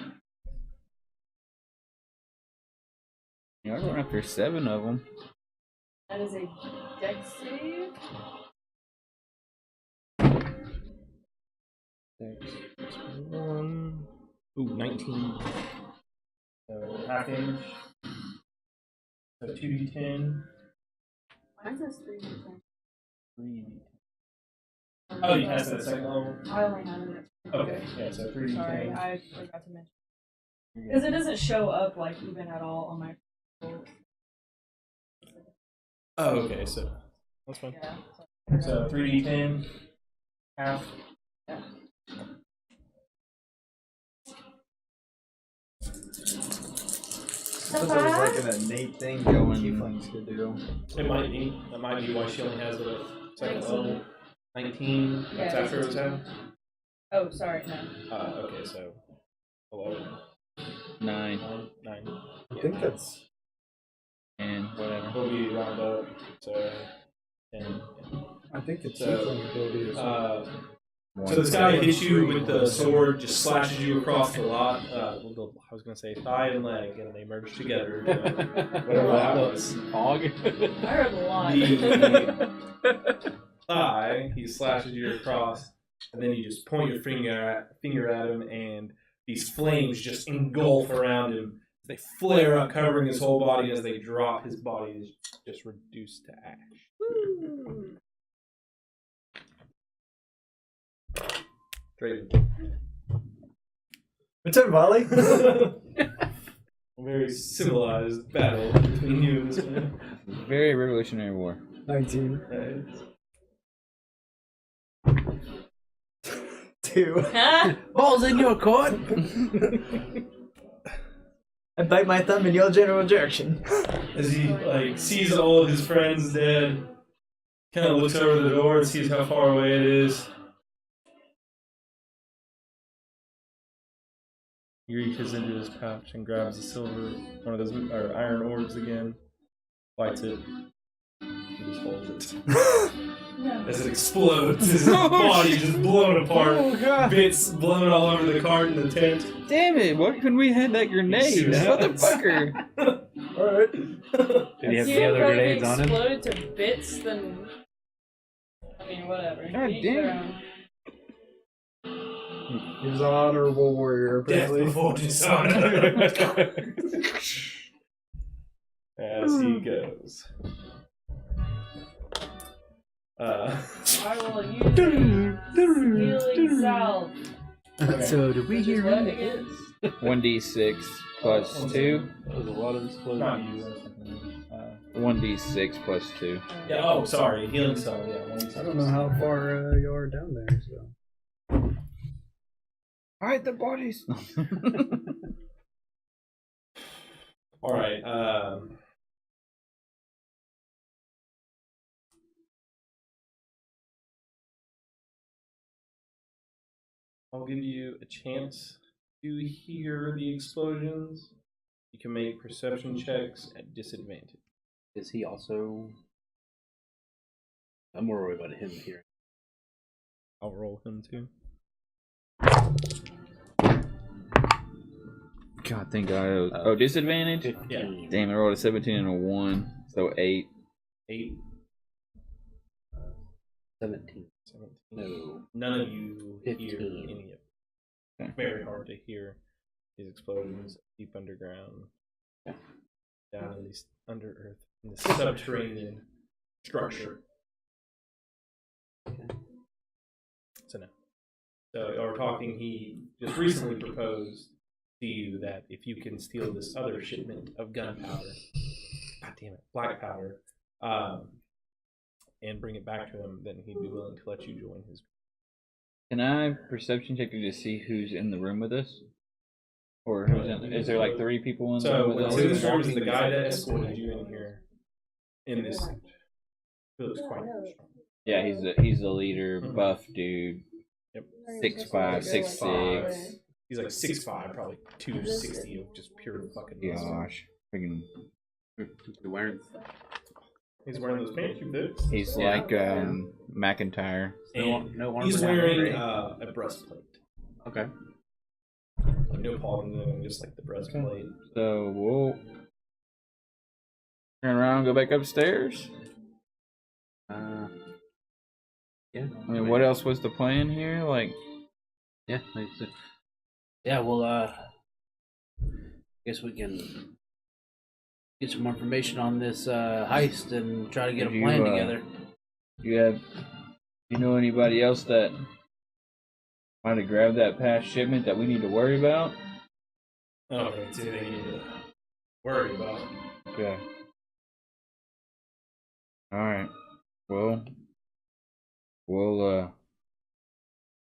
Yeah, I'm going after 7 of them. That is a dex save. Dex 1. Ooh, 19. So half damage. So 2d10. Mine says 3d10. 3d10. Oh, you passed that second level? I only had it. Okay, yeah, so 3d10. Sorry, I forgot to mention. Because it doesn't show up like even at all on my. Oh, okay, so that's fine. Yeah. So 3d10, half. Yeah. I thought that was like an innate thing that tieflings could do. It might be. That might be why she only has a second level. 19. That's Yeah. after it was out. Oh, sorry, no. Okay, so 11. 9. 9. I think that's. And whatever. Will be round up. So 10. I think the So, tiefling ability is. So this guy hits you with the sword, just slashes you across the lot. I was going to say thigh and leg, and they merge together. Whatever that was. Hog? I heard a lot. The thigh, he slashes you across, and then you just point your finger at him, and these flames just engulf around him. They flare up, covering his whole body. As they drop, his body is just reduced to ash. Draven. Return volley. Very civilized battle between you and this man. Very Revolutionary War. 19. Right. 2. Balls in your court. I bite my thumb in your general direction. As he sees all of his friends dead, kind of looks over the door and sees how far away it is. He reaches into his pouch and grabs a one of those iron orbs again, lights it, and just holds it. As it explodes, his body just blown apart, bits blown all over the cart and the tent. Damn it! Why couldn't we have that grenade, motherfucker? Alright. Did he have the other grenades on him? Explode to bits, then. I mean, whatever. God Each damn. their own. He was an honorable warrior, Death apparently. before dishonor. As he goes. I will use healing salve. So, did we Which is hear what him? it is. 1d6 plus 2. That was a lot of explosions. Not you. 1d6 plus 2. Yeah, oh, sorry. Healing salve, yeah. I don't know how far you are down there, so. Hide the bodies! Alright, I'll give you a chance to hear the explosions. You can make perception checks at disadvantage. Is he also? I'm more worried about him here. I'll roll him too. God, thank God. Oh, disadvantage? 15. Yeah. Damn, I rolled a 17 and a 1, so 8. 8. 17. 17. No. None of you hear 15. any of it. Okay. Very hard to hear these explosions deep underground. Down in these under earth, in the subterranean structure. So no. So we're talking, he just recently proposed to you that if you can steal this other shipment of gunpowder, god damn it, black powder, and bring it back to him, then he'd be willing to let you join his. Can I perception check to just see who's in the room with us? Or who's in, is there like 3 people in the So room with what's us? in this room is the guy that escorted you in here. In this, looks quite strong. Yeah, he's the leader, buff dude. Yep. 6'5", 6'6". He's like 6'5", probably 260 of just pure fucking muscle. Gosh, freaking. He's wearing those pants you fixed. He's like McIntyre. And no armor he's down wearing there, a breastplate. Okay. Like no paulding, just like the breastplate. So we'll turn around, and go back upstairs. Yeah. I mean, what else was the plan here? Like, Yeah. Like I said. Yeah. Well, guess we can get some more information on this heist and try to get a Did you, plan together. you have You know anybody else that might have grabbed that past shipment that we need to worry about? I don't think it's anything you need to worry about. Okay. Alright. Well, we'll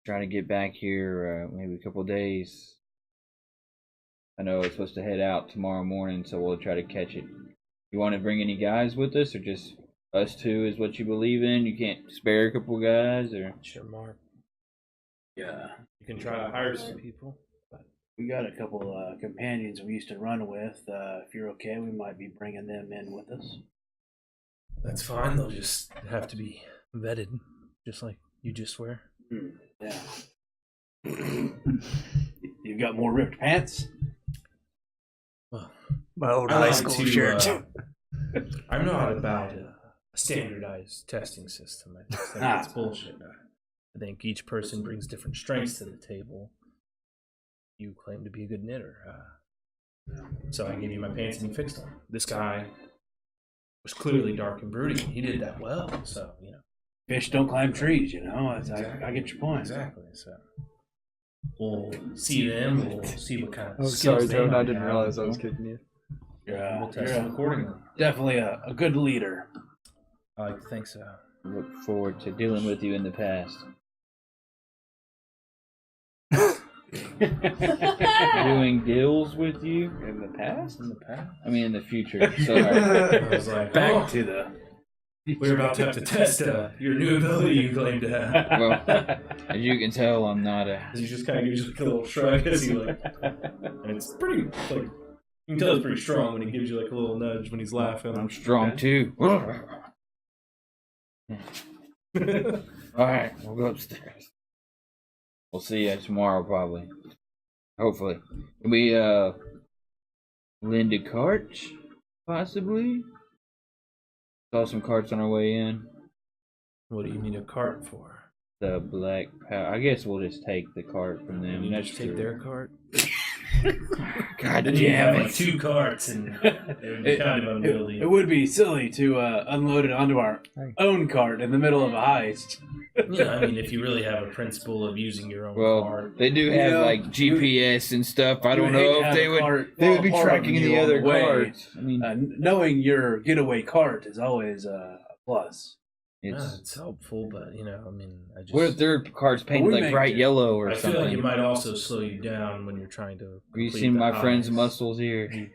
try to get back here maybe a couple days. I know it's supposed to head out tomorrow morning, so we'll try to catch it. You want to bring any guys with us, or just us two is what you believe in? You can't spare a couple guys, or? Sure, Mark. Yeah. You can try to hire some people. We got a couple companions we used to run with. If you're okay, we might be bringing them in with us. That's fine. They'll just have to be vetted, just like you just were. Yeah. You've got more ripped pants? Well, my old high school shirt. I'm not about a standardized testing system. I just think it's bullshit. I think each person brings different strengths to the table. You claim to be a good knitter. So I gave you my pants and you fixed them. This guy was clearly dark and brooding. He did that well, so, you know. Fish don't climb trees, you know. I get your point. Exactly, so. We'll see them. We'll see what kind of sorry, skills they Toad. might I didn't have. realize I was kicking you. We'll test them accordingly. Definitely a good leader. I like to think so. Look forward to dealing with you in the past. Doing deals with you in the past? In the past? I mean, in the future. Sorry. I was like, back to the. We're about to have to test your new ability you claim to have. Well, as you can tell, I'm not a. He just kind of gives you like a little shrug as he like, and it's pretty like you can tell it's pretty strong when he gives you like a little nudge when he's laughing. I'm strong too. All right, we'll go upstairs. We'll see you tomorrow, probably. Hopefully, can we lend a cart, possibly? Saw some carts on our way in. What do you need a cart for? The black powder. I guess we'll just take the cart from them. You just take their cart? God, did you have like 2 carts and it would be kind of unwieldy. It would be silly to unload it onto our own cart in the middle of a heist. Yeah, I mean, if you really have a principle of using your own cart. They do have like GPS and stuff. I don't know if they would be tracking the other carts. I mean, knowing your getaway cart is always a plus. It's helpful, but you know, I mean, I just. What if their cart's painted like bright yellow or something? I feel like it might also slow you down when you're trying to. Have you seen my friend's muscles here? He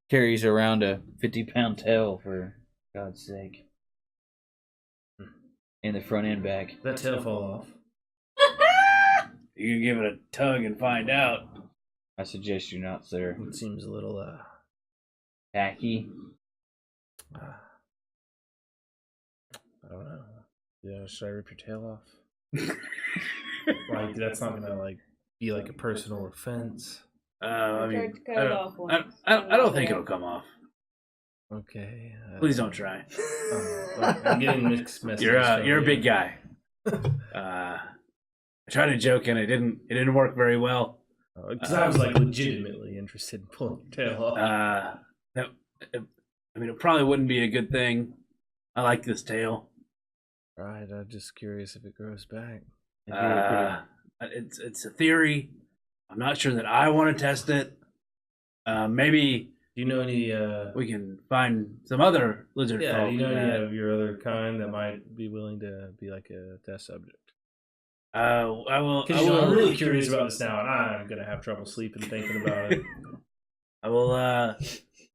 carries around a 50-pound tail, for God's sake. And the front and back. That tail fall off. You can give it a tug and find out. I suggest you not, sir. It seems a little tacky. I don't know. Yeah, should I rip your tail off? Like that's not gonna like be like a personal offense. I mean, I don't think it'll come off. Okay. Please don't try. I'm getting mixed messages. You're a big guy. I tried to joke and it didn't work very well. Because I was like legitimately interested in pulling your tail off. I mean, it probably wouldn't be a good thing. I like this tail. Right, I'm just curious if it grows back. It's a theory. I'm not sure that I want to test it. Maybe. Do you know any? We can find some other lizard folk. Yeah, do you know any of your other kind that might be willing to be like a test subject? I will. Because I'm really curious about this now, and I'm gonna have trouble sleeping thinking about it. I will.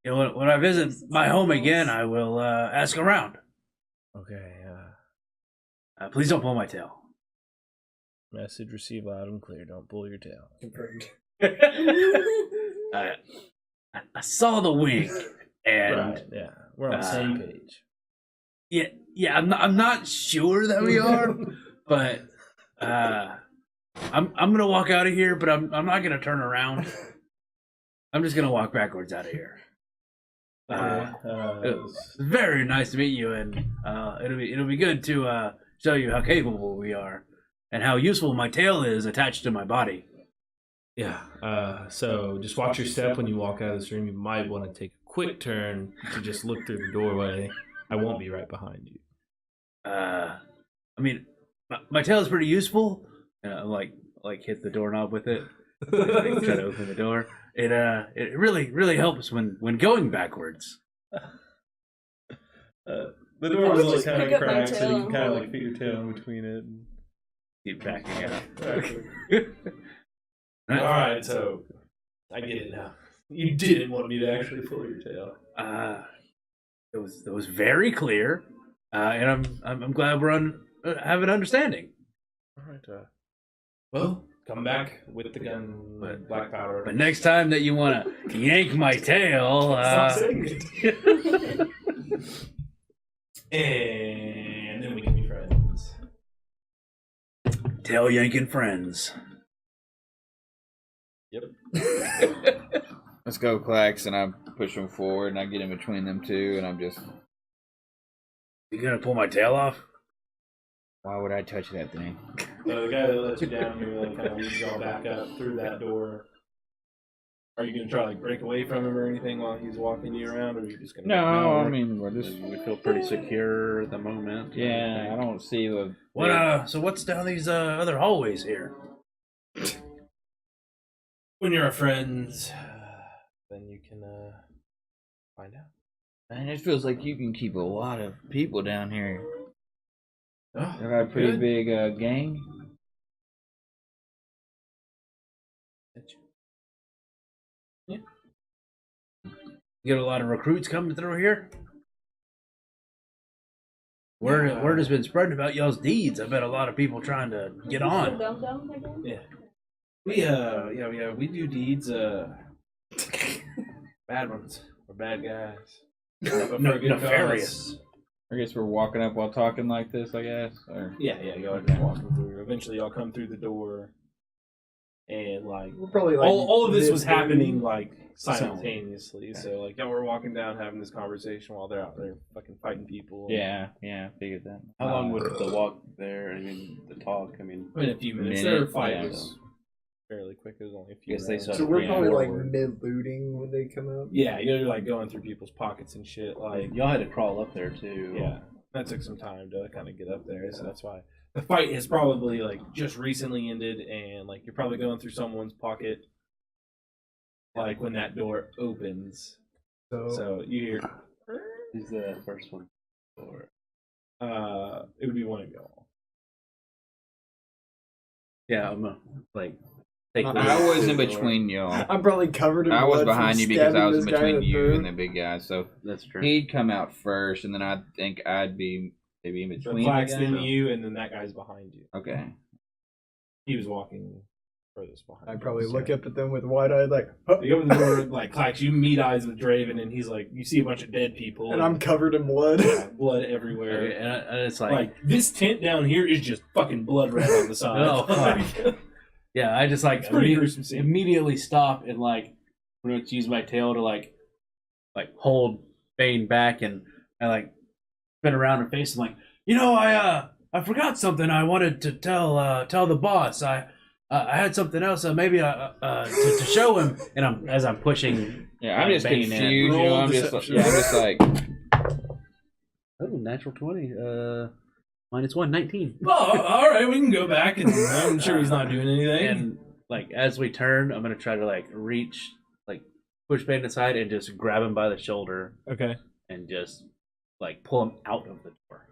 When I visit my home again, I will ask around. Okay. Please don't pull my tail. Message received loud and clear. Don't pull your tail. Confirmed. I saw the wing, and right, yeah, we're on the same page. Yeah. I'm not sure that we are, but I'm gonna walk out of here. But I'm not gonna turn around. I'm just gonna walk backwards out of here. It's very nice to meet you, and it'll be good to show you how capable we are, and how useful my tail is attached to my body. Yeah. So just watch your step when you walk out of this room. You might want to take a quick turn to just look through the doorway. I won't be right behind you. I mean, my tail is pretty useful. And I like hit the doorknob with it. Like, try to open the door. It really helps when going backwards. The door was like kind of cracked, so you can kind of like fit your tail in between it and keep backing out. All right, so I get it now. You didn't want me to actually pull your tail. It was very clear, and I'm glad we're have an understanding. All right. Well, come back with the gun, black powder. But next time that you want to yank my tail, stop saying it. And then we can be friends. Tail yanking friends. Yep. Let's go, Clax, and I push him forward, and I get in between them two, and I'm just... You gonna pull my tail off? Why would I touch that thing? The guy that let you down here, like, kind of leads y'all back up through that door. Are you gonna try to like break away from him or anything while he's walking you around, or are you just gonna? No, I mean we're just... We feel pretty secure at the moment. Yeah, I don't see the... What? So what's down these other hallways here? When you're friends, then you can find out. Man, it feels like you can keep a lot of people down here. Oh, They've got a pretty big gang. Yeah. You get a lot of recruits coming through here? Word has been spreading about y'all's deeds. I bet a lot of people trying to get on. Yeah. We do deeds, bad ones. We're bad guys. Nefarious. I guess we're walking up while talking like this, I guess. Or... Yeah, y'all are just walking through. Eventually y'all come through the door. And like we're probably like all of this was happening like simultaneously. So like y'all were walking down having this conversation while they're out there fucking fighting people. Yeah, figured that. How long would the walk there? I mean, the talk. I mean, in a few minutes. Their fight was fairly quick. It was only a few. Guess they rounds. So we're probably like mid looting when they come out. Yeah, you're like going through people's pockets and shit. Like y'all had to crawl up there too. Yeah, that took some time to kind of get up there. So that's why the fight has probably like just recently ended, and like you're probably going through someone's pocket. Like when that door opens, so you hear. Who's the first one? Or it would be one of y'all. Yeah, I'm like. I was in between y'all. I'm probably covered in blood. I was behind you because I was in this guy between you throat. and the big guy. So that's true. He'd come out first, and then I think I'd be maybe in between. Then you, and then that guy's behind you. Okay. He was walking furthest behind. I probably look up at them with wide eyes, like. Huh. You open the door, like Clax. You meet eyes with Draven, and he's like, you see a bunch of dead people, and I'm covered in blood. Blood everywhere, Okay, and it's like this tent down here is just fucking blood red on the side. Oh, fuck. Yeah, I just like immediately stop and like pretty much use my tail to like hold Bane back, and I like spin around her face and like, I forgot something I wanted to tell the boss. I had something else maybe to show him, and as I'm pushing. Yeah, I'm just Bane confused. in. I'm just like. Oh, natural 20. -1, 19. Oh, all right, we can go back, and I'm sure he's not doing anything. And like as we turn, I'm gonna try to like reach, like push Bane aside and just grab him by the shoulder. Okay. And just like pull him out of the door.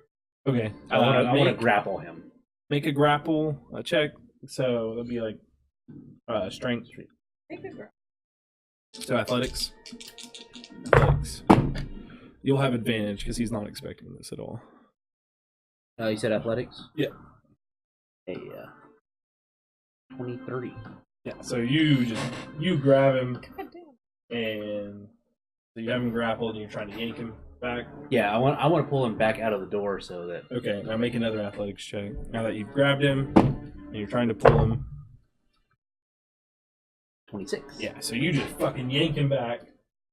Okay. I want to grapple him. Make a grapple check. So it'll be like strength. Make a grapple. So athletics. You'll have advantage because he's not expecting this at all. You said athletics? Yeah. Hey, 20-30. Yeah, so you grab him, and so you have him grappled, and you're trying to yank him back. Yeah, I want to pull him back out of the door so that. Okay, now make another athletics check. Now that you've grabbed him, and you're trying to pull him. 26. Yeah, so you just fucking yank him back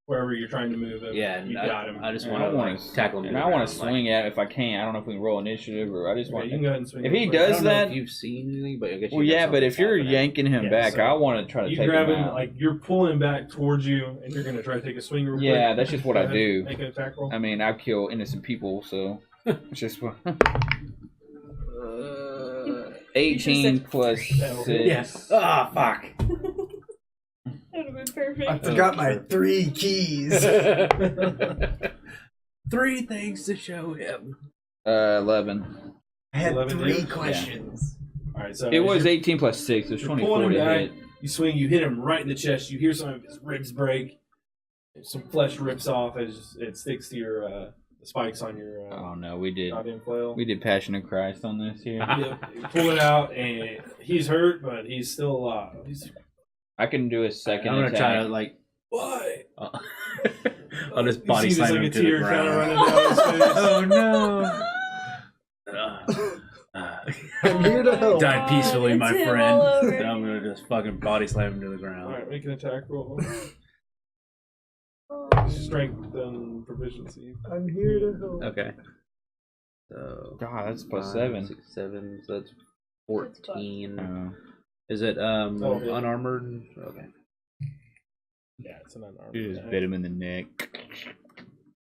wherever you're trying to move him. Yeah, and you got him. I just want to tackle him. And I want to swing at it if I can. I don't know if we can roll initiative or I just want. You can go ahead and swing. If he it. does I don't know that, if you've seen anything, but I guess. Well, yeah, but if you're yanking him back, so I want to try to you take grab him him out. like you're pulling back towards you, and you're gonna try to take a swing. Real Yeah, quick. that's just what I do. Make an attack roll. I mean, I kill innocent people, so it's just what. 18 plus 6. Yes. Ah, fuck. That would have been perfect. I forgot my 3 keys. 3 things to show him. 11. I had 11 3 damage? questions. All right, so It was 18 plus 6. It was you're 24 pulling to him back. hit. You swing, you hit him right in the chest. You hear some of his ribs break. Some flesh rips off as it sticks to your the spikes on your Oh no, we did. goddamn flail. We did Passion of Christ on this here. You pull it out, and he's hurt, but he's still alive. I can do a second I'm gonna attack. try to like. Why? I'll just body you see slam there's him like a to the tear kind of ground. running down his face. Oh no. I'm here to help. Die peacefully, my It's him friend. all over. And I'm gonna just fucking body slam him to the All ground. right, make an attack roll. Strength and proficiency. I'm here to help. Okay. So. God, that's plus 5, 7. 6, 7. So that's 14. Oh. Is it yeah. unarmored? Okay. Yeah, it's an unarmed. You just attack. bit him in the neck.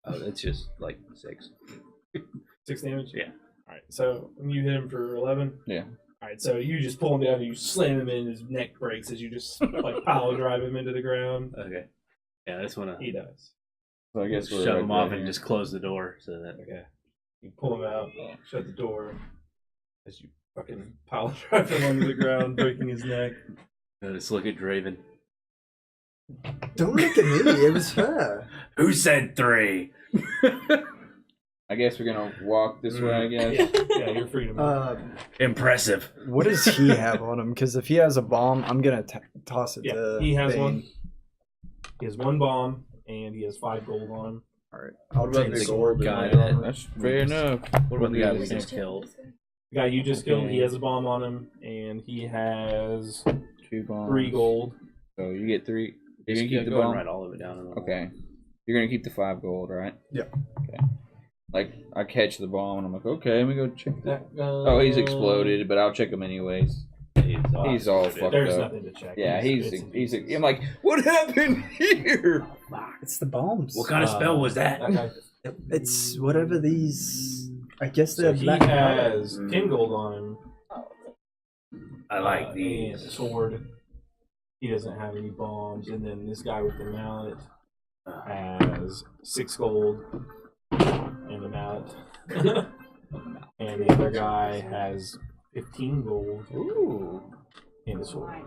Oh, it's just like 6. 6 damage? Yeah. Alright, so you hit him for 11? Yeah. Alright, so you just pull him down and you slam him in, his neck breaks as you just like power drive him into the ground. Okay. Yeah, I just want He to dies. So I guess we're shove right him off there. and just close the door so that. Okay. You pull him out, shut the door as you fucking power drive him onto the ground, breaking his neck. Just look at Draven. Don't look at me. It was her. Who said 3? I guess we're gonna walk this way, I guess. Yeah, you're free to move. Impressive. What does he have on him? Because if he has a bomb, I'm gonna toss it Yeah, to. he has Bane. one. He has 1 bomb, and he has 5 gold on him. All right, I'll What about take the the gold gold guy guy. that- That's fair enough. What about the guy we just killed? The guy you just killed, he has a bomb on him, and he has 2 bombs. 3 gold. So you get 3. You're Just gonna keep the go and bomb? write all of it down. In the Okay. You're gonna keep the 5 gold, right? Yep. Okay. Like, I catch the bomb and I'm like, okay, let me go check that. Oh, Oh, he's exploded, but I'll check him anyways. He's all fucked There's up. nothing to check. Yeah, he's I'm like, what happened here? It's the bombs. What kind of spell was that? guy, It's whatever these. I guess so they're he black has 10 gold on him. I like And a these. sword. He doesn't have any bombs. And then this guy with the mallet has 6 gold and a mallet. And the other guy has 15 gold. Ooh. And a sword.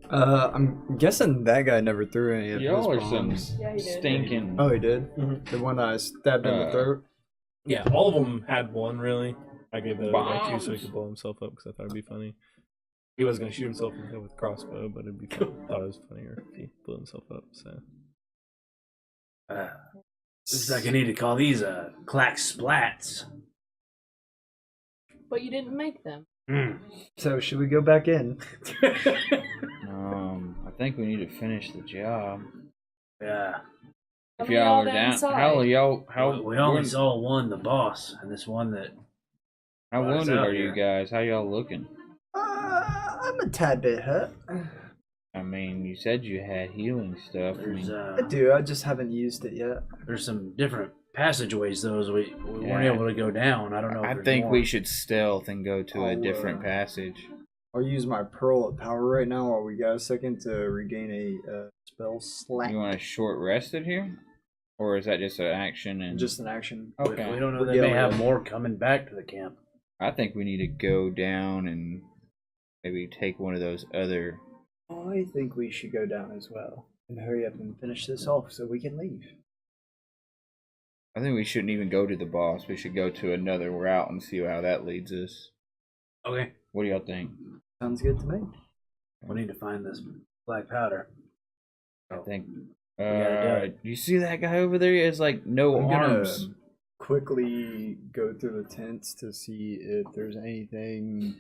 I'm guessing that guy never threw any of Y'all his are some bombs. Yeah, he did. stinking. Oh, he did. Mhm. The one that I stabbed in the throat. Yeah, all of them had 1 really. I gave the other guy 2 so he Bombs. could blow himself up because I thought it'd be funny. He was going to shoot himself in the head with a crossbow, but it'd be fun. I thought it was funnier if he blew himself up. So Looks like I need to call these clack splats. But you didn't make them. So should we go back in? I think we need to finish the job. Yeah. If How many y'all are are there down, inside? how y'all, how we only saw one, the boss, and this one that. how What's wounded out are you here? guys? How y'all looking? I'm a tad bit hurt. I mean, you said you had healing stuff. I There's mean, I do. I just haven't used it yet. there's some different passageways though. We weren't Yeah. able to go down. I don't know. If I there's think more. we should stealth and go to a I'll, different passage. I'll use my pearl of power right now while we got a second to regain a spell slap. You want a short rest it here, or is that just an action and Just an action. Okay. We don't know. We're They may yelling. have more coming back to the camp. I think we need to go down and maybe take one of those other. I think we should go down as well and hurry up and finish this off so we can leave. I think we shouldn't even go to the boss. We should go to another route and see how that leads us. Okay. What do y'all think? Sounds good to me. We need to find this black powder. I think. gotta do You see that guy over there? He has like no I'm gonna arms. quickly go through the tents to see if there's anything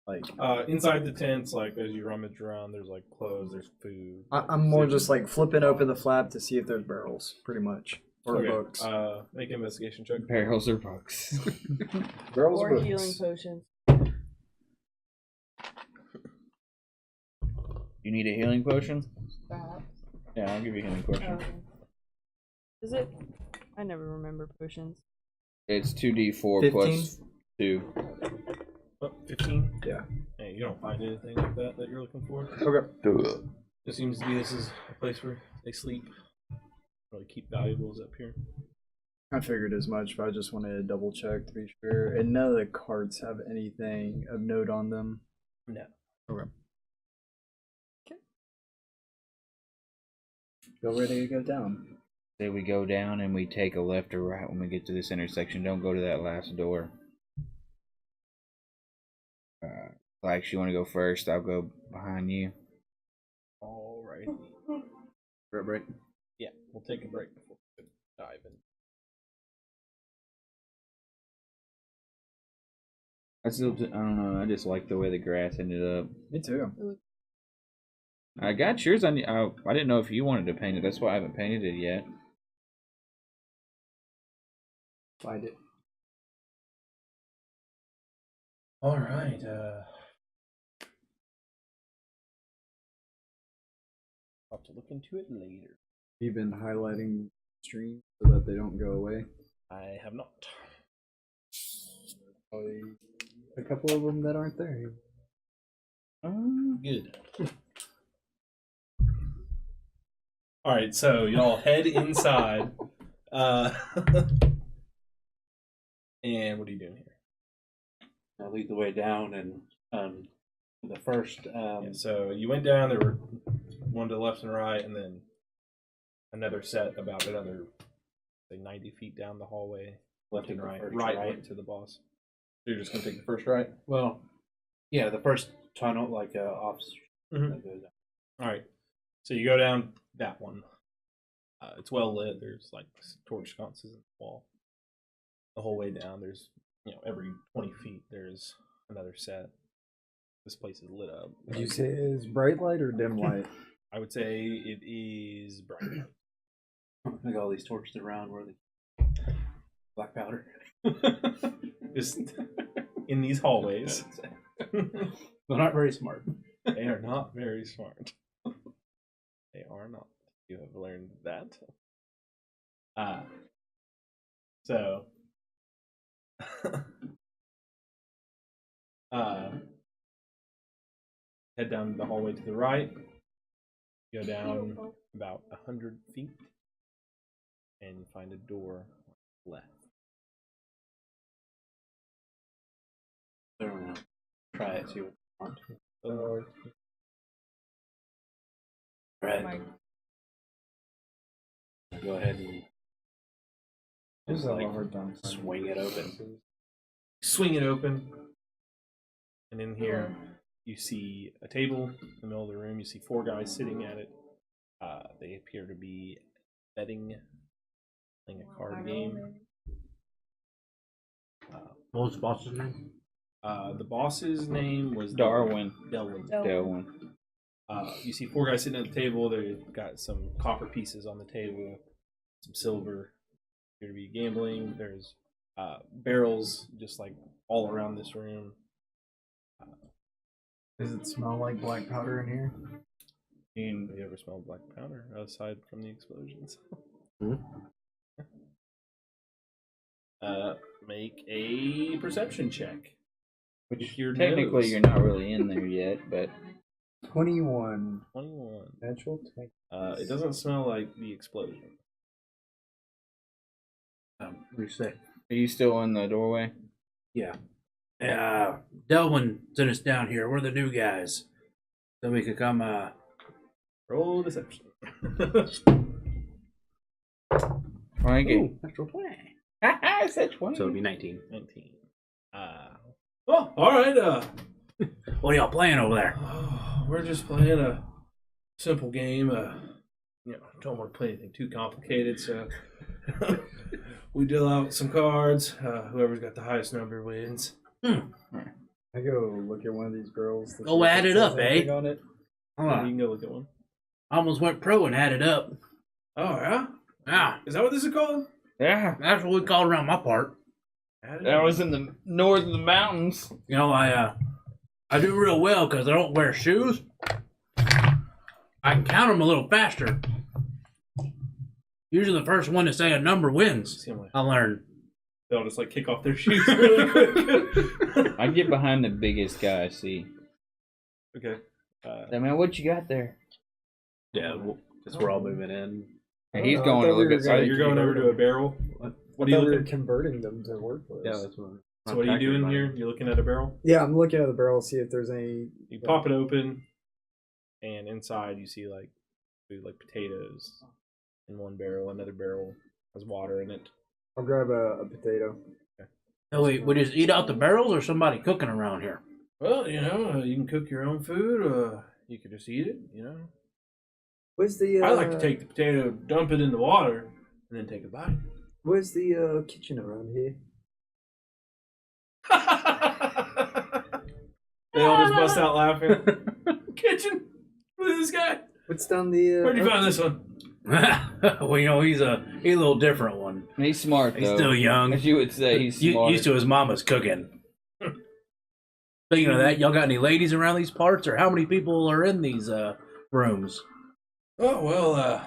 like. inside the tents, like as you rummage around, there's like clothes, there's food. I'm more just like flipping open the flap to see if there's barrels, pretty much, or Okay, books. Make an investigation check. Barrels or books. Barrels Or books. healing potions. You need a healing potion? Perhaps. Yeah, I'll give you a healing Oh, potion. okay. Is it? I never remember potions. It's 2d4 plus 2. Oh, 15? Yeah. Hey, you don't find anything like that you're looking for? Okay. It seems to be this is a place where they sleep. Really keep valuables up here. I figured as much, but I just wanted to double check to be sure. And none of the carts have anything of note on them. No. Okay. Feel ready to go down. Say we go down and we take a left or right when we get to this intersection. Don't go to that last door. Like, you want to go first? I'll go behind you. All right. For a break. Yeah, we'll take a break before we dive in. I don't know. I just like the way the grass ended up. Me too. I got yours. I didn't know if you wanted to paint it. That's why I haven't painted it yet. Find it. All right. I'll have to look into it later. You've been highlighting streams so that they don't go away. I have not. Probably a couple of them that aren't there. Good. All right, so y'all head inside. And what are you doing here? I lead the way down, and the first. So you went down. There were one to the left and right, and then another set about another, like 90 feet down the hallway, left and right. Right went to the boss. So you're just gonna take the first right? Well, yeah, the first tunnel, like off. That goes down. All right. So you go down that one. It's well lit. There's like torch sconces in the wall. The whole way down, there's every 20 feet there's another set. This place is lit up. Would you say it is bright light or dim light? I would say it is bright. I got all these torches around where the black powder. Just in these hallways. They're not very smart. They are not very smart. They are not. You have learned that. So head down the hallway to the right. Go down about 100 feet and find a door left. I don't know. Try it, see what you want. Right. Go ahead and Just have a hard time swing it open. Swing it open, and in here you see a table in the middle of the room. You see 4 guys sitting at it. They appear to be betting, playing a card game. What was the boss's name? The boss's name was Darwin. Delwin. You see 4 guys sitting at the table. They've got some copper pieces on the table, some silver. Appear to be gambling. There's barrels just like all around this room. Does it smell like black powder in here? Have you ever smelled black powder aside from the explosions? Make a perception check. Which technically you're not really in there yet, but 21. 21. Natural 20. It doesn't smell like the explosion. Reset. Are you still in the doorway? Yeah. Delwin sent us down here. We're the new guys. So we could come, roll deception. 20. natural 20. I said 20. So it'd be 19. 19. Oh, alright, What are y'all playing over there? we're just playing a simple game. Don't want to play anything too complicated, so we deal out some cards. Whoever's got the highest number wins. I go look at one of these girls. Go add it up, eh? On it. You can go look at one. I almost went pro and had it up. Oh, yeah? Yeah. Is that what this is called? Yeah. That's what we call around my part. That was in the north of the mountains. You know, I do real well because I don't wear shoes. I can count them a little faster. Usually the first one to say a number wins. I learned. They'll just like kick off their shoes really quick. I get behind the biggest guy I see. Okay. Man, what you got there? Yeah, just we're all moving in. And he's going to look at something. You're going over to a barrel. What are you we were looking? converting them to workplace. Yeah, that's what. So what are you doing here? You're looking at a barrel. Yeah, I'm looking at the barrel, see if there's any. You pop it open, and inside you see like potatoes in one barrel. Another barrel has water in it. I'll grab a potato. Oh, wait, we just eat out the barrels, or somebody cooking around here? Well, you know, you can cook your own food. You could just eat it. You know. Where's the? I like to take the potato, dump it in the water, and then take a bite. Where's the kitchen around here? They all just bust out laughing. Kitchen? Look at this guy. What's down the? Where'd you find this one? Well, you know, he's a little different one. He's smart, though. He's still young. As you would say, he's smart. Used to his mama's cooking. Speaking of that, y'all got any ladies around these parts, or how many people are in these rooms? Oh, well,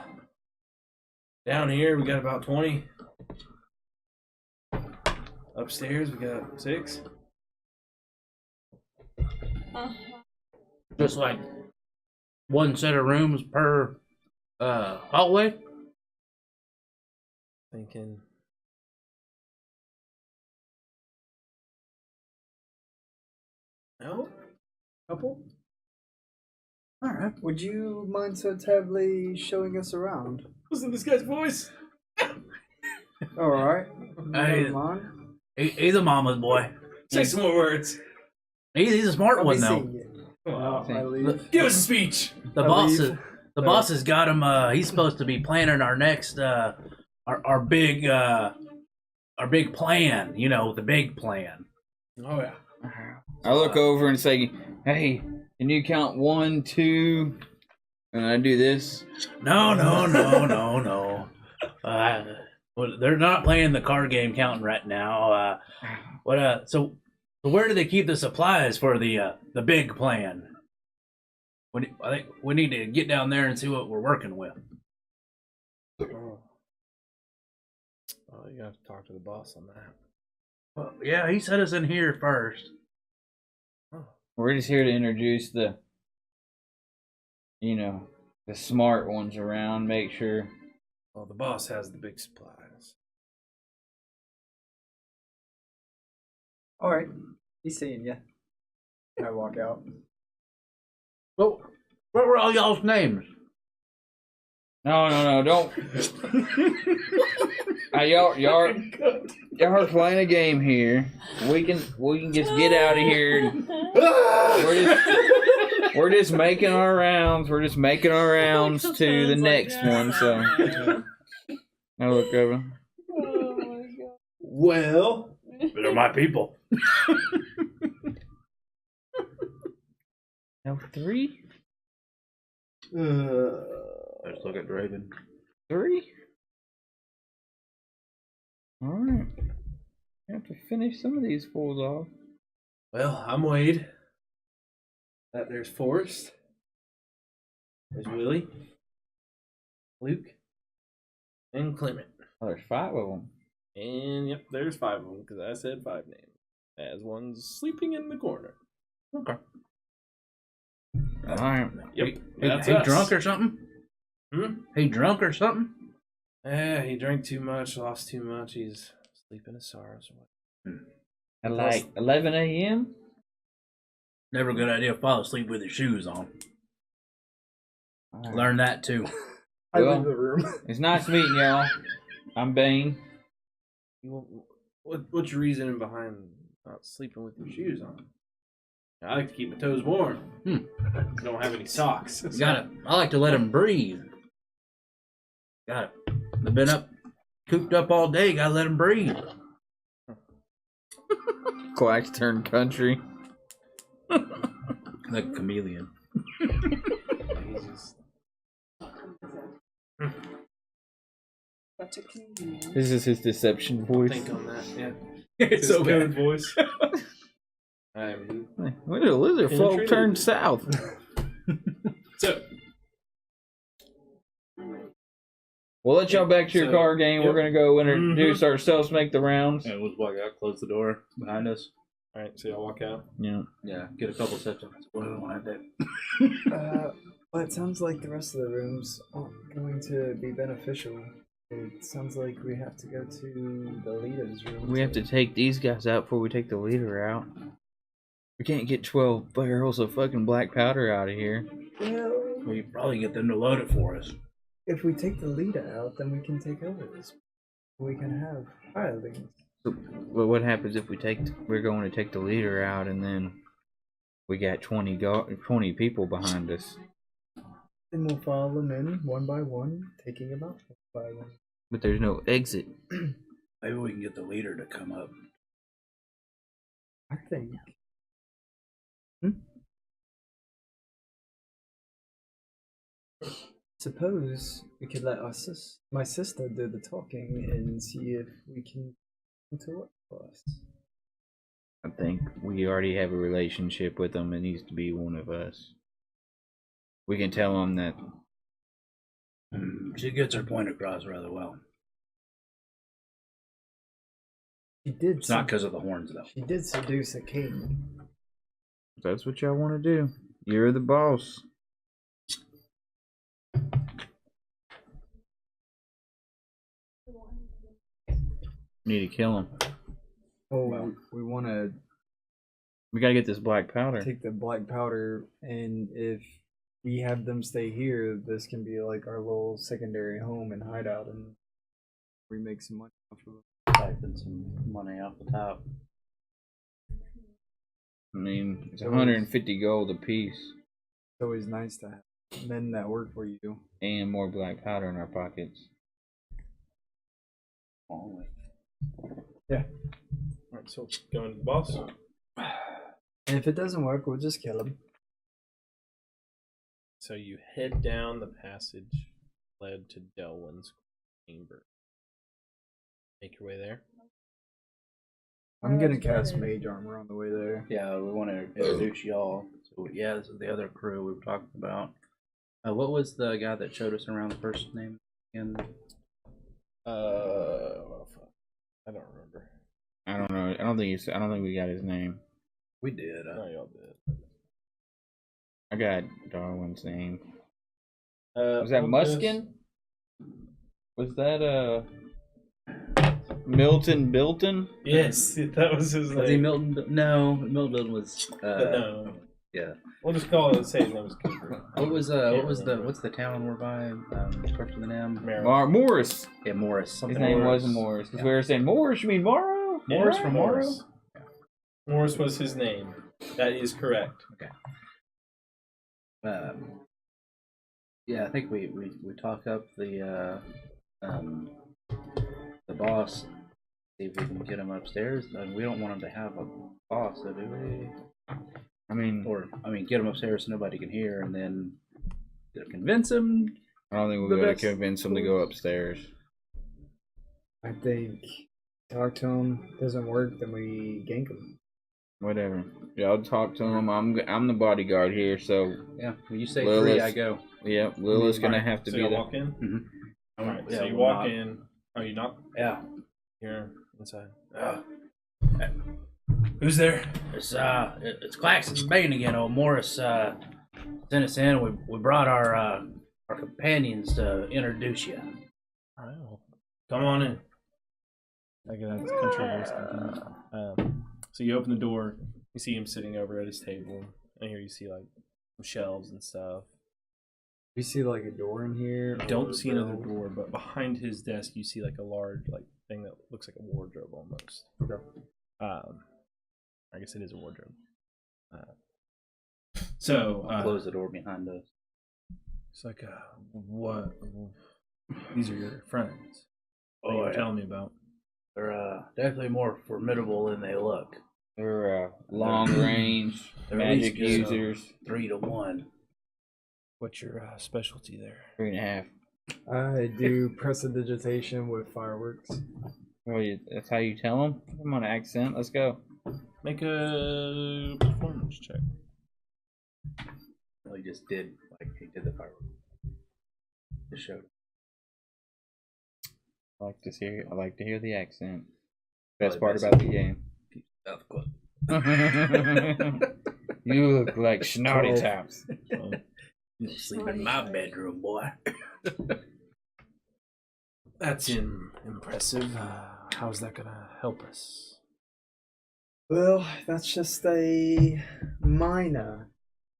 down here we got about 20. Upstairs we got 6. Just like one set of rooms per hallway? Thinking. No? Couple? Alright. Would you mind so terribly showing us around? Listen to this guy's voice. Alright. Hey, he's a mama's boy. Say some more words. He's a smart one, though. Give us a speech. The boss has got him. He's supposed to be planning our next, our big plan. You know, the big plan. Oh yeah. I look over and say, "Hey, can you count 1, 2?" And I do this. No. Well, they're not playing the card game counting right now. So where do they keep the supplies for the big plan? I think we need to get down there and see what we're working with. Oh, you have to talk to the boss on that. Well, yeah, he set us in here first. We're just here to introduce the smart ones around, make sure. Well, the boss has the big supplies. Alright. He's seeing you. I walk out. Well, what were all y'all's names? No, don't. Y'all are playing a game here. We can just get out of here. We're just making our rounds. We're just making our rounds to the next one. So I look over. Oh my god. Well, they're my people. No, 3. Let's look at Draven. 3. All right. I have to finish some of these fools off. Well, I'm Wade. There's Forrest. There's Willie. Luke. And Clement. Oh, there's 5 of them. And yep, there's 5 of them because I said 5 names. As one's sleeping in the corner. Okay. All right. Yep. He drunk or something? Hmm? He drunk or something? Yeah, he drank too much, lost too much. He's sleeping his sorrows away. At like 11 a.m.? Never a good idea to fall asleep with your shoes on. Right. Learn that too. I leave the room. It's nice meeting y'all. I'm Bane. What's your reasoning behind not sleeping with your shoes on? I like to keep my toes warm. I don't have any socks. I like to let him breathe. Got it. They've been cooped up all day. Gotta let him breathe. Quacks turn country. Like a chameleon. This is his deception voice. Think on that, yeah. It's so good bad. voice. When did a lizard folk turn south? So, We'll let y'all back to your car game. We're gonna go introduce ourselves, make the rounds. And we'll walk out, close the door behind us. All right, so y'all walk out. Yeah. Yeah, get a couple steps. What do we want to do? Well, it sounds like the rest of the rooms aren't going to be beneficial. It sounds like we have to go to the leader's room. We have to take these guys out before we take the leader out. We can't get 12 barrels of fucking black powder out of here. Well, We could probably get them to load it for us. if we take the leader out, then we can take over this. We can have hirelings. So, well, what happens if we're going to take the leader out and then we got 20 people behind us? Then we'll follow them in one by one, taking them out one by one. But there's no exit. Maybe we can get the leader to come up. I think. Suppose we could let my sister do the talking and see if we can come to work for us. I think we already have a relationship with them. It needs to be one of us. We can tell them that. She gets her point across rather well. She did. It's not because of the horns, though. She did seduce a king. That's what y'all want to do. You're the boss. Need to kill him. Oh, well, we want to. We gotta get this black powder. Take the black powder, and if we have them stay here, this can be like our little secondary home and hideout, and we make some money off of it. Typing some money off the top. I mean, it's 150 gold a piece. It's always nice to have men that work for you. And more black powder in our pockets. Always. Yeah. Alright, so going to the boss. And if it doesn't work, we'll just kill him. So you head down the passage led to Delwin's chamber. Make your way there. I'm gonna cast mage armor on the way there. Yeah, we want to introduce y'all. So yeah, this is the other crew we were talking about. What was the guy that showed us around the first name again? Well, fuck. I don't remember. I don't know. I don't think we got his name. We did. No, y'all did. I got Darwin's name. Was that Muskin? Was that Milton Bilton? Yes, that was his name. Was he Milton? No, Milton was. No. Yeah. We'll just call it. Say his name was Cooper. What's the town we're by? Starts with an M. Morris. Yeah, Morris. His name was Morris. Because we were saying Morris. You mean Morrow? Yeah, Morris from Morrow. Morris. Morris was his name. That is correct. Okay. Yeah, I think we talk up the boss, see if we can get him upstairs. And we don't want him to have a boss, so do we? I mean, get him upstairs so nobody can hear, and then convince him. I don't think we're gonna convince him to go upstairs. I think talk to him. Doesn't work, then we gank him. Whatever. Yeah, I'll talk to him. I'm the bodyguard here, so yeah. When you say Lilith, 3, I go. Yep, Lilith's gonna have to so be there. Walk in. Mm-hmm. All right. Yeah, so you walk in. Oh, you knock? Yeah. You're inside. Who's there? It's Claxton's Bane again. Old Morris sent us in. We brought our companions to introduce you. All right. Well, come on in. I get that country voice. So you open the door. You see him sitting over at his table, and here you see like some shelves and stuff. We see like a door in here. You don't see another door, but behind his desk you see like a large like thing that looks like a wardrobe almost. Okay. I guess it is a wardrobe. So close the door behind us. It's like, what? These are your friends. What are you telling me about? They're definitely more formidable than they look. They're long range magic users. 3 to 1. What's your specialty there? 3.5. I do prestidigitation with fireworks. Well, that's how you tell them? I'm on accent. Let's go. Make a performance check. Well, he just did, like, he did the fireworks. Just showed. I like to hear the accent. Best Probably part about the game. You look like snotty tops. You sleep in my bedroom, boy. That's impressive. How's that gonna help us? Well, that's just a minor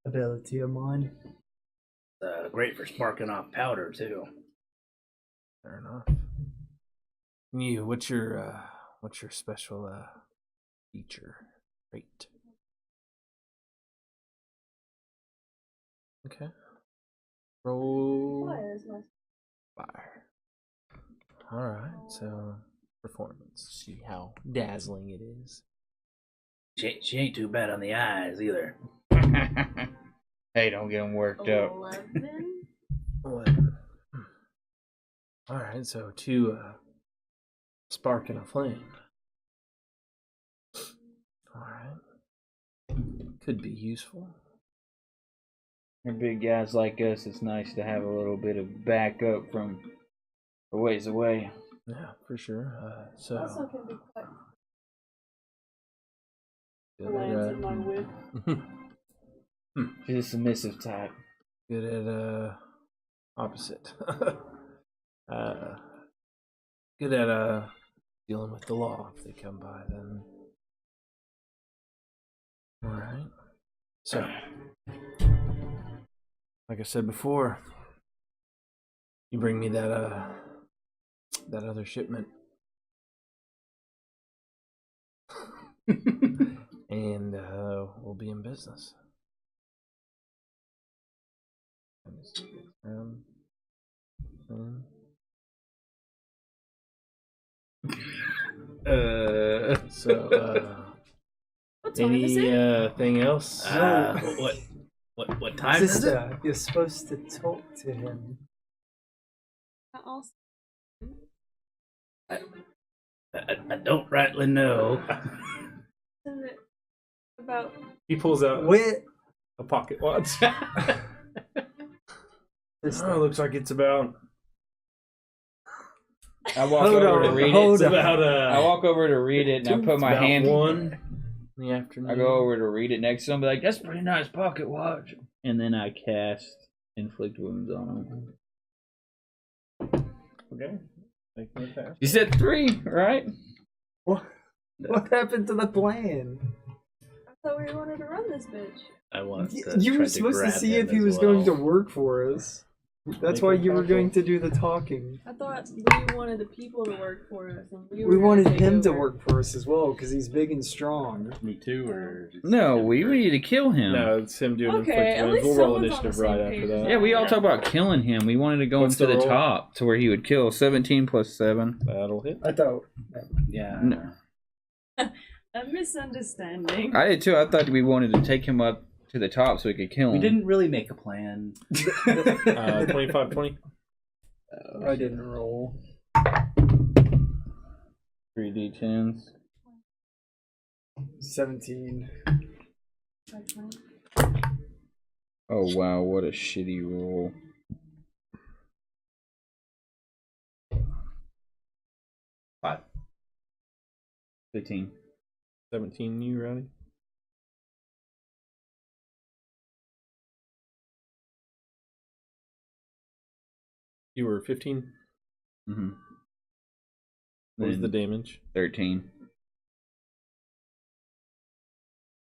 ability of mine. Great for sparking off powder too. Fair enough. You, what's your special feature trait? Okay. Roll fire. All right. So performance. See how dazzling it is. She ain't too bad on the eyes either. Hey, don't get them worked up. 11. All right. So 2 spark and a flame. All right. Could be useful. For big guys like us, it's nice to have a little bit of backup from a ways away. Yeah, for sure. So Also can be quite good lands in my whip. She's a submissive type. Good at opposite. Good at dealing with the law if they come by. Then. All right. So. Like I said before, you bring me that other shipment, and we'll be in business. Anything else? What time is it? Sister, you're supposed to talk to him. I don't rightly know. Is it about He pulls out Where? a pocket watch. Looks like it's about. I walk over to read It's it. about I walk over to read it, and I put my about hand. 1 in the afternoon. I go over to read it next to him, be like, "That's a pretty nice pocket watch," and then I cast inflict wounds on him. Okay. You said 3, right? What happened to the plan? I thought we wanted to run this bitch. I want. You were supposed to see if he was going to work for us. That's why you were going to do the talking. I thought we wanted the people to work for us, and We wanted him to work for us as well, because he's big and strong. Me too, or No, we need to kill him. No, it's him doing Okay, inflict at wounds. least We'll roll someone's initiative on the right same after page. that. Yeah, we all talk about killing him. We wanted to go What's into the the roll? top to where he would kill. 17 plus 7. That'll hit. I thought. Yeah. No. A misunderstanding. I did too. I thought we wanted to take him up to the top so we could kill him. We didn't really make a plan. 25, 20. I didn't roll. 3d10s. 17. Oh wow, what a shitty roll. Five. 15. 17, you ready? You were 15? Mm-hmm. What was the damage? 13.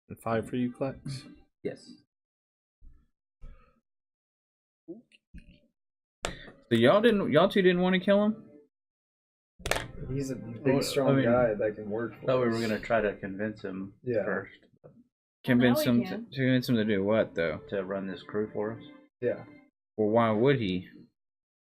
And 5 for you, Klex? Yes. So y'all two didn't want to kill him? He's a big, strong guy that can work for Thought we us. were gonna try to convince him first Convince Now him we to can. convince him to do what though? to run this crew for us. Yeah, Well, why would he?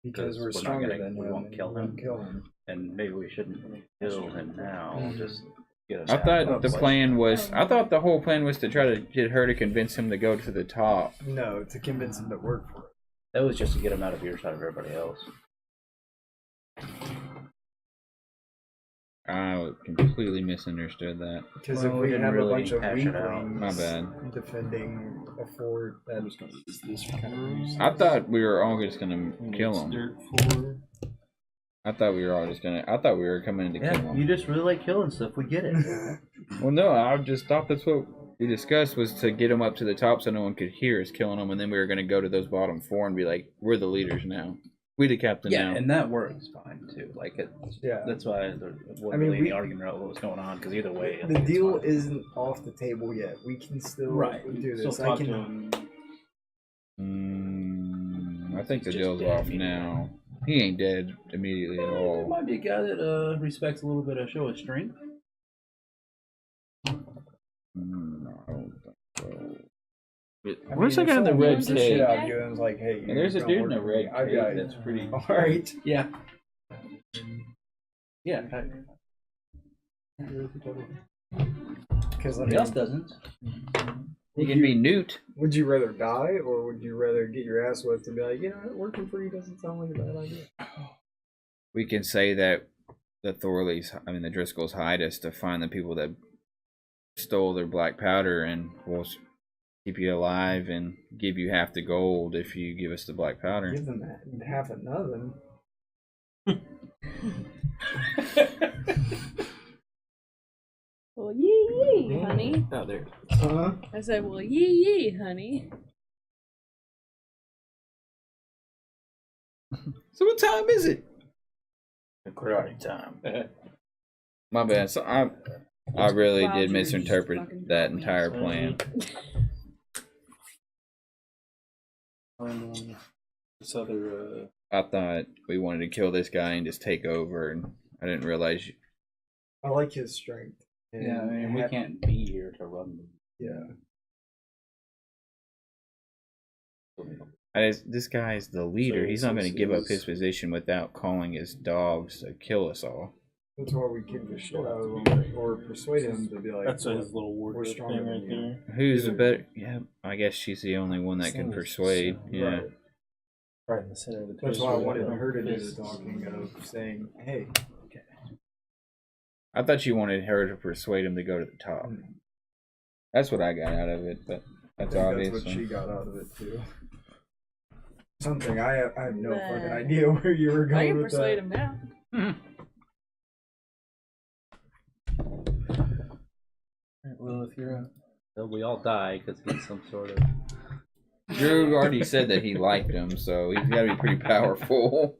because we're not stronger gonna- than we him. won't and kill we him. won't kill him. And maybe we shouldn't kill him now. Mhm. Just get us I out thought of the place. plan was. I thought the whole plan was to try to get her to convince him to go to the top. No, to convince him to work for us. That was just to get him out of earshot of everybody else. I completely misunderstood that. Because Well, if we we didn't have really a bunch of hash it out. weaklings My bad. defending a fort, that was going to use this kind of use. I thought we were all just gonna kill him. Dirt 4. I thought we were all just gonna. I thought we were coming in to kill Yeah, him. you just really like killing stuff. We get it. Well, no, I just thought that's what we discussed was to get him up to the top so no one could hear us killing them, and then we were gonna go to those bottom 4 and be like, "We're the leaders now. We the captain Yeah, now." and that works fine too. Like that's why there wasn't really any argument about what was going on because either way, The deal isn't off the table yet. We can still do this. Still talk to him. I think the deal's off now. He ain't dead immediately at all. might be a guy that respects a little bit of show of strength. I don't think so. Where's that guy in the red cape? I was like, hey, And there's a dude in a red cape that's pretty. All right. Yeah. Yeah. Because Somebody else doesn't. He can be Newt. Would you rather die, or would you rather get your ass whipped and be like, you know, working for you doesn't sound like a bad idea? We can say that the the Driscolls hide us to find the people that stole their black powder, and we'll keep you alive and give you half the gold if you give us the black powder. Give them half of nothing. Well, yee, honey. Oh, there. I said, well, yee, honey. So what time is it? Karate time. My bad. So I really Wow, did George, misinterpret fucking that me. entire plan. This other. I thought we wanted to kill this guy and just take over, and I didn't realize. I like his strength. And Yeah, I mean, we can't be here to run them. Yeah. This guy is the leader. He's not going to give up his position without calling his dogs to kill us all. That's why we kick the shit out of him, or persuade him to be like, That's his little we're wardrobe stronger thing than right you. there. Who's the better? Yeah, I guess she's the only one that can persuade. Yeah. Right in the center of the That's why I wanted toaster. her to do the talking of saying, hey. I thought you wanted her to persuade him to go to the top. That's what I got out of it, but that's obvious. That's what she got out of it too. Something I have no fucking idea where you were I going can with persuade that. him now. Well, if you're we all die because he's some sort of. Drew already said that he liked him, so he's got to be pretty powerful.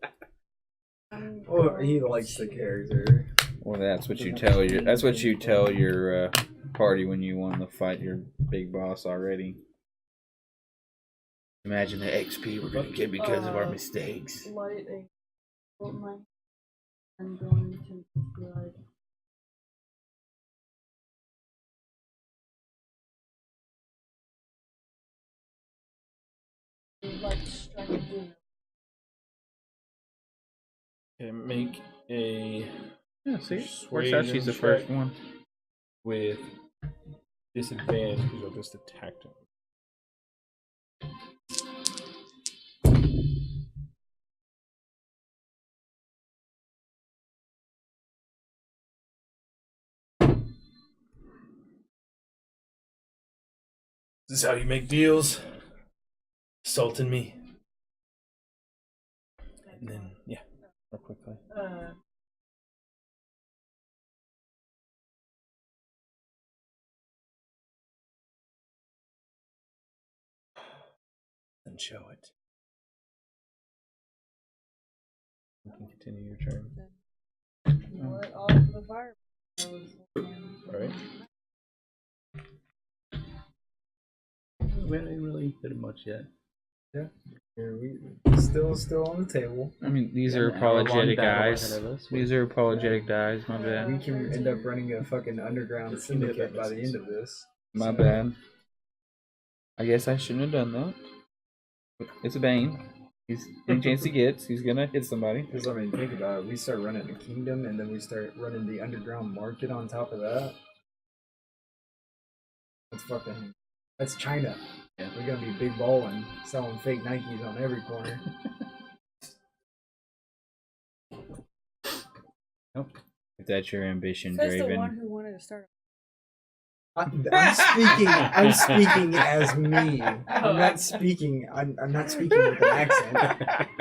Well, he likes the character. Well, that's what you tell your. That's what you tell your party when you want to fight your big boss already. Imagine the XP we're gonna get because of our mistakes. Lighting. I'm going to describe. Like strength. Okay, make a. Yeah, see, works out. She's the first one. With disadvantage because you'll just attack him. This is how you make deals. Assaulting me. And then, yeah, real quickly. And show it. You can continue your turn. What off the fire? Alright. We haven't really did much yet. Yeah. We still on the table. I mean, these are an hour-long apologetic battle guys. ahead of us. These are apologetic guys. My We bad. can end up running a fucking underground syndicate by the end of this. My bad. I guess I shouldn't have done that. It's a Bane. He's any chance he gets, he's gonna hit somebody. Because I mean, think about it. We start running the kingdom, and then we start running the underground market on top of that. That's fucking. That's China. Yeah. We're gonna be big balling, selling fake Nikes on every corner. Nope. If that's your ambition, That's the one Draven. who wanted to start. I'm speaking as me. I'm not speaking with an accent.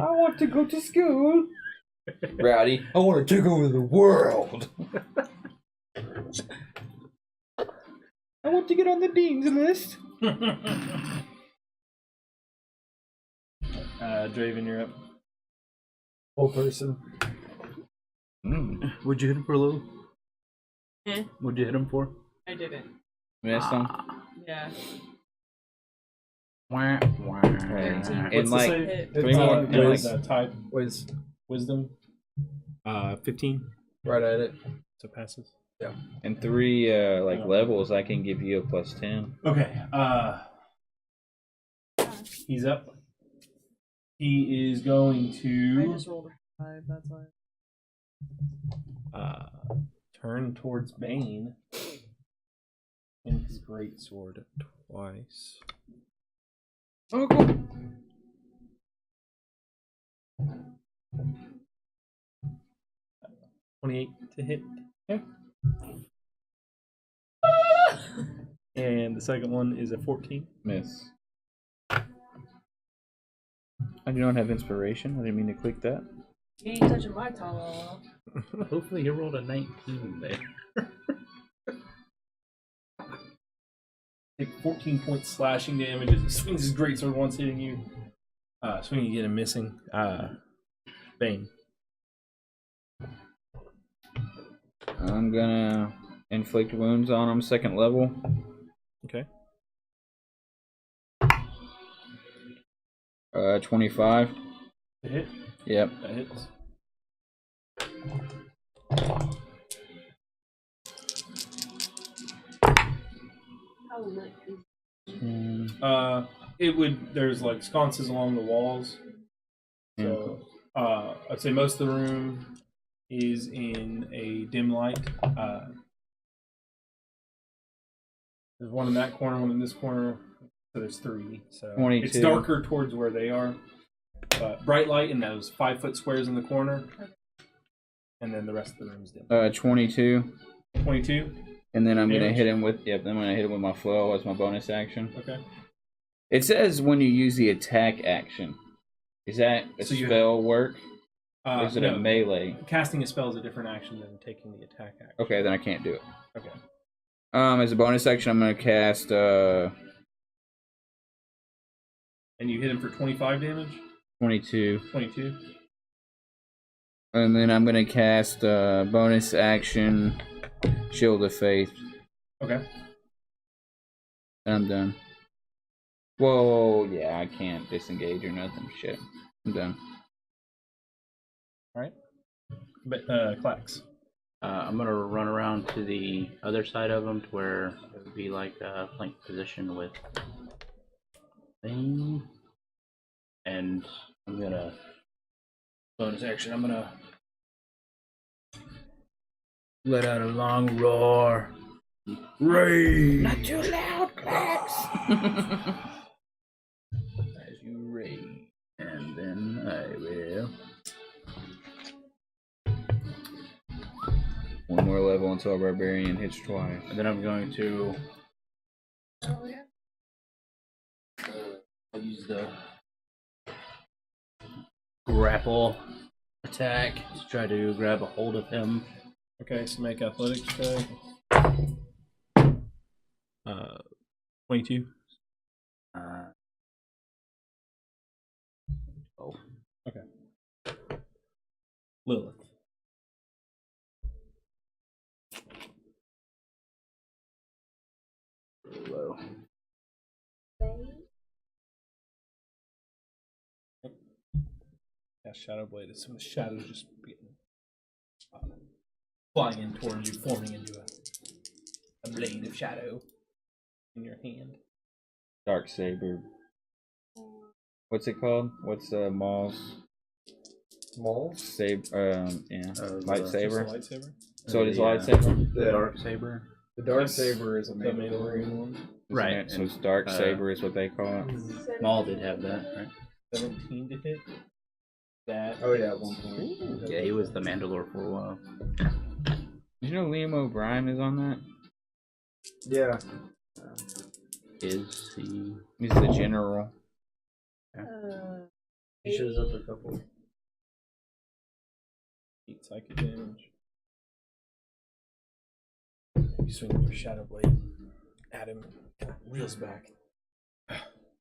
I want to go to school. Rowdy, I want to take over the world. I want to get on the dean's list. Draven, you're up. Whole person. What'd you hit him for, Lou? Eh? What'd you hit him for? I didn't. Missed him. Yeah. And What's like the save? three more. And and like like, type Wisdom. 15. Right at it. So passes. Yeah. and 3 like levels, I can give you a +10. Okay. He's up. He is going I to just rolled a 5, that's why. turn towards Bane in his greatsword twice. Oh, cool. 28 to hit. Yeah. And the second one is a 14. Miss. I do not have inspiration. I didn't mean to click that. You ain't touching my towel. Hopefully you rolled a 19 there. Take 14 points slashing damage as he swings his greatsword once hitting you. Swinging again and missing. Bane. I'm gonna inflict wounds on him, 2nd level. Okay. 25. To hit? Yep. That hits. It would. There's like sconces along the walls. So I'd say most of the room is in a dim light. There's one in that corner, one in this corner. So there's 3. So 22. It's darker towards where they are. Bright light in those 5-foot squares in the corner. And then the rest of the room is dim. 22. 22. And then I'm gonna Damage? hit him with I'm gonna hit him with my flow as my bonus action. Okay. It says when you use the attack action. Is that a So you spell work? Or is it no. a melee? Casting a spell is a different action than taking the attack action. Okay, then I can't do it. Okay. As a bonus action, I'm gonna cast. And you hit him for 25 damage. 22. 22. And then I'm gonna cast bonus action, Shield of Faith. Okay. And I'm done. Whoa, yeah, I can't disengage or nothing. Shit, I'm done. All right. But Clax. I'm gonna run around to the other side of him to where it would be like a flank position with thing, and I'm gonna bonus action. I'm gonna let out a long roar. Rage! Not too loud, Clax. As you rage, and then I will. One more level until Barbarian hits twice. And then I'm going to I'll use the grapple attack to try to grab a hold of him. Okay, so make athletics check. 22. Oh. Okay. Lilith. Low. Yeah, Shadow Blade is some of the shadows just getting flying in towards you, forming into a blade of shadow in your hand. Dark Saber. What's it called? What's Maul's? Maul's? Saber. Yeah. Lightsaber. Just a lightsaber? So it is lightsaber. The dark saber. The dark saber is a The mandatory Mandalorian one. Right. So it's Dark Saber is what they call it. Maul did have that, right? 17 to hit. That. Oh yeah, at one point. Yeah, he was the Mandalore for a while. Did you know Liam O'Brien is on that? Yeah. Is he? He's the general. He shows up a couple. 8 psychic damage. You swing your shadow blade at him, kind of reels back.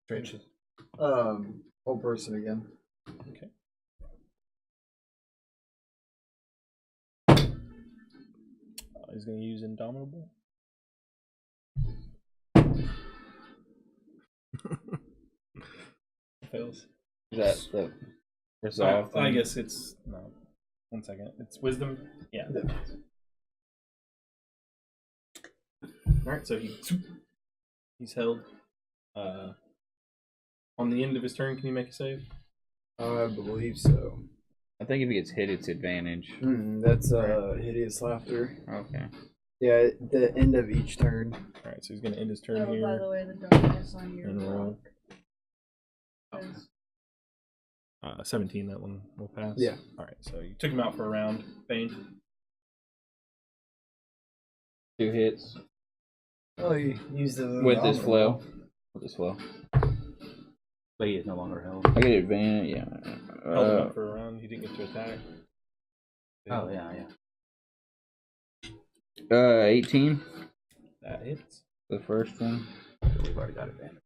Stretches. Whole person again. Okay. He's going to use Indomitable. Fails. Is that the resolve? I guess it's no. 1 second. It's wisdom. Yeah. All right. So he's held. On the end of his turn, can you make a save? I believe so. I think if he gets hit, it's advantage. That's hideous laughter. Okay. Yeah, at the end of each turn. All right. So he's going to end his turn Oh, here. by the way, the darkness on your And roll. rock. 17. That one will pass. Yeah. All right. So you took him out for a round. Bane. 2 hits. Oh, you used the With this flow. With this flow. But he is no longer held. I get advantage. Yeah. Held him up for a round. He didn't get to attack. Oh, yeah. 18. That hits. The first one. We've already got advantage.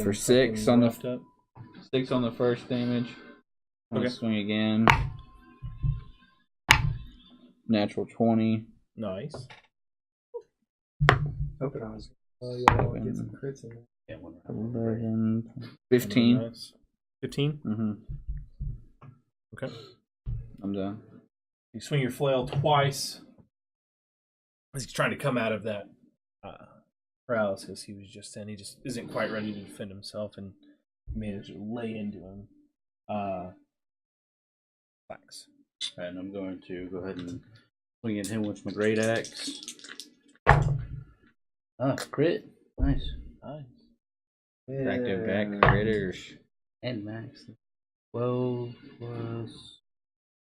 For 6 on the up. 6 on the first damage. Okay. Swing again. Natural 20. Nice. Hoping I was. Oh, yeah, I'll get some crits in there. Yeah, 11. 15. Nice. 15. Mm-hmm. Okay. I'm done. You swing your flail twice. As he's trying to come out of that paralysis he was just in. He just isn't quite ready to defend himself and managed to lay into him. Flax. And I'm going to go ahead and swing at him with my great axe. Crit. Nice. Active back critters. And max. 12 plus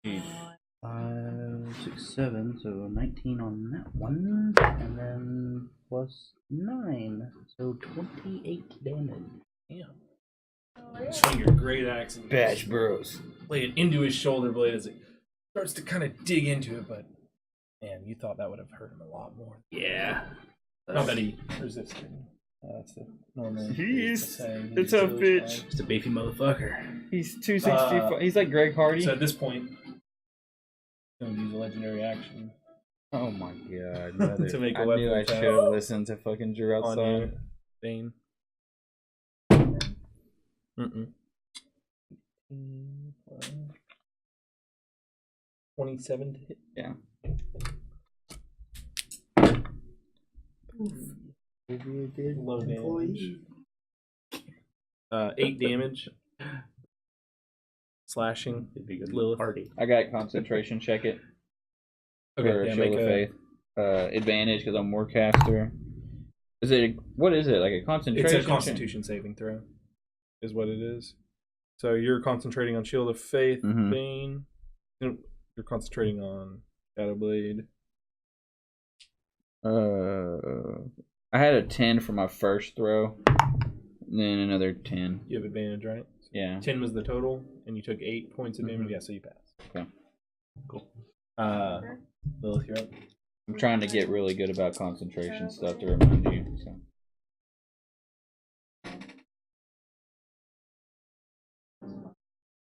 5, 6, 7. So 19 on that one. And then plus 9. So 28 damage. Damn. Swing your great axe and Bash Bros. lay it into his shoulder blade as it starts to kind of dig into it, but man, you thought that would have hurt him a lot more. Yeah. Not that he resisted. That's the normal. He's saying. a tough bitch. Just a beefy motherfucker. He's 265. He's like Greg Hardy. So at this point, I'm going to use a legendary action. Oh my god. To make a I weapon knew I attack. should have listened to fucking Drew On outside. you, Bane. 27 to hit. Yeah. Low damage. 8 damage. Slashing. It'd be good. Lilith. Party. I got concentration. Check it. Okay, For yeah, Shield make of a Faith. Advantage because I'm Warcaster. Is it? What is it? Like a concentration? It's a Constitution saving throw, is what it is. So you're concentrating on Shield of Faith, Bane. You're concentrating on Shadow Blade. I had a 10 for my first throw, and then another 10. You have advantage, right? Yeah. 10 was the total, and you took 8 points of damage. Yeah, so you pass. Okay. Cool. Lilith, you're up. I'm trying to get really good about concentration stuff to remind you. So.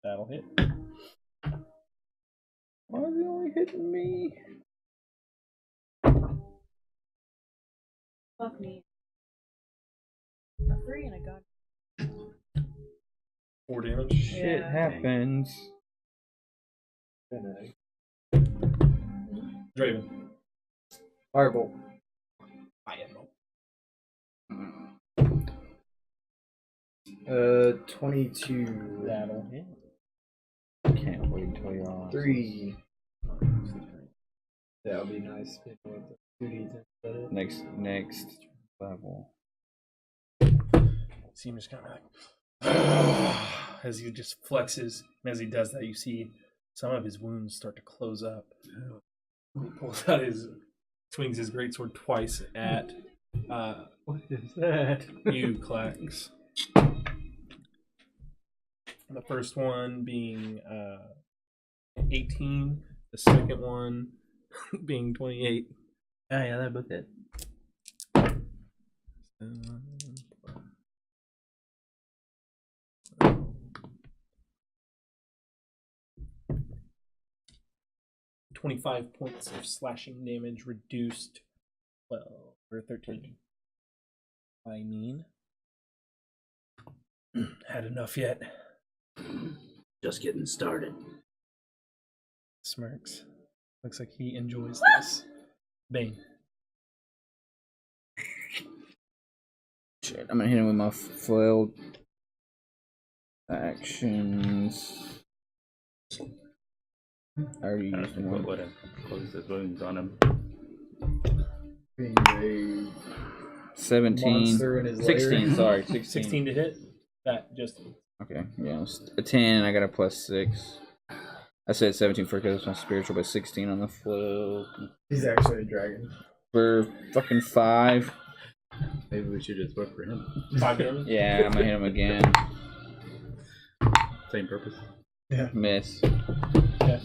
That'll hit. Why is he only hitting me? Fuck me. A 3 and I got 4 damage. Shit happens. Draven. Firebolt. Fireball. 22. That'll hit. Can't wait until you're on. 3. That'll be nice. Next level. See him just kind of like as he just flexes, and as he does that, you see some of his wounds start to close up. He pulls out swings his greatsword twice at What is that? you, Clax. The first one being 18. The second one being 28. Oh yeah, they're both it. 25 points of slashing damage reduced. 12 or 13. I mean, had enough yet? Just getting started. Smirks. Looks like he enjoys this. Bane. Shit, I'm gonna hit him with my flail actions. I already used one. What close his wounds on him. Being a 17. monster in his 16, lair. sorry. 16. 16 to hit? That just... Okay, yeah. It's a 10, I got a +6. I said 17 for because it's my spiritual, but 16 on the flail. He's actually a dragon. For fucking 5. Maybe we should just work for him. 5 damage? Yeah, I'm gonna hit him again. Same purpose. Yeah. Miss. Okay.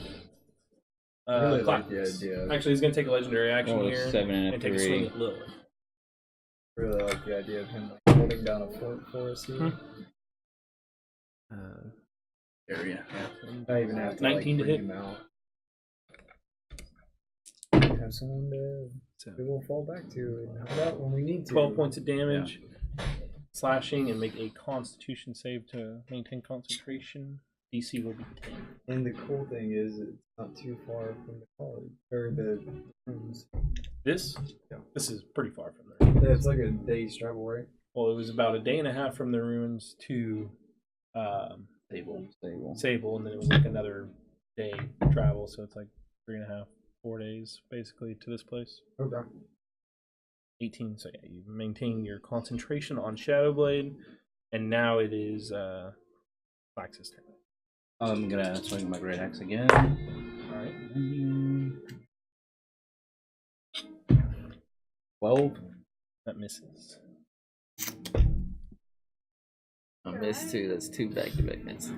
I really like Clax. the idea. Actually, he's going to take a legendary action Oh, here 7 and a take a swing 3. at Lilith. Really like the idea of him like, holding down a fort for us here. Area. Not even have to 19 like, to bring hit. him out. Have someone we will fall back to and help out when we need to. 12 points of damage. Slashing and make a constitution save to maintain concentration. DC will be 10. And the cool thing is it's not too far from the college or the rooms. This? Yeah. This is pretty far from there. Yeah, it's like a day's travel, right? Well, it was about a day and a half from the ruins to Sable, and then it was like another day travel, so it's like 3.5, 4 days basically to this place. Okay. 18, so yeah, you maintain your concentration on Shadowblade, and now it is Clax's turn. I'm gonna swing my great axe again. Alright. 12. That misses. I missed 2, that's 2 back-to-back misses.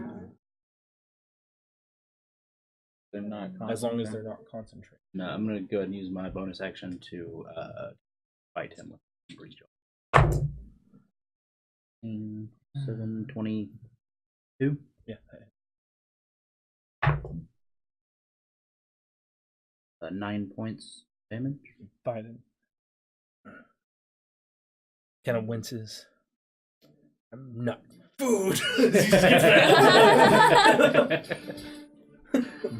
They're not As long as they're not concentrated. No, I'm gonna go ahead and use my bonus action to fight him with breach. 7, 22. Yeah. 9 points damage. Biden kind of winces. I'm not food.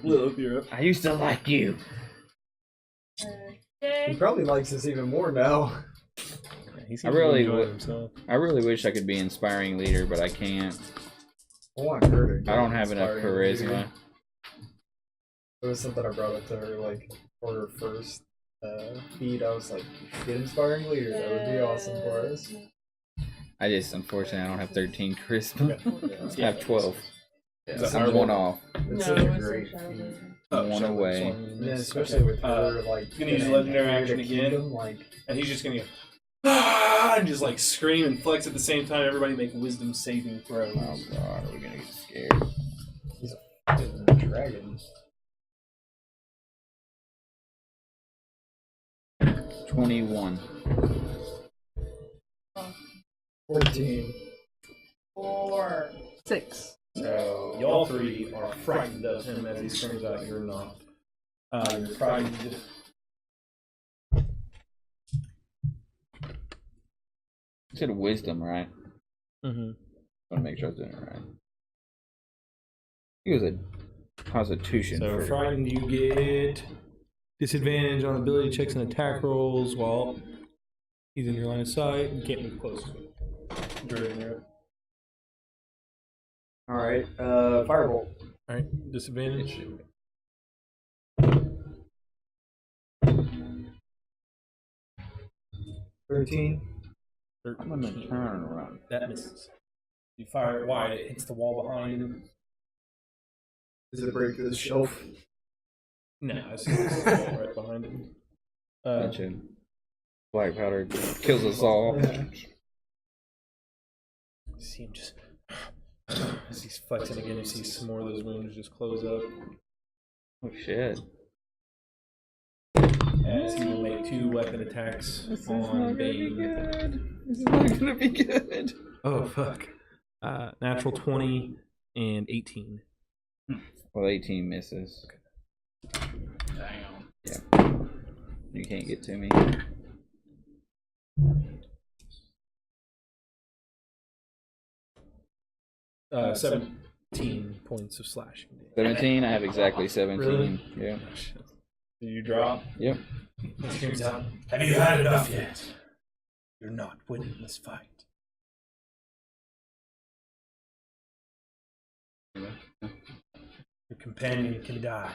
Lilith, you're up. I used to like you. He probably likes us even more now. I really wish I could be inspiring leader, but I can't. I want her to I don't have enough charisma. Leader. It was something I brought up to her, like, for her first feed. I was like, get inspiring leader. That would be awesome for us. I just, unfortunately, I don't have 13 charisma. I have 12. Yeah, I'm one off. It's such a great feed. One away. Yeah, especially with her, like, he's gonna use legendary action again, and he's just gonna go and just like scream and flex at the same time. Everybody make wisdom saving throws. Oh god, are we gonna get scared? He's a dragon. 21. 14. 4. 6. So y'all three are frightened of him as he screams out. You're not. You're frightened. You said wisdom, right? Mm-hmm. I want to make sure I was doing it right. He was a constitution. So frightened, you get disadvantage on ability checks and attack rolls while he's in your line of sight. You can't move close. Alright, firebolt. Alright, disadvantage. $13. I'm gonna turn around. That misses. You fire it wide, it hits the wall behind him. Does it break through the shelf? No, it's the wall right behind him. Gotcha. Black powder kills us all. See him just As he's flexing again, you see some more of those wounds just close up. Oh shit. As he will make 2 weapon attacks on Bane. This is not gonna be good. Oh fuck. Natural 20 and 18. Well, 18 misses. Damn. Yeah. You can't get to me. Uh, 17 points of slashing. 17? I have exactly 17. Really? Yeah. Did you drop? Yep. He screams out, "Have you had enough yet? You're not winning this fight." Your companion can die.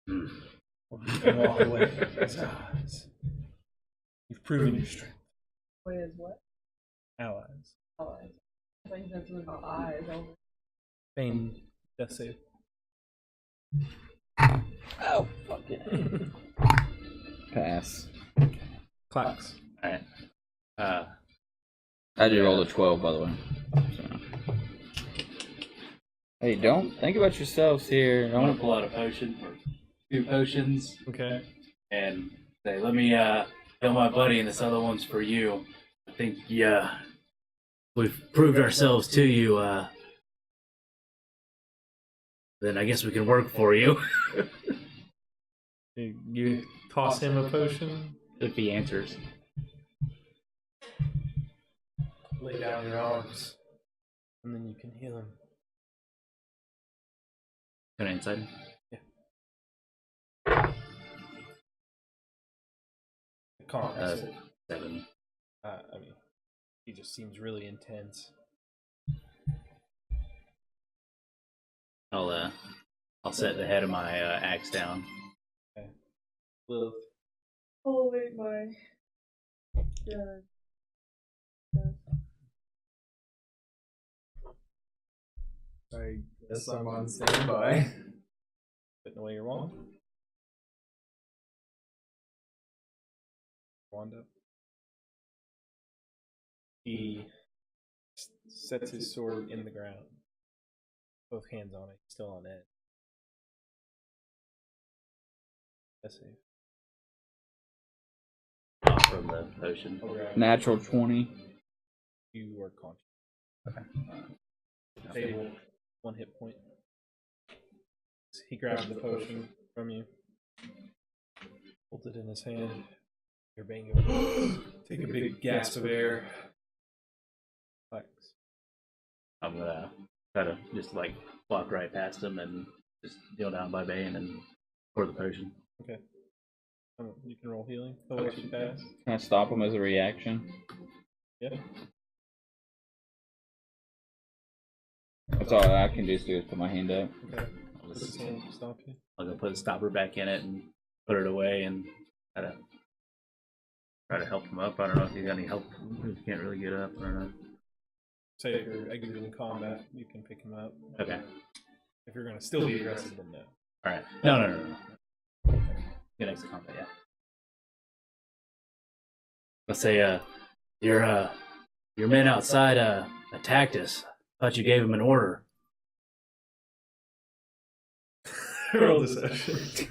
Or you can walk away as allies. You've proven your strength. Wait, is what? Allies. Allies. I thought you said something about eyes. Bane, death save. Oh, fuck it. Pass. Clacks. Alright. I just rolled a 12, by the way. So. Hey, don't think about yourselves here. I want to pull out a potion, or 2 potions, Okay. and say, let me kill my buddy, and this other one's for you. I think, yeah, we've proved ourselves to you, then I guess we can work for you. You toss him a potion. If he answers. Lay down your arms. And then you can heal him. Can I inside? Yeah. Con. 7. I mean, he just seems really intense. I'll set the head of my axe down. Okay. Lilith. Oh, wait, my. Yeah. I guess I'm on standby. Putting away your wand. Wand up. He sets his sword in the ground. Both hands on it, still on edge. Let's see. Not from the potion. Natural 20. You are conscious. Okay. Stable. 1 hit point. He grabs the potion from you. Holds it in his hand. Your Bane goes, take a big gasp of air. Flex. I'm gonna try to just like walk right past him and just kneel down by Bane and pour the potion. Okay. You can roll healing. He'll let you pass. Can I stop him as a reaction? Yep. That's all I can just do is put my hand up. Okay. Put his hand to stop you. I'll go put the stopper back in it and put it away and try to help him up. I don't know if he's got any help. He can't really get up. I don't know. Say if you're exiting combat, you can pick him up. Okay. If you're going to still be aggressive, then no. Alright. No. Get exit combat, yeah. Let's say, your men outside, attacked us. Thought you gave him an order. Roll deception.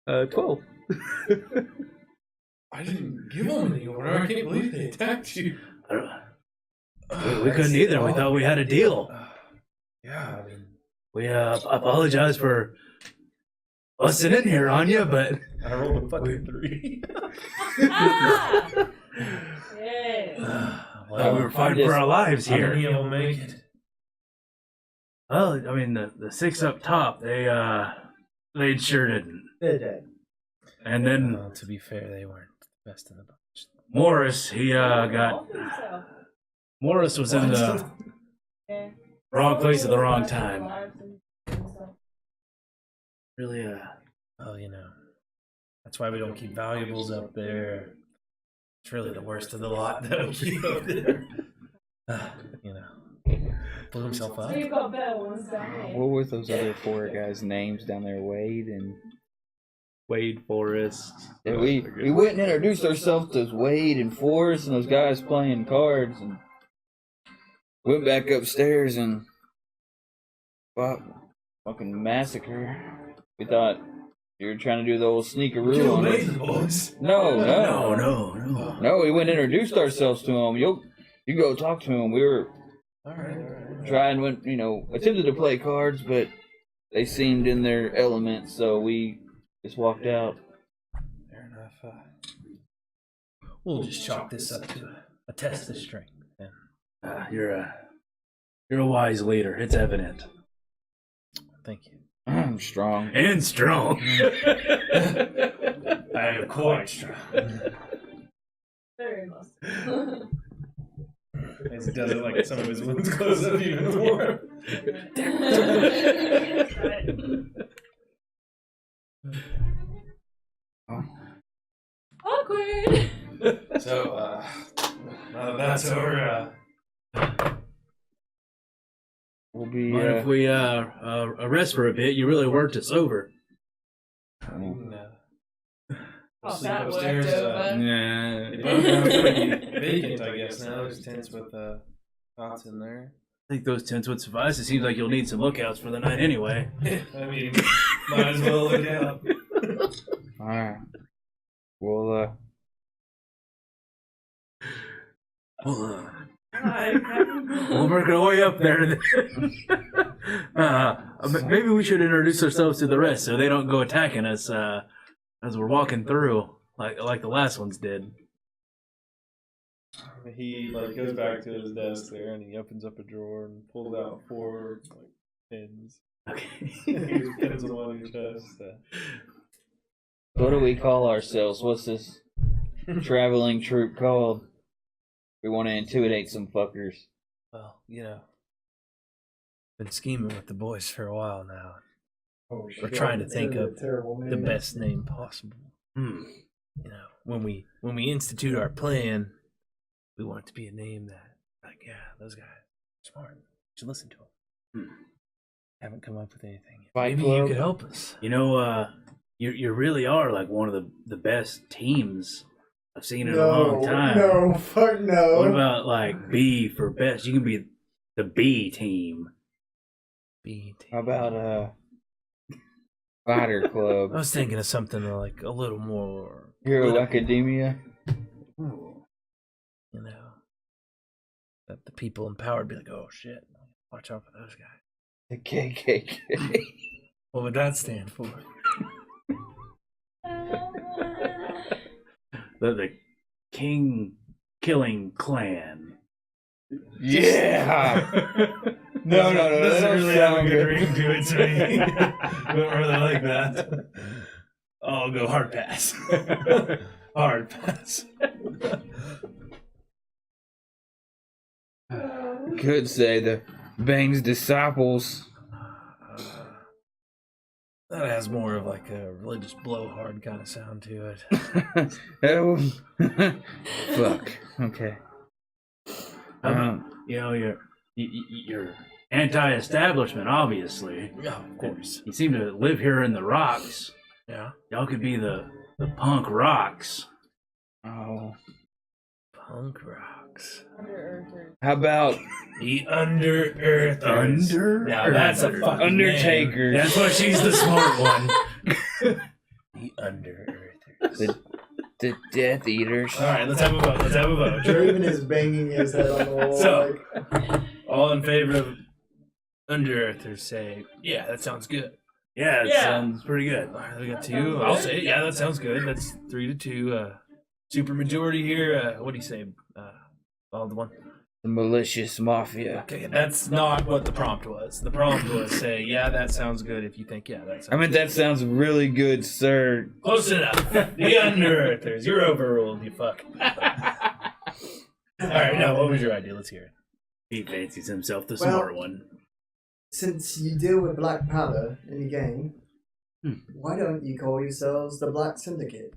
12. I didn't give them any order. I can't believe they attacked you. We couldn't either. We thought we had a deal. Yeah, I mean, We apologize for busting in here on you, but I rolled a fucking 3. well, we were fighting for our lives How here. many of them make it? Well, I mean, the 6 up top, they sure didn't. They did. And then Well, to be fair, they weren't the best in the bunch. Morris, he Morris was in the wrong place at the wrong time. Really, Oh, you know, that's why we don't keep valuables up there. It's really the worst of the lot that we keep up there. You know, pull himself up. You've got better ones down here. What were those other 4 guys' names down there? Wade and Wade Forrest. Yeah, we went and introduced ourselves to Wade and Forrest and those guys playing cards, and went back upstairs and fucking massacre. We thought you were trying to do the old sneakeroo on us. boys. No. No, we went and introduced ourselves to them. You go talk to them. We were trying, attempted to play cards, but they seemed in their element, so we just walked out. Fair enough. We'll just chalk this up to a test of strength. Then. You're a wise leader. It's evident. Thank you. I'm strong. And strong. I am quite strong. Very much. As he does it, like some of his wounds close up even more. Awkward. So, that's over. We'll be. Mind if we rest for a bit? You really worked us over. Sleep upstairs. Yeah. The ground's pretty vacant, I guess. Now there's tents with cots in there. I think those tents would suffice. It seems like you'll need some lookouts for the night anyway. I mean, might as well look out. Alright. We'll We'll work our way up there. Maybe we should introduce ourselves to the rest so they don't go attacking us as we're walking through, like the last ones did. He goes back to his desk there and he opens up a drawer and pulls out 4 pins. Okay. He pins them on your chest. What do we call ourselves? What's this traveling troupe called? We want to intimidate some fuckers. Well, been scheming with the boys for a while now. We're trying to think of the best name possible. When we institute our plan, we want it to be a name that, those guys are smart. We should listen to them. Haven't come up with anything yet. Fight Maybe Club? you could help us. You really are like one of the best teams I've seen in a long time. No, fuck no. What about B for best? You can be the B team. B team. How about Fighter Club? I was thinking of something like a little more Hero Academia? That the people in power would be like, oh shit, watch out for those guys. The KKK. What would that stand for? The King Killing Clan. Yeah! No, doesn't really have a good ring to it to me. Don't really like that. I'll go hard pass. Hard pass. Could say the Bane's disciples. That has more of like a religious blowhard kind of sound to Oh, fuck. Okay. You're anti-establishment, obviously. Yeah, of course. You seem to live here in the rocks. Yeah. Y'all could be the punk rocks. Oh. Punk rocks. How about the Under-Earthers? Now that's a fucking Undertakers. That's why she's the smart one. The Under-Earthers. The Death Eaters. Alright, let's have a vote. Draven is banging his head on the wall. So, all in favor of Under-Earthers say, yeah, that sounds good. Yeah, it sounds pretty good. All right, we got 2. I'll say, yeah, that sounds good. That's 3-2. Super majority here. What do you say? Bald one. The malicious mafia. Okay, that's not what the prompt was. The prompt was say, yeah, that sounds good if you think, yeah, that sounds that sounds really good, sir. close enough. The Under-Earthers. You're overruled, you fuck. Alright, now what was your idea? Let's hear it. He fancies himself the smart one. Since you deal with black powder in the game, why don't you call yourselves the Black Syndicate?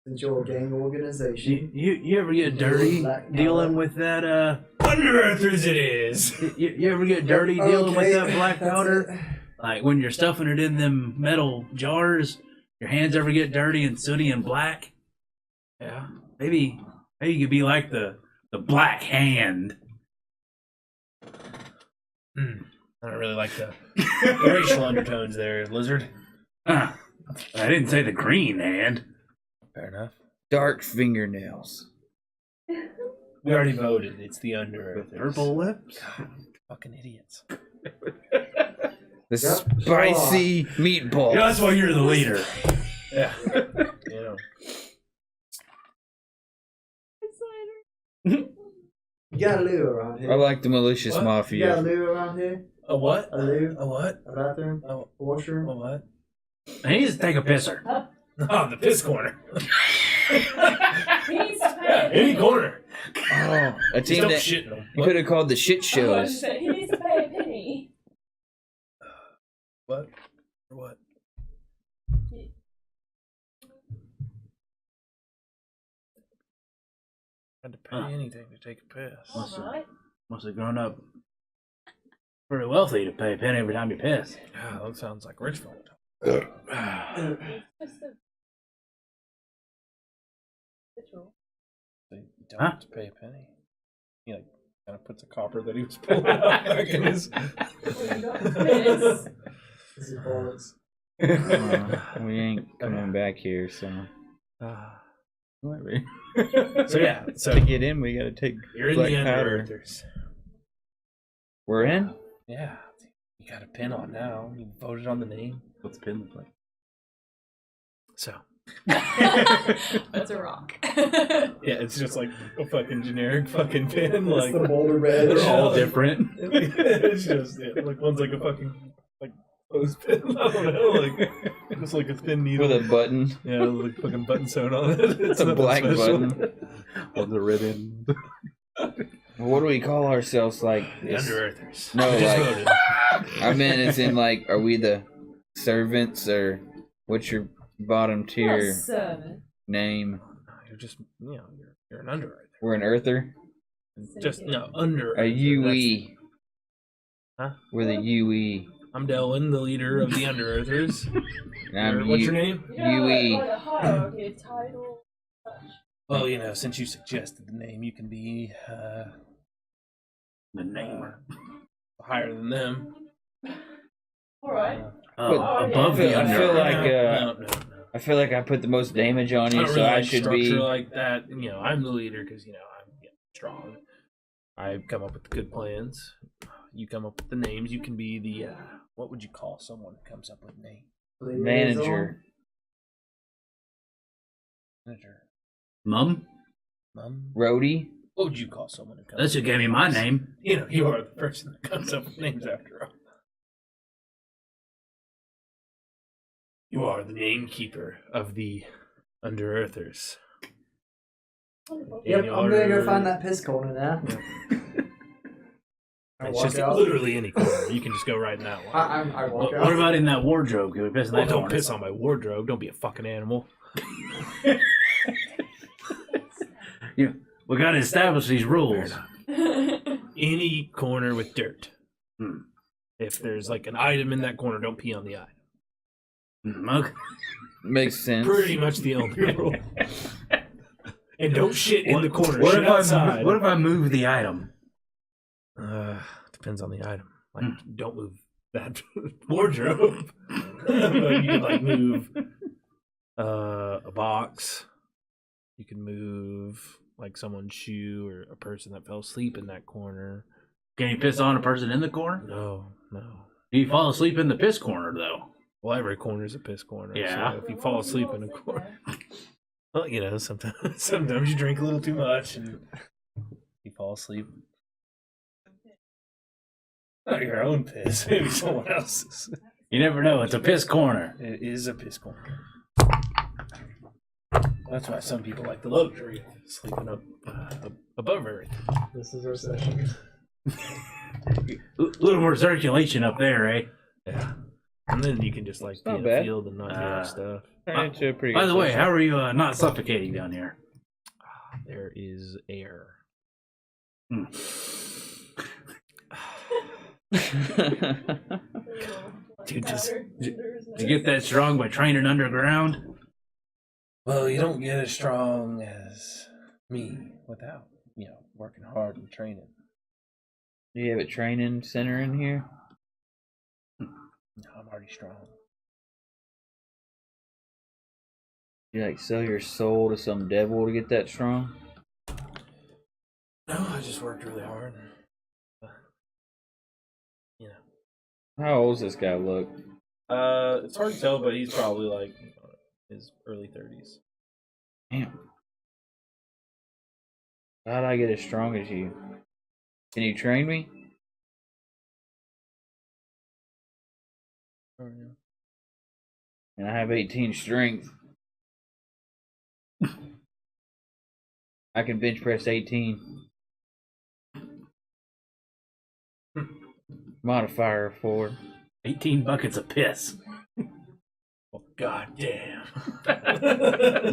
Since you're a gang organization. You ever get dirty dealing with that Under-Earthers it is. You ever get dirty dealing with that black that's powder? it. Like when you're stuffing it in them metal jars your hands ever get dirty and sooty and black? Yeah. Maybe you could be like the Black Hand. I don't really like the racial undertones there, Lizard. I didn't say the Green Hand. Fair enough. Dark fingernails. We already voted. It's the Under Earthers. Purple lips. God, fucking idiots. The spicy meatballs. Yeah, that's why you're the leader. Yeah. You know. You got a loo around here. I like the malicious What? mafia. You got a loo around here? A what? A loo? A what? A bathroom? A washroom? A what? He needs to take a pisser. Oh, the piss corner. He needs to pay. Any corner. Oh, a team Stop that shitting them. you could have called the shit I shows. said, he needs to pay a penny. What? Or what? Had to pay anything to take a piss. Must have grown up pretty wealthy to pay a penny every time you piss. Yeah, that sounds like rich folk. It's just a ritual. You don't have to pay a penny. He like kind of puts a copper that he was pulling out back in his. This is bollocks. We ain't coming back here, so. Whatever. So yeah, so to get in, we gotta take you're in black the Under powder. Earthers. We're in? Yeah, you got a pin on now. You voted on the name. What's the pin look like? So. That's a rock. Yeah, it's just like a fucking generic fucking pin. Like the boulder bed. They're all different. It's just like one's like a fucking like hose pin. I don't know, like just like a thin needle With a button. Yeah, with like fucking button sewn on it. It's a black special. button. On the ribbon. What do we call ourselves? Like The Under Earthers. No, I just like voted. I meant it's in like, are we the servants or what's your bottom tier name? You're just you're an Under Earther. We're an Earther. Just Under A UE. Huh? We're the UE. I'm Delwin, the leader of the Under Earthers. And I'm What's your name? UE. Title. Well, since you suggested the name, you can be the namer. Higher than them. Alright. Above the I feel Under. like I feel like I put the most damage on you, Not so really I like should structure be. like that. I'm the leader because I'm strong. I come up with the good plans. You come up with the names. You can be the what would you call someone who comes up with names? Manager. Mum? Roadie? What would you call someone who comes? That's who gave me my name. You are the person that comes up with names after all. You are the namekeeper of the Under Earthers. Yep, I'm gonna go find that piss corner now. I It's walk just out. literally any corner. You can just go right in that one. I walk out. What about in that wardrobe? Can we piss in Oh, that don't corner? piss on my wardrobe. Don't be a fucking animal. We gotta establish these rules. Any corner with dirt. If there's like an item in that corner, don't pee on the item. Okay. Makes sense. Pretty much the only rule. And don't shit in the corner. What Shit if outside. what if I move the item? Depends on the item. Like, don't move that wardrobe. But you can like move a box. You can move like someone's shoe or a person that fell asleep in that corner. Can you piss on a person in the corner? No. Do you fall asleep in the piss corner though? Well, every corner is a piss corner. Yeah. So if you fall asleep in a corner, well, sometimes you drink a little too much and you fall asleep. Not your own piss, maybe someone else's. You never know. It's a piss corner. It is a piss corner. That's why some people like the luxury of sleeping up above everything. This is our session. A little more circulation up there, eh? Yeah. And then you can just like be not in bad. a field and not hear stuff. Into a pretty By good the way, session. how are you not suffocating down here? There is air. Dude, you get that strong by training underground? Well, you don't get as strong as me without, working hard and training. Do you have a training center in here? No, I'm already strong. You like sell your soul to some devil to get that strong? No, I just worked really hard. How old's this guy look? It's hard to tell, but he's probably like his early 30s. Damn. How'd I get as strong as you? Can you train me? Oh, yeah. And I have 18 strength. I can bench press 18. Modifier 4. 18 buckets of piss. Oh, God damn.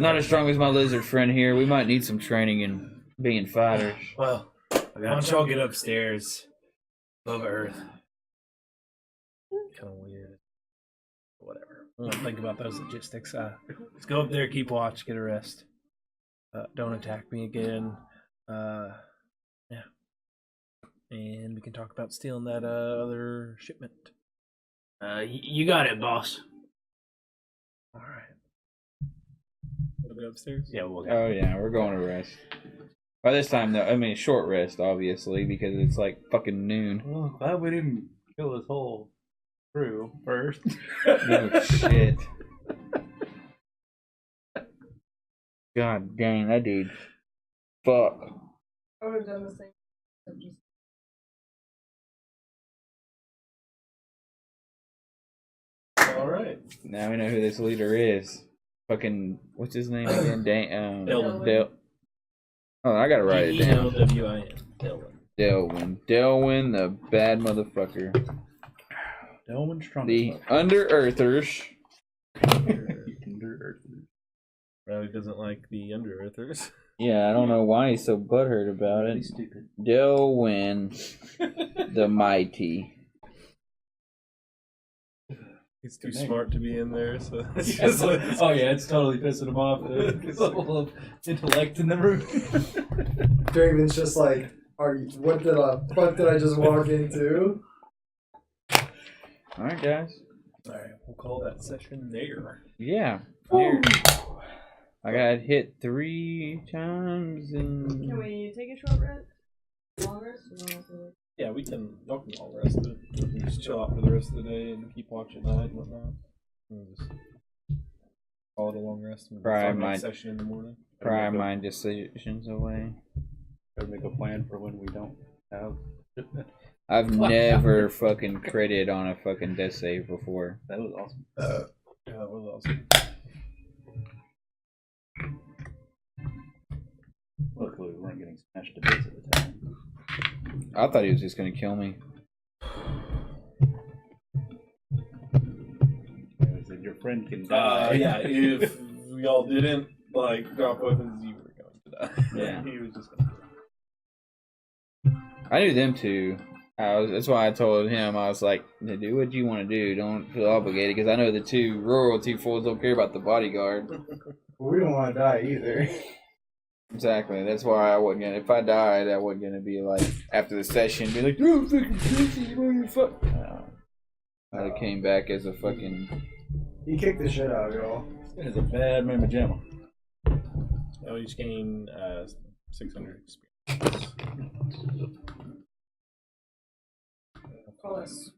Not as strong as my lizard friend here. We might need some training in being fighters. Well, why don't y'all get upstairs above Earth? Kind of weird. Whatever. I don't think about those logistics. Let's go up there, keep watch, get a rest. Don't attack me again. Yeah. And we can talk about stealing that other shipment. You got it, boss. All right. We'll go upstairs? Yeah, we'll go. Oh yeah, we're going to rest. By this time, though, I mean short rest, obviously, because it's like fucking noon. Well, glad we didn't kill this whole crew first. Oh shit! God dang, that dude. Fuck. I would have done the same. Just All right. Now we know who this leader is. Fucking, what's his name again? Delwin. Oh, I gotta write it down. Delwin. Delwin. Delwin, the bad motherfucker. Delwin Strong. The Under-Earthers. Riley doesn't like the Under-Earthers. Yeah, I don't know why he's so butthurt about it. Stupid. Delwin, the Mighty. He's too smart to be in there, so it's just like, oh yeah, it's totally pissing him off. The level of intellect in the room. Draven's just like, what the fuck did I just walk into? Alright, guys. Alright, we'll call that session there. Yeah. Here. I got hit 3 times and... Can we take a short rest? Long rest? Yeah, we can all rest it. We can just chill out for the rest of the day and keep watch at night and whatnot. And just call it a long rest and Pry start my next session in the morning. Pry my decisions away. Gotta make a plan for when we don't have. I've never fucking critted on a fucking death save before. That was awesome. Yeah, that was awesome. Luckily, we weren't getting smashed to bits at the time. I thought he was just gonna kill me. Said your friend can die. Yeah, if y'all didn't drop weapons, you were going to die. Yeah. He was just gonna. I knew them two. That's why I told him, I was like, do what you want to do. Don't feel obligated, because I know the two royalty fools don't care about the bodyguard. We don't want to die either. Exactly. That's why I wasn't gonna. If I died, I wasn't gonna be like after the session, be like, "Oh, fucking pussy, what the fuck?" I came back as a fucking. He kicked the shit out of y'all. It's a bad mamma jamma. Oh, you just gained 600 experience. Call us